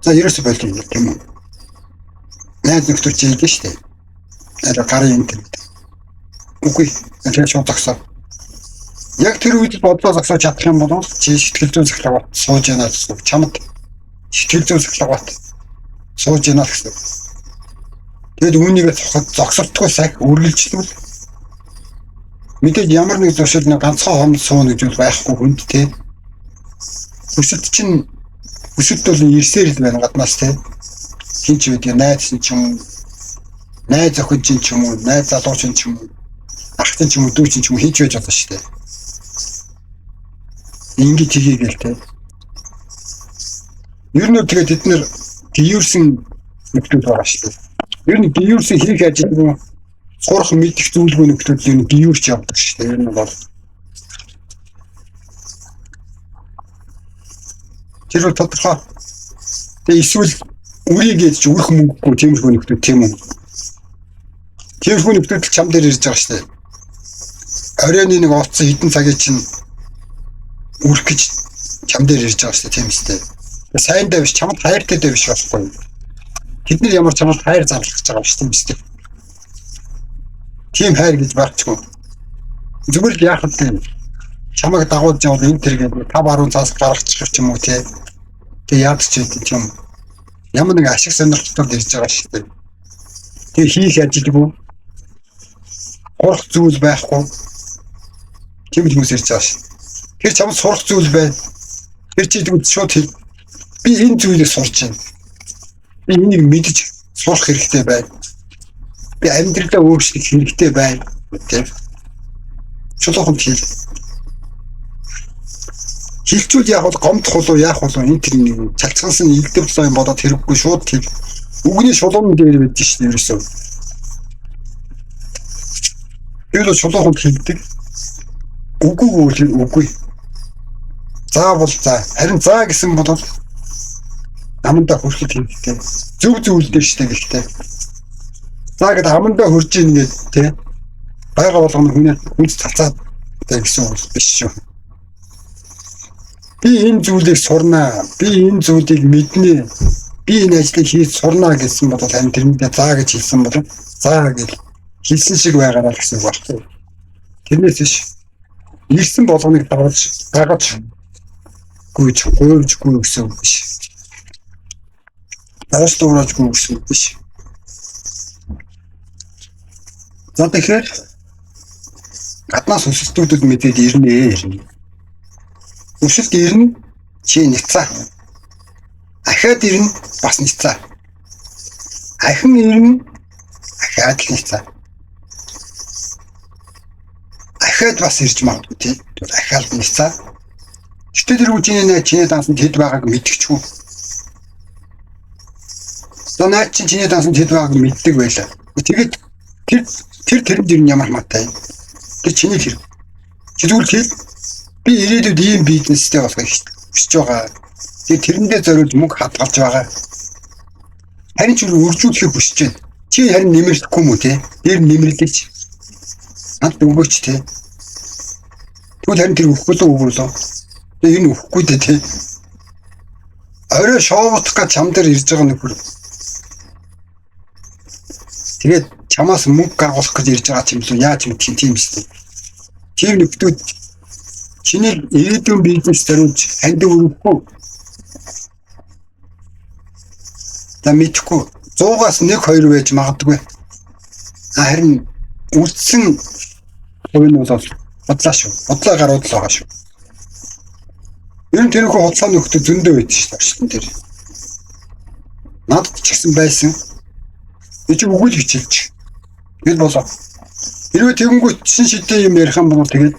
За ерөөсөө болчих юм тийм үү. Найд нөхдөр чи хэлдэг шүү дээ. Арай гарын юм тэр. Үгүй. Яг шууд тогсоо. Яг тэр үед бодлоо зогсоож чадах юм бол чи сэтгэл зүйн психолог сууж яана гэсэн. Чамд сэтгэл зүйн психолог сууж яана гэсэн. Тэгэд үүнийг зогсолтгүй сах үргэлжлүүл. Мэдээж ямар нэг зуршил нэг ганцхан хом сууна гэж байхгүй хүнд те. Өсөлт чинь өсөлт бол ирсээр л байна гаднаас те. Хинч үед найз ч юм уу, найз охин ч юм уу, найз залууч ч юм уу, ах ч юм уу, дүү ч юм уу хинч байж болно шүү дээ. Ингээд хийгээл те. Ер нь тэгээд бид нэр гиюрсэн нөхдөд байгаа шүү дээ. Ер нь гиюрсэн хийх ажил нь сурах мэдих зүйлгүй нөхдөд ер нь гиюрч явдаг шүү дээ. Ер нь бол тэр тодорхой. Тэгээ эсвэл үрийгээд ч үрэх мөнгөгүй тиймэрхүү нөхдөд тийм үү. Тиймэрхүү нөхдөд чам дээр ирж байгаа шүү дээ. Оройны нэг оцсон хідэн цагийн чинь үрэх гэж чам дээр ирж байгаа шүү дээ тийм үстэй. Сайндаа биш чамд хайртай дэ биш болохгүй. Тэд нар ямар чамд хайр зарлах гэж байгаа шүү дээ. Тийм хайр гэж байхгүй. Зүгээр л яах вэ? Чамайг дагуулж явал энэ тэргээд 5-10 цаас гаргачих юм уу те. Тэг яад ч юм. Ямар нэг ашиг сонирхолтой ирж байгаа шүү дээ. Тэг хийх ажилгүй. Горох зүйл байхгүй. Тийм хүмүүс ирж байгаа шүү. Тэр чамд сурах зүйл байна. Тэр чи тэгвэл шууд хэл. Би энэ зүйлийг сурч байна. Би энийг мэдж сурах хэрэгтэй байна. Би амьдралаа өөрчлөх хэрэгтэй байна. Тэг. Чулуухан хэл. Хилчүүд яг бол гомдох болов яах болов энэ тэр нэг цалцгансан илдэв болоо юм бодоод хэрэггүй шууд хэл. Үгний шулуун дээр байдаг шүү дээ ерөөсөө. Тэр шулуухан хэлдэг. Үгүй. За бол за. Харин за гэсэн бол амандаа хүрхэл хэрэгтэй. Зөв зүйлдээ шүү дээ гэхдээ. За гэдэг амандаа хурж ийн гэдэг тий. Байга болгоно хүнс цацаад гэсэн үг биш шүү. Би энэ зүйлийг сурнаа. Би энэ зүйлийг мэднэ. Би энэ ажлыг хийж сурнаа гэсэн бол харин тэрнээ заа гэж хэлсэн бол заа гэж хэлсэн шиг байгаараа л гэсэн үг байна. Тэрнээс биш. Ирсэн болгоныг дагаж гүйж гуйжгүй гэсэн үг биш. Дагаж дуурайжгүй гэсэн үг биш. За тэгэхээр гаднаас өсөлтүүдүүд мэдээд ирнэ. Өсөлт ирнэ чи няцаа. Ахаад ирнэ бас няцаа. Ахин ирнэ ахаад няцаа. Ахаад бас ирж магадгүй тий. Ахаад няцаа. Гэтэл тэр чиний дансан хэд байгааг мэдчихгүй. За наад чиний дансан хэд байгааг мэддэг байлаа. Тэгээд тэрэнд ирнэ ямар хамаатай. Тэр чиний хэрэг. Чи зүгээр хэл би ирээдүйд ийм бизнестэй болохыг хүсэж байгаа. Тэгээд тэрэндээ зориулж мөнгө хадгалж байгаа. Харин ч үржүүлэхийг хүсэж байна. Чи харин нэмэрлэхгүй юм уу те? Тэр нэмэрлэж. Над өгөөч те. Тэгвэл харин тэр өгөхгүй л өгөөлөө. Тэгээд энэ өгөхгүй дээ те. Орой шоувдах гэж чам дээр ирж байгаа нөхөр. Тэгээд чамаас мөнгө гаргуулах гэж ирж байгаа юм л яаж мэдэх юм тийм шүү дээ. Тийм нөхдүүд чиний ирээдүйн бизнес зориулж хандив өрөхгүй. За мэдхгүй 100-аас 1-2 байж магадгүй. Харин үлдсэн хувь нь бол бодлоо шүү. Бодлоо гарууд л байгаа шүү. Ер нь тэрхүү хоцоо нөхдөд зөндөө байд шүү дээ. Надад ч гэсэн байсан. Би ч үгүй л хичээлж. Тэгэл болоо. Хэрвээ тэгэнгүүт шин шидэ юм ярих юм бол тэгээд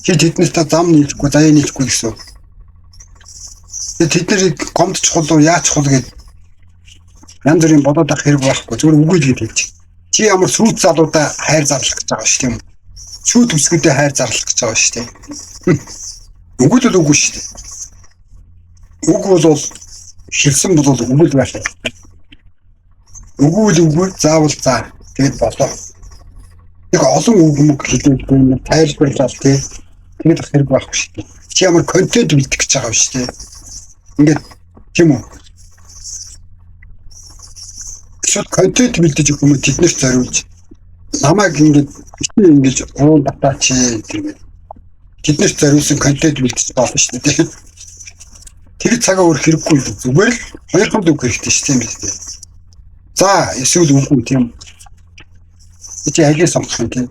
чи тэднэрт зам нийлэхгүй, заяа нийлэхгүй гэсэн. Тэгээд тэд нарыг гомдчих болов яач хол гэд янз бүрийн бодоод авах хэрэг байхгүй. Зүгээр үгүй л гэж хэлж. Чи ямар сүйт залуудаа хайр зарлах гэж байгаа шүү тийм үү? Шүүд төсгөдөө хайр зарлах гэж байгаа шүү дээ. Үгүй л үгүй шүү дээ. Үг бол хэлсэн бол үгүй байх. Үгүй заавал заа. Тэгэд болоо. Яг олон үг хэлээд байна. Тайлбарлал тий. Тэгэд хэрэг байхгүй шүү дээ. Чи ямар контент бэлдэх гэж байгаа юм шүү дээ. Ингээд тийм үү? Шууд контент бэлдэж өгөх юм тэднэрт зориулж намайг ингэж уул батаач гэдэг. Тэднэрт зориулсан контент бэлдэж болно шүү дээ. Тэр цагаа өөр хэрэггүй зүгээр л хоёрхан үг хэрэгтэй шүү дээ. За эсвэл үгүй тийм. Чи алийг сонгох юм тийм.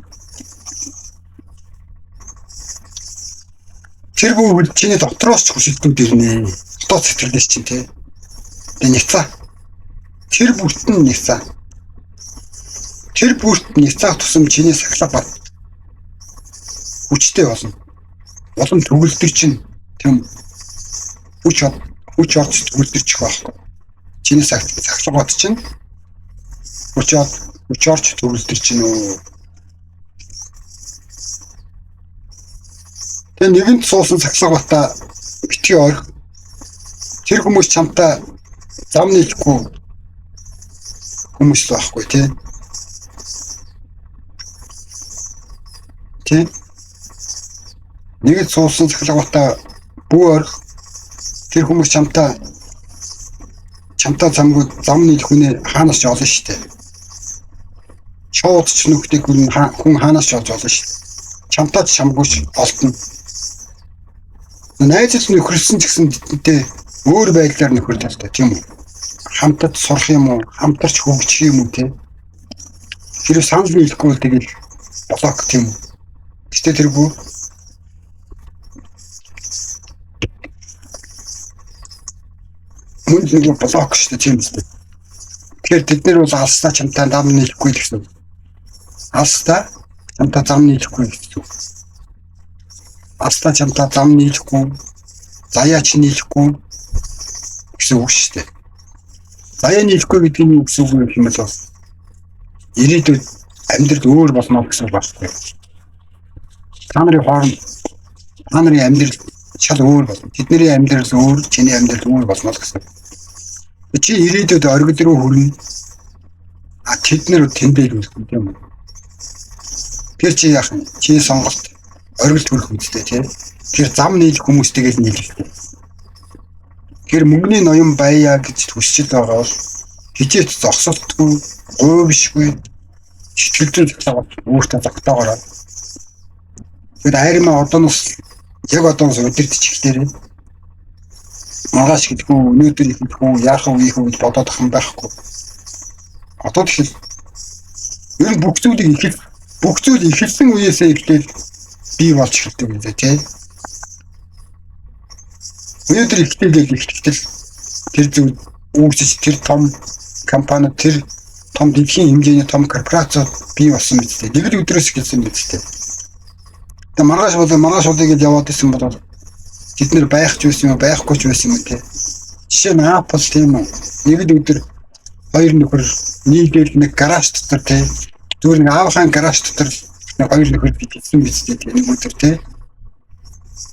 Тэр бүгд чиний дотроос ч хүсэлтүүд ирнэ. Дотоод сэтгэлдээс чинь тийм. Тэгээ няцаа. Тэр бүрт нь няцаа. Тэр бүрт няцаах тусам чиний сахлах бат. Хүчтэй болно. Улам төгөлдөг чинь тийм хүч орж төгөлдөж байхгүй. Чиний сахлах бат чинь хүч орж төгөлдөж чинь үү. Тэгээ нэгэнт суусан сахлах батаа битгий орх. Тэр хүмүүс чамтай зам нийлэхгүй хүмүүс байхгүй тийм. Тийм. Нэгэнт суусан сахлах батаа бүү орх. Тэр хүмүүс чамтай замгүй зам нийлэх хүнээ хаанаас ч олно шүү дээ. Шууд ч нүхтэй хүн хаанаас ч олж олно шүү дээ. Чамтай ч чамгүйч олдно. Найзад нөхөрсөн ч гэсэн тэдэнтэй өөр байдлаар нөхөр талтай тийм үү? Хамтад сурах юм уу? Хамтарч хөгжих юм уу тийм? Тэр санал нийлэхгүй тэгэл блок тийм үү? Гэтэ тэргүй мөн нэг блок шүү дээ тийм үү? Тэгэхээр тэд нар бол алстаа чамтай зам нийлэхгүй гэсэн. Алстаа чамтай зам нийлэхгүй гэсэн. Алстаа чамтай зам нийлэхгүй, заяач нийлэхгүй гэсэн үг шүү дээ. Заяа нийлэхгүй гэдэг нь гэсэн үг юм бол ирээдүйд амьдрал өөр болно гэсэн үг байна. Та нарын амьдрал шал өөр болно. Тэдний амьдрал өөр, чиний амьдрал өөр болно гэсэн. Чи ирээдүйд оргид руу хүрнэ. Тэд нар тэмдэглэх юм уу? Тэр чи яах вэ? Чи сонголт оргилд хүрэх үстэй тийм. Тэр зам нийлэх хүмүүстэйгээ нийлэлтэй. Тэр мөнгөний ноён байя гэж хүсчил байгаа бол хижээч зогсолтгүй, гуйвшгүй, чичгэлдэн цагтаа өөртөө тогтоогоорой. Тэр айрмаа одооноос яг одоос өдөртч ихлээрээ магаш гэдэггүй өнөөдөр ихэхгүй яах вэ гэж бодоод ах юм байхгүй. Одоо тэгэхээр ер нь бүх зүйл ихэлсэн үеэсээ эхлээл бий болж эхэлдэг юм даа тийм. Өнөөдөр ихтэй тэр зүйл үүсэж тэр том компани тэр том дэлхийн хэмжээний том корпорацууд бий болсон мэт тийм. Нэг л өдрөөс эхэлсэн мэт тийм. Тэгээ маргааш удыг яваад исэн бол тэд нэр байх ч байсан юм байхгүй ч байсан юм тийм. Жишээ нь Apple тийм үү. Нэг л өдөр хоёр нөхөр нийлээд нэг гараж дотор тийм. Зүгээр нэг аавхайн гараж дотор нэг хоёр нөхөр бичсэн биз дээ нэг өдөр тийм.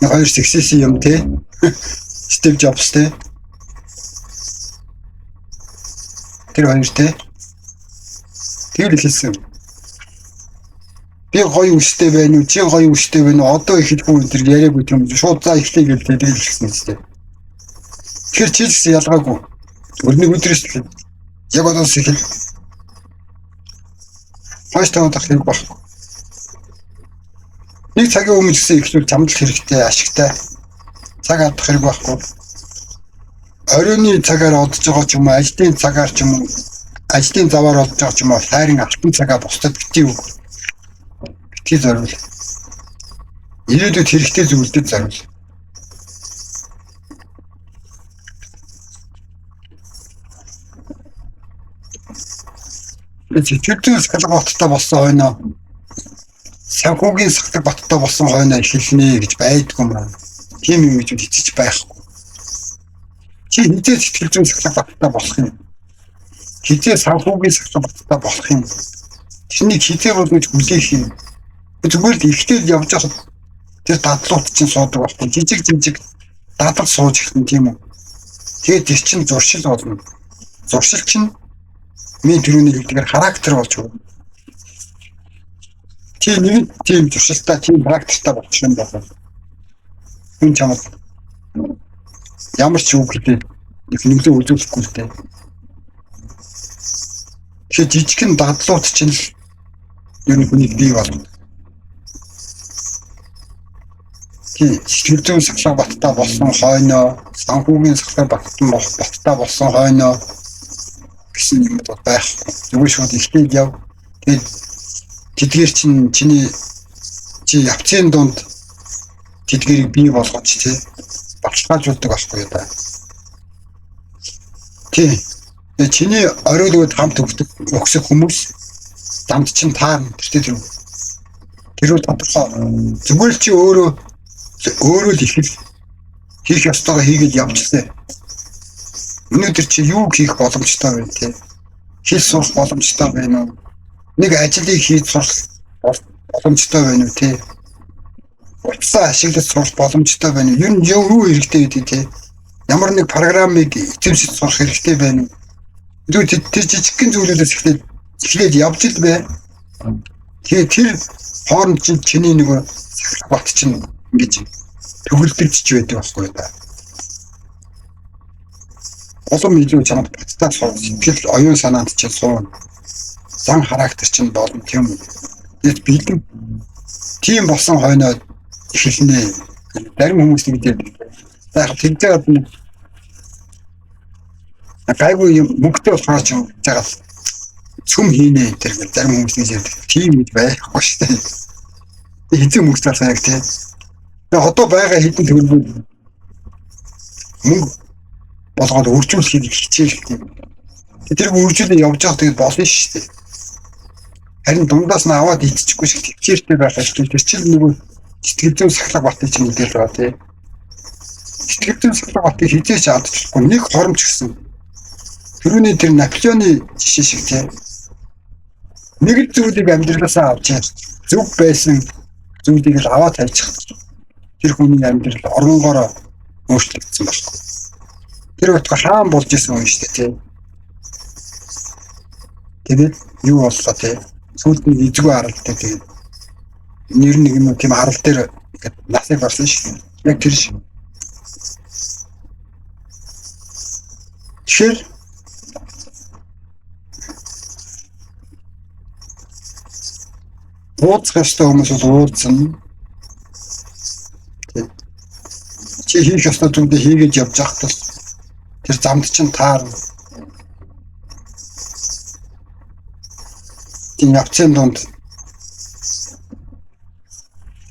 Нэг хоёр сексэси юм тийм. Steve Jobs тийм. Тэр хоёр тийм. Тэр хэлсэн. Би гоё үстэй байна уу? Чи гоё үстэй байна уу? Одоо ихэдгүй тэр яриаггүй юм. Шууд за ихлэ гэж тэгэл хэлсэн үстэй. Тэр чи ч ялгаагүй. Өрний өдрөөс яг одоос ихэл. Хойш тавах хэрэг байхгүй. Нэг цагийн өмнө гэсэн ихлүүл чамд хэрэгтэй, ашигтай. Цаг авах хэрэг байхгүй. Оройны цагаар одож байгаа ч юм уу, ажлын цагаар ч юм уу, ажлын заваар одож байгаа ч юм уу, хайрын алтан цагаа бусдад битгий үг. Битгий зориул. Ирээдүйд хэрэгтэй зүйлдэд зориул. Чөлтөөс галгалттай болсон хойноо санхүүгийн сахдаг баттай болсон хойноо эхэлнэ гэж байдгүй юм байна. Тийм юм гэж хэлж байхгүй. Чи хизээ сэтгэл зүйн сахдаг баттай болох юм. Хизээ санхүүгийн сахдаг баттай болох юм. Тэрний хизээ болгож хүлээх юм. Зүгээр л ихтэй явж байхад тэр дадлууд чинь суудаг байхгүй. Жижиг дадлал сууж ихтэн тийм үү. Тэгээд тэр чинь зуршил болно. Зуршил чинь миний түрүүний хэлдгээр характер болж байна. Тийм зуршилтай, тийм характертай болчих юм байна. Хүн чамд ямар ч үг хэлээ их нөлөө үзүүлэхгүй л дээ. Тэгэхээр жижигхэн дадлууд чинь ер нь хүнийг бий болгоно. Сэтгэл зүйн сахлах баттай болсон хойноо, санхүүгийн сахлах баттай болсон хойноо гэсэн юм байхгүй. Зүгээр шууд ихтэй яв. Тэгээд тэдгээр чинь чи явцын дунд тэдгэрийг бий болгож тий баталгаажуулдаг байхгүй юу да. Тий. Чиний оройд хамт өгсөх хүмүүс дамд чинь таарна тэр тодорхой. Зүгээр л чи өөрөө л хийх ёстойгоо хийгээд явчихсан. Өнөөдөр чи юу хийх боломжтой вэ те? Хэл сурах боломжтой байна уу? Нэг ажлыг хийж сурах боломжтой байна уу те? Утсаа ашиглаж сурах боломжтой байна уу? Ер нь юу хэрэгтэй гэдэг те? Ямар нэг программыг эзэмшиж сурах хэрэгтэй байна уу? Тэр жижигхэн зүйлүүдээс эхлээд явж л бай. Тэгээд тэр хооронд чиний нэг сахлах бат чинь ингэж төгөлдөж байдаг байхгүй да. Олон илүү чамд баттай сууж, сэтгэл оюун санаанд чинь суун. Зан характер чинь болно тийм үү. Тэгэд бэлэн тийм болсон хойноо эхэлнэ. Зарим хүмүүс нэгдээд. За яг тэгдэг гайгүй юм мөнгөтэй болохоор ч юм жагаад цөм хийнэ энэ төр зарим хүмүүс нэг ярьдаг. Тийм үед байхгүй шүү дээ. Хэзээ мөнгө цаасан яг тийм. Тэгээ одоо байгаа хэдэн төгрөг мөнгө болгоод үржүүлэхийг хичээл тийм. Тэр үржүүлээ явж байгаа тэгээд болно шүү дээ. Харин дундаас нь аваад идчихгүй шиг төвчээртэй байх ажил тэр чинь нөгөө сэтгэл зүйн сахлах батыг чинь мэдээж байгаа тийм. Сэтгэл зүйн сахлах батыг хизээч алдчихгүй нэг хоромч гэсэн. Түрүүний тэр Наполеоны жишээ шиг тийм. Нэг л зүйлийг амьдралаасаа авч зөв байсан зүйлийг л аваад тавьчих. Тэр хүний амьдрал оронгороо өөрчлөгдсөн байна. Тэр утга хаан болж исэн юм шүү дээ тийм. Тэгээд юу боллоо тийм. Сүүлд нэг эзгүй аралтай тэгээд нэр нэг юм тийм арал дээр насыг барсан шүү. Яг тэр шиг. Тэгэхээр ууцгах ёстой хүмүүс бол уулзсан. Чи хийх ёстой зүйлээ хийгээд явж байхдаа тэр замд чинь таарна. Тийм явцын дунд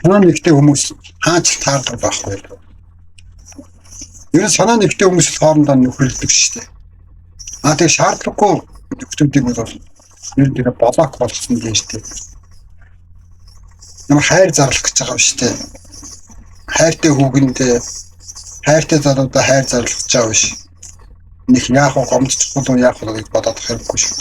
санаа нэгтэй хүмүүс хаач таардаг байхгүй. Ер нь санаа нэгтэй хүмүүс хоорондоо нөхөрлөдөг шүү дээ. Тэгээ шаардлагагүй нөхцөлийг бол ер нь болоок болгосон дээ шүү дээ. Ямар хайр зарлах гэж байгаа юм шүү дээ. Хайртай хүүгэндээ хайртай залуудаа хайр зарлах гэж байгаа биш. Нэг яах вэ гомдчихгүй яах вэ гэж бодоод хэрэггүй шүү.